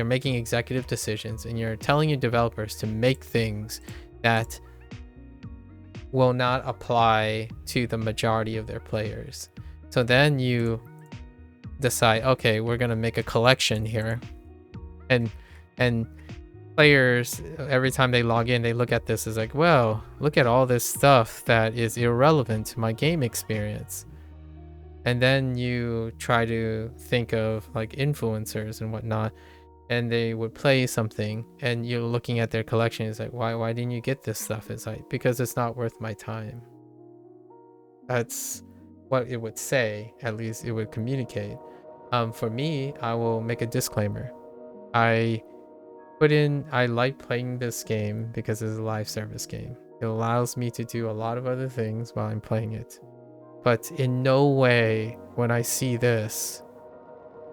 making executive decisions, and you're telling your developers to make things that will not apply to the majority of their players. So then you decide, okay, we're gonna make a collection here, and players, every time they log in, they look at this as like, well, look at all this stuff that is irrelevant to my game experience. And then you try to think of like influencers and whatnot, and they would play something and you're looking at their collection, it's like, why didn't you get this stuff? It's like, because it's not worth my time. That's what it would say, at least it would communicate. For me, I will make a disclaimer. I like playing this game because it's a live service game. It allows me to do a lot of other things while I'm playing it. But in no way, when I see this,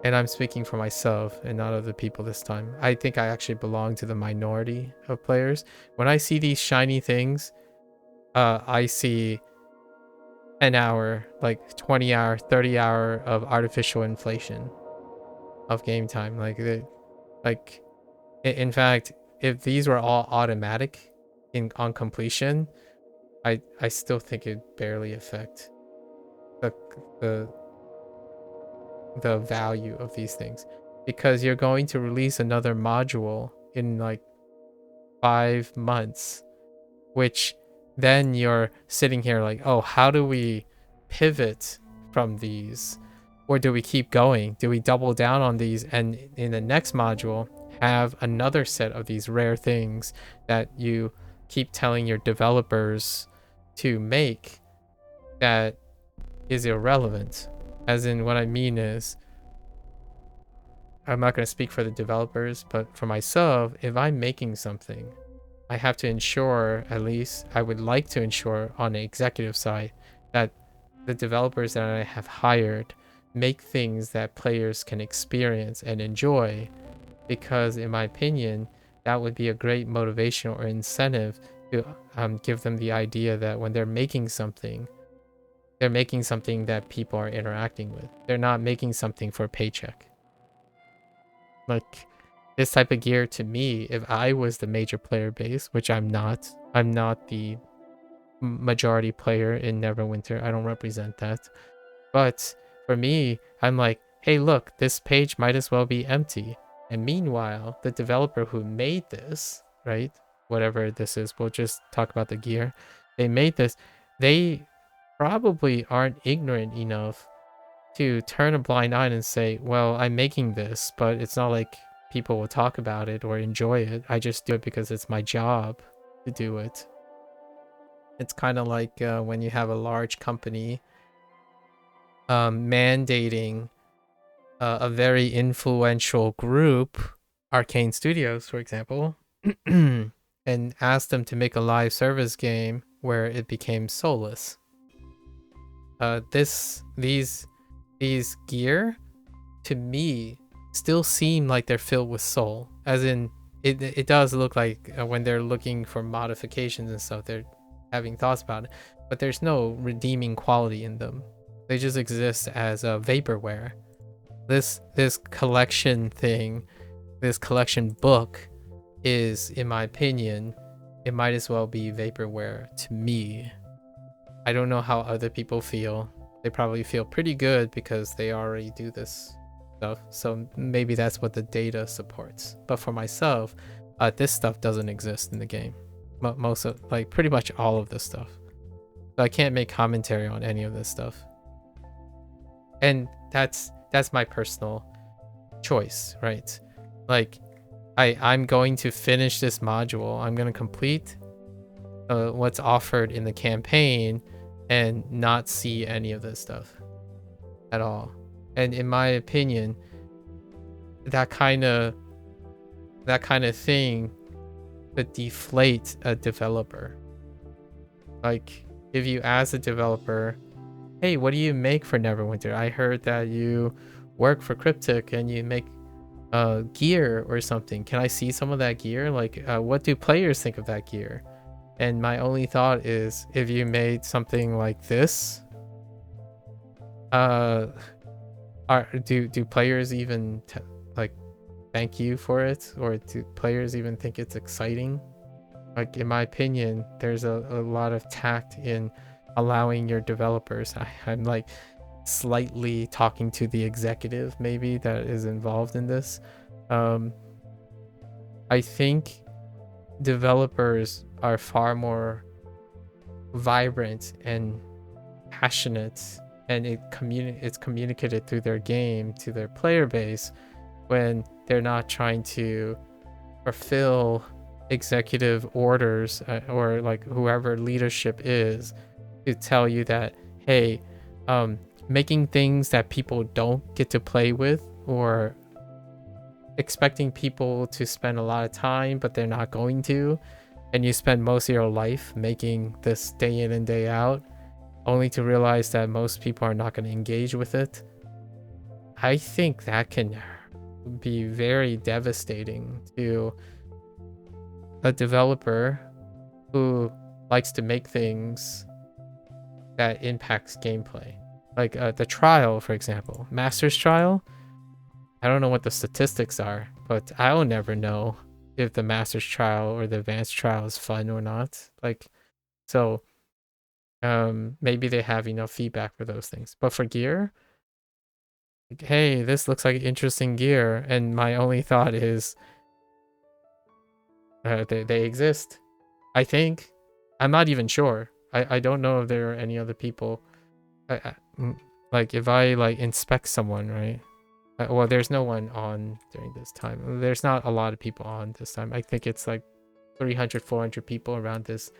and I'm speaking for myself and not other people this time, I think I actually belong to the minority of players. When I see these shiny things, I see an hour, like 20 hour, 30 hour of artificial inflation of game time. In fact, if these were all automatic on completion, I still think it barely affect the the the value of these things, because you're going to release another module in like 5 months, which then you're sitting here like, oh, how do we pivot from these? Or do we keep going? Do we double down on these and in the next module have another set of these rare things that you keep telling your developers to make that is irrelevant? As in, what I mean is, I'm not going to speak for the developers, but for myself, if I'm making something, I have to ensure, at least I would like to ensure on the executive side, that the developers that I have hired make things that players can experience and enjoy, because in my opinion, that would be a great motivation or incentive to give them the idea that when they're making something, they're making something that people are interacting with. They're not making something for a paycheck. Like, this type of gear, to me, if I was the major player base, which I'm not the majority player in Neverwinter, I don't represent that. But for me, I'm like, hey, look, this page might as well be empty. And meanwhile, the developer who made this, right, whatever this is, we'll just talk about the gear. They made this. They probably aren't ignorant enough to turn a blind eye and say, well, I'm making this, but it's not like people will talk about it or enjoy it. I just do it because it's my job to do it. It's kind of like when you have a large company mandating a very influential group, Arcane Studios, for example, and ask them to make a live service game where it became soulless. These gear, to me, still seem like they're filled with soul. As in, it does look like when they're looking for modifications and stuff, they're having thoughts about it, but there's no redeeming quality in them. They just exist as a vaporware. This collection thing, this collection book is, in my opinion, it might as well be vaporware to me. I don't know how other people feel. They probably feel pretty good because they already do this stuff. So maybe that's what the data supports. But for myself, this stuff doesn't exist in the game. Most of, like, pretty much all of this stuff. So I can't make commentary on any of this stuff. And that's my personal choice, right? Like, I'm going to finish this module. I'm going to complete what's offered in the campaign and not see any of this stuff at all. And in my opinion, that kind of thing could deflate a developer. Like, if you ask a developer, hey, what do you make for Neverwinter? I heard that you work for Cryptic and you make gear or something. Can I see some of that gear? Like, what do players think of that gear? And my only thought is, if you made something like this, do players even like thank you for it, or do players even think it's exciting? Like, in my opinion, there's a lot of tact in allowing your developers. I'm like slightly talking to the executive maybe that is involved in this. I think developers are far more vibrant and passionate, and it's communicated through their game to their player base when they're not trying to fulfill executive orders or like whoever leadership is to tell you that, hey, making things that people don't get to play with, or expecting people to spend a lot of time but they're not going to, and you spend most of your life making this day in and day out only to realize that most people are not going to engage with it. I think that can be very devastating to a developer who likes to make things that impacts gameplay. Like the trial, for example, Master's Trial. I don't know what the statistics are, but I'll never know if the master's trial or the advanced trial is fun or not. Like, so maybe they have enough feedback for those things. But for gear, like, hey, this looks like interesting gear, and my only thought is they exist. I think. I'm not even sure. I don't know if there are any other people. Like if I like inspect someone, right? Well, there's no one on during this time. There's not a lot of people on this time. I think it's like 300, 400 people around this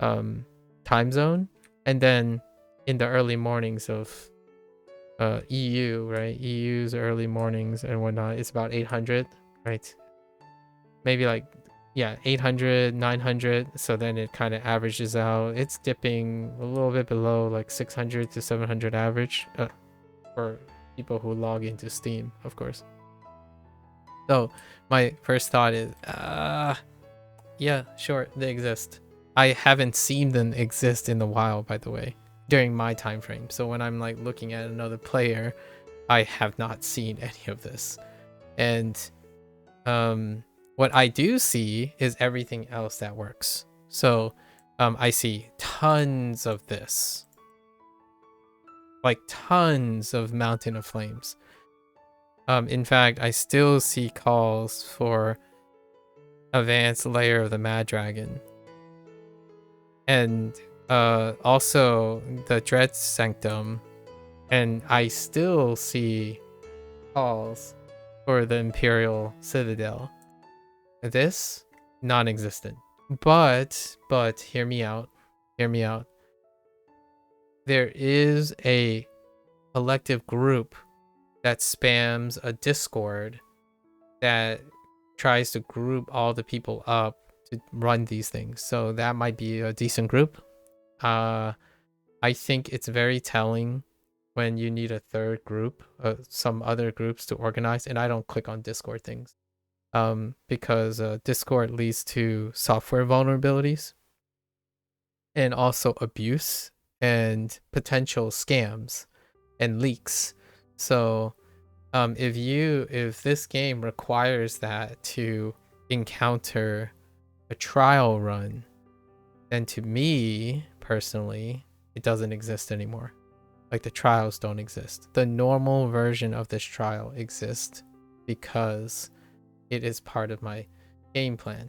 time zone. And then in the early mornings of EU, right? EU's early mornings and whatnot, it's about 800, right? Maybe like, yeah, 800, 900. So then it kind of averages out. It's dipping a little bit below like 600 to 700 average for people who log into Steam, of course. So my first thought is, yeah, sure, they exist. I haven't seen them exist in a while, by the way, during my time frame. So when I'm like looking at another player, I have not seen any of this. And what I do see is everything else that works. So I see tons of this, like tons of Mountain of Flames. In fact, I still see calls for advanced layer of the Mad Dragon, and also the Dread Sanctum, and I still see calls for the Imperial Citadel. This non-existent, but hear me out. There is a collective group that spams a Discord that tries to group all the people up to run these things. So that might be a decent group. I think it's very telling when you need a third group, some other groups to organize. And I don't click on Discord things because Discord leads to software vulnerabilities and also abuse and potential scams and leaks. So if this game requires that to encounter a trial run, then to me personally, it doesn't exist anymore. Like the trials don't exist. The normal version of this trial exists because it is part of my game plan.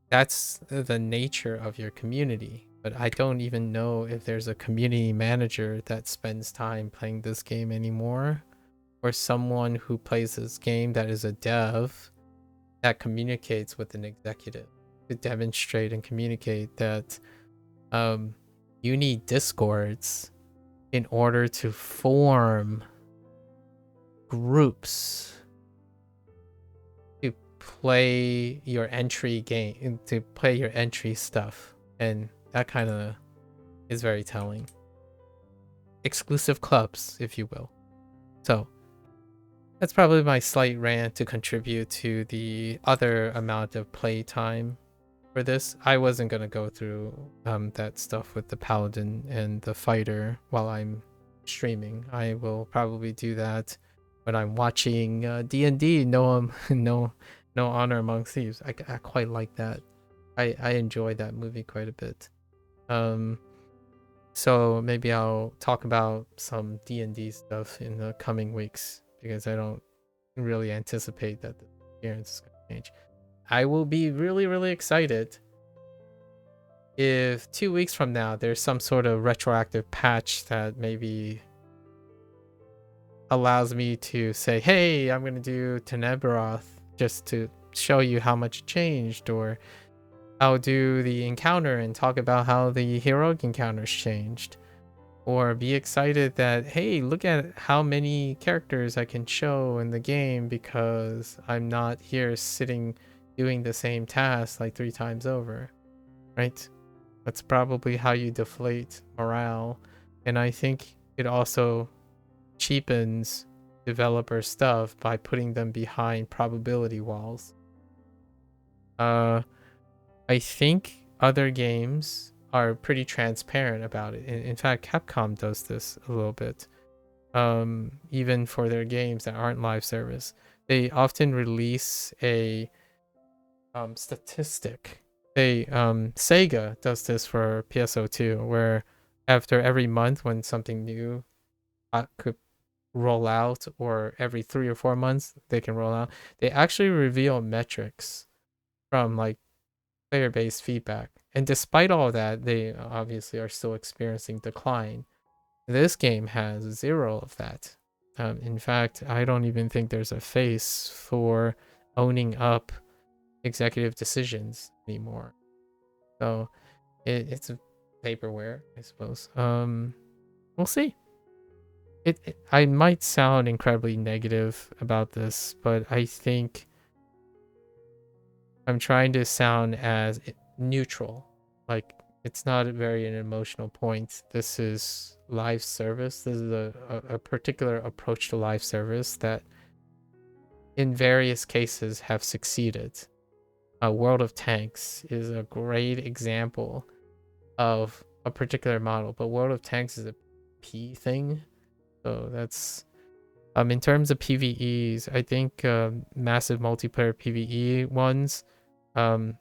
That's the nature of your community. But I don't even know if there's a community manager that spends time playing this game anymore, or someone who plays this game that is a dev that communicates with an executive to demonstrate and communicate that you need discords in order to form groups to play your entry game, to play your entry stuff. And that kind of is very telling. Exclusive clubs, if you will. So that's probably my slight rant to contribute to the other amount of playtime for this. I wasn't going to go through that stuff with the paladin and the fighter while I'm streaming. I will probably do that when I'm watching D&D. No Honor Among Thieves. I quite like that. I enjoy that movie quite a bit. So maybe I'll talk about some D&D stuff in the coming weeks, because I don't really anticipate that the experience is going to change. I will be really, really excited if 2 weeks from now there's some sort of retroactive patch that maybe allows me to say, hey, I'm going to do Tenebroth just to show you how much changed, or I'll do the encounter and talk about how the heroic encounters changed, or be excited that, hey, look at how many characters I can show in the game because I'm not here sitting doing the same task like 3 times over, right? That's probably how you deflate morale. And I think it also cheapens developer stuff by putting them behind probability walls. I think other games are pretty transparent about it. In fact, Capcom does this a little bit, even for their games that aren't live service. they often release a statistic. Sega does this for PSO2, where after every month when something new could roll out, or every 3 or 4 months they can roll out, they actually reveal metrics from like player-based feedback. And despite all that, they obviously are still experiencing decline. This game has 0 of that. In fact, I don't even think there's a face for owning up executive decisions anymore. So it's a vaporware, I suppose. We'll see. I might sound incredibly negative about this, but I think I'm trying to sound as neutral. Like, it's not very an emotional point. This is live service. This is a particular approach to live service that in various cases have succeeded. World of Tanks is a great example of a particular model, but World of Tanks is a P thing. So that's in terms of PvEs, I think massive multiplayer PvE ones,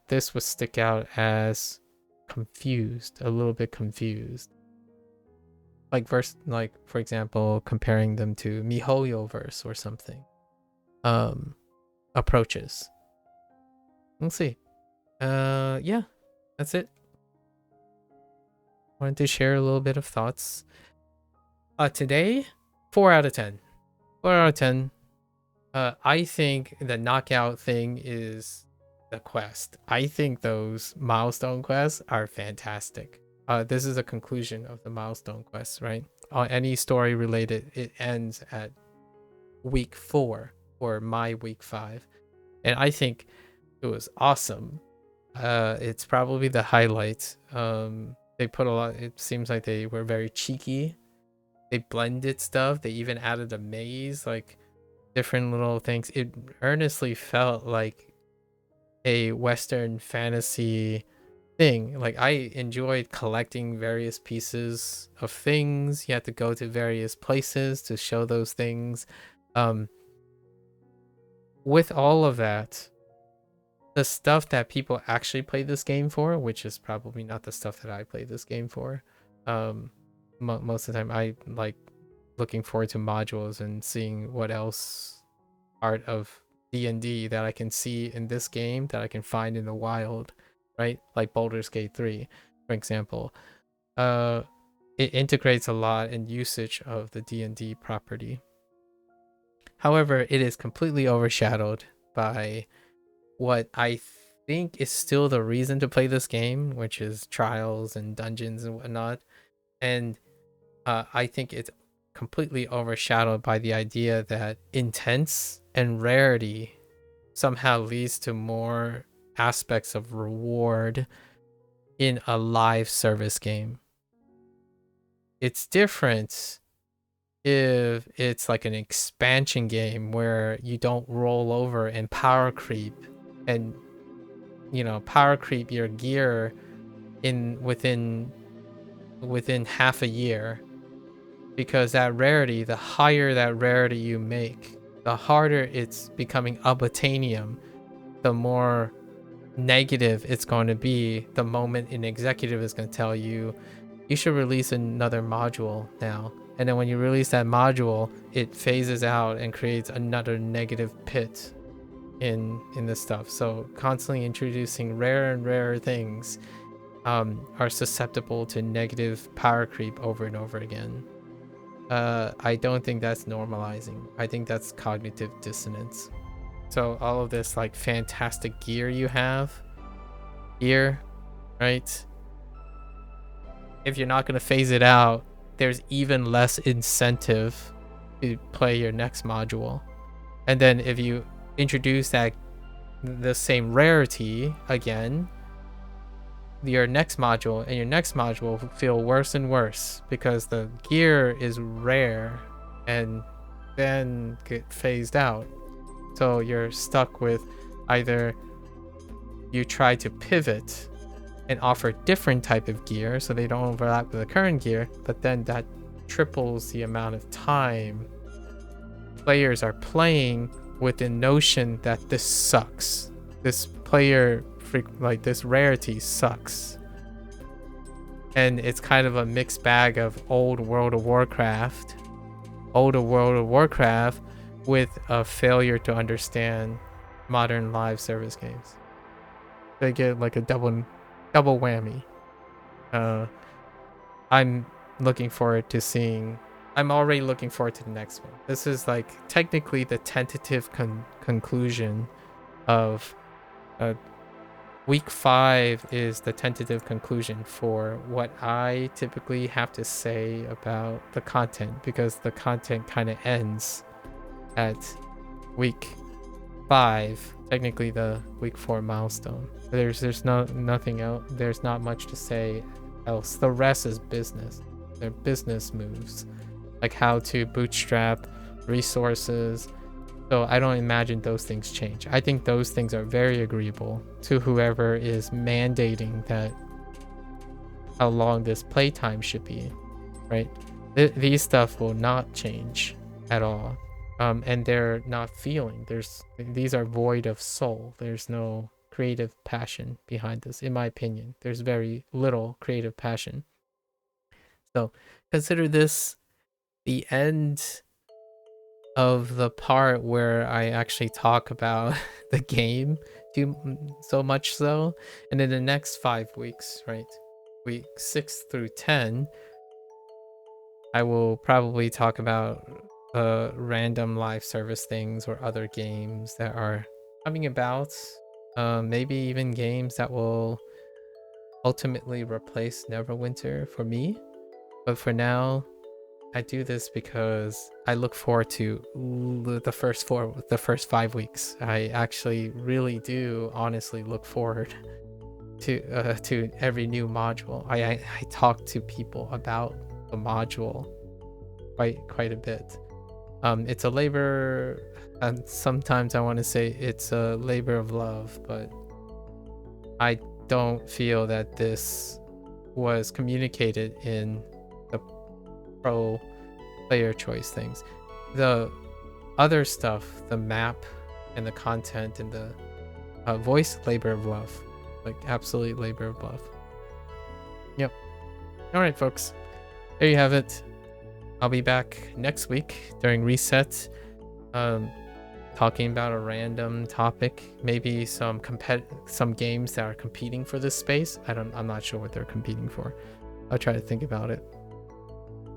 this would stick out as confused, a little bit confused. Like for example, comparing them to MiHoYoverse or something. Approaches. We'll see. Yeah, that's it. Wanted to share a little bit of thoughts. Today, 4 out of 10. 4 out of 10. I think the knockout thing is the quest. I think those milestone quests are fantastic. This is a conclusion of the milestone quests, right? Any story related, it ends at week 4 or my week 5. And I think it was awesome. It's probably the highlight. They put a lot, it seems like they were very cheeky. They blended stuff. They even added a maze, like different little things. It earnestly felt like a Western fantasy thing. Like, I enjoyed collecting various pieces of things. You had to go to various places to show those things. With all of that, the stuff that people actually play this game for, which is probably not the stuff that I play this game for, most of the time I like looking forward to modules and seeing what else part of D&D that I can see in this game that I can find in the wild, right? Like Baldur's Gate 3, for example. It integrates a lot in usage of the D&D property. However, it is completely overshadowed by what I think is still the reason to play this game, which is trials and dungeons and whatnot. And I think it's completely overshadowed by the idea that intense and rarity somehow leads to more aspects of reward in a live service game. It's different if it's like an expansion game where you don't roll over and power creep and, you know, power creep your gear within half a year. Because that rarity, the higher that rarity you make, the harder it's becoming obtainium, the more negative it's going to be the moment an executive is going to tell you, you should release another module now. And then when you release that module, it phases out and creates another negative pit in this stuff. So constantly introducing rarer and rarer things are susceptible to negative power creep over and over again. I don't think that's normalizing. I think that's cognitive dissonance. So all of this like fantastic gear you have here, right? If you're not going to phase it out, there's even less incentive to play your next module. And then if you introduce the same rarity again, your next module will feel worse and worse because the gear is rare and then get phased out. So you're stuck with either you try to pivot and offer different type of gear so they don't overlap with the current gear, but then that triples the amount of time players are playing with the notion that this sucks. This like this rarity sucks. And it's kind of a mixed bag of old World of Warcraft with a failure to understand modern live service games. They get like a double whammy. I'm looking forward to seeing. I'm already looking forward to the next one. This is like technically the tentative conclusion of week 5 is the tentative conclusion for what I typically have to say about the content, because the content kind of ends at week 5, technically the week 4 milestone. There's nothing else. There's not much to say else. The rest is business. They're business moves, like how to bootstrap resources. So I don't imagine those things change. I think those things are very agreeable to whoever is mandating that how long this playtime should be, right? These stuff will not change at all. And they're not feeling. These are void of soul. There's no creative passion behind this, in my opinion. There's very little creative passion. So consider this the end of the part where I actually talk about the game so much so. And in the next 5 weeks, right, week 6 through 10, I will probably talk about random live service things or other games that are coming about, maybe even games that will ultimately replace Neverwinter for me. But for now, I do this because I look forward to the first 5 weeks. I actually really do honestly look forward to every new module. I talk to people about the module quite a bit. It's a labor, and sometimes I want to say it's a labor of love, but I don't feel that this was communicated in the pro player choice things. The other stuff, the map and the content and the voice, labor of love, like absolute labor of love. Yep. All right, folks, there you have it. I'll be back next week during reset, talking about a random topic, maybe some games that are competing for this space. I'm not sure what they're competing for. I'll try to think about it.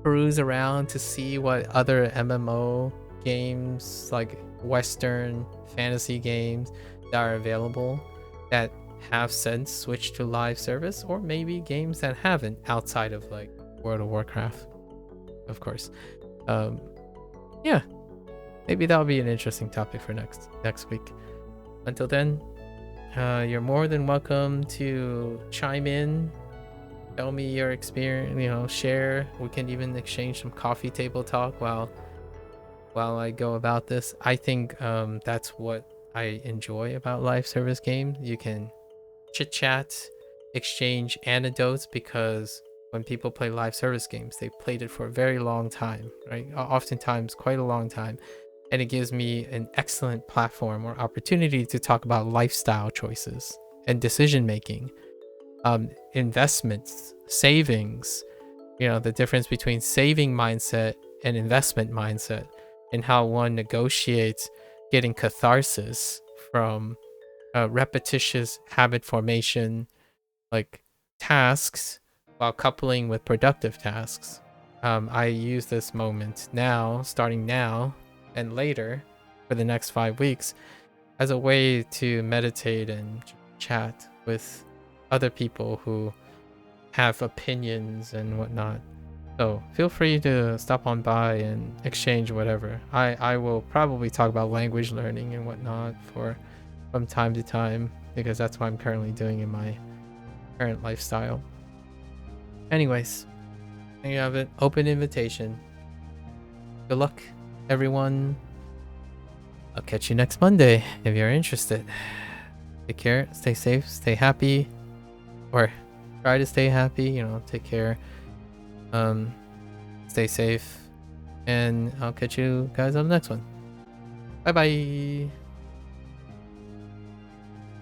Peruse around to see what other MMO games, like Western fantasy games, that are available that have since switched to live service, or maybe games that haven't, outside of like World of Warcraft, of course. Yeah, maybe that'll be an interesting topic for next week. Until then, you're more than welcome to chime in, tell me your experience, share. We can even exchange some coffee table talk while I go about this. I think that's what I enjoy about live service games. You can chit chat, exchange anecdotes, because when people play live service games, they played it for a very long time, right? Oftentimes quite a long time. And it gives me an excellent platform or opportunity to talk about lifestyle choices and decision making, investments, savings, the difference between saving mindset and investment mindset, and how one negotiates getting catharsis from repetitious habit formation, like tasks, while coupling with productive tasks. I use this moment now, starting now and later for the next 5 weeks, as a way to meditate and chat with other people who have opinions and whatnot. So feel free to stop on by and exchange whatever. I will probably talk about language learning and whatnot from time to time, because that's what I'm currently doing in my current lifestyle. Anyways, there you have it. Open invitation. Good luck, everyone. I'll catch you next Monday if you're interested. Take care, stay safe, stay happy, or try to stay happy, take care. Stay safe, and I'll catch you guys on the next one. Bye bye.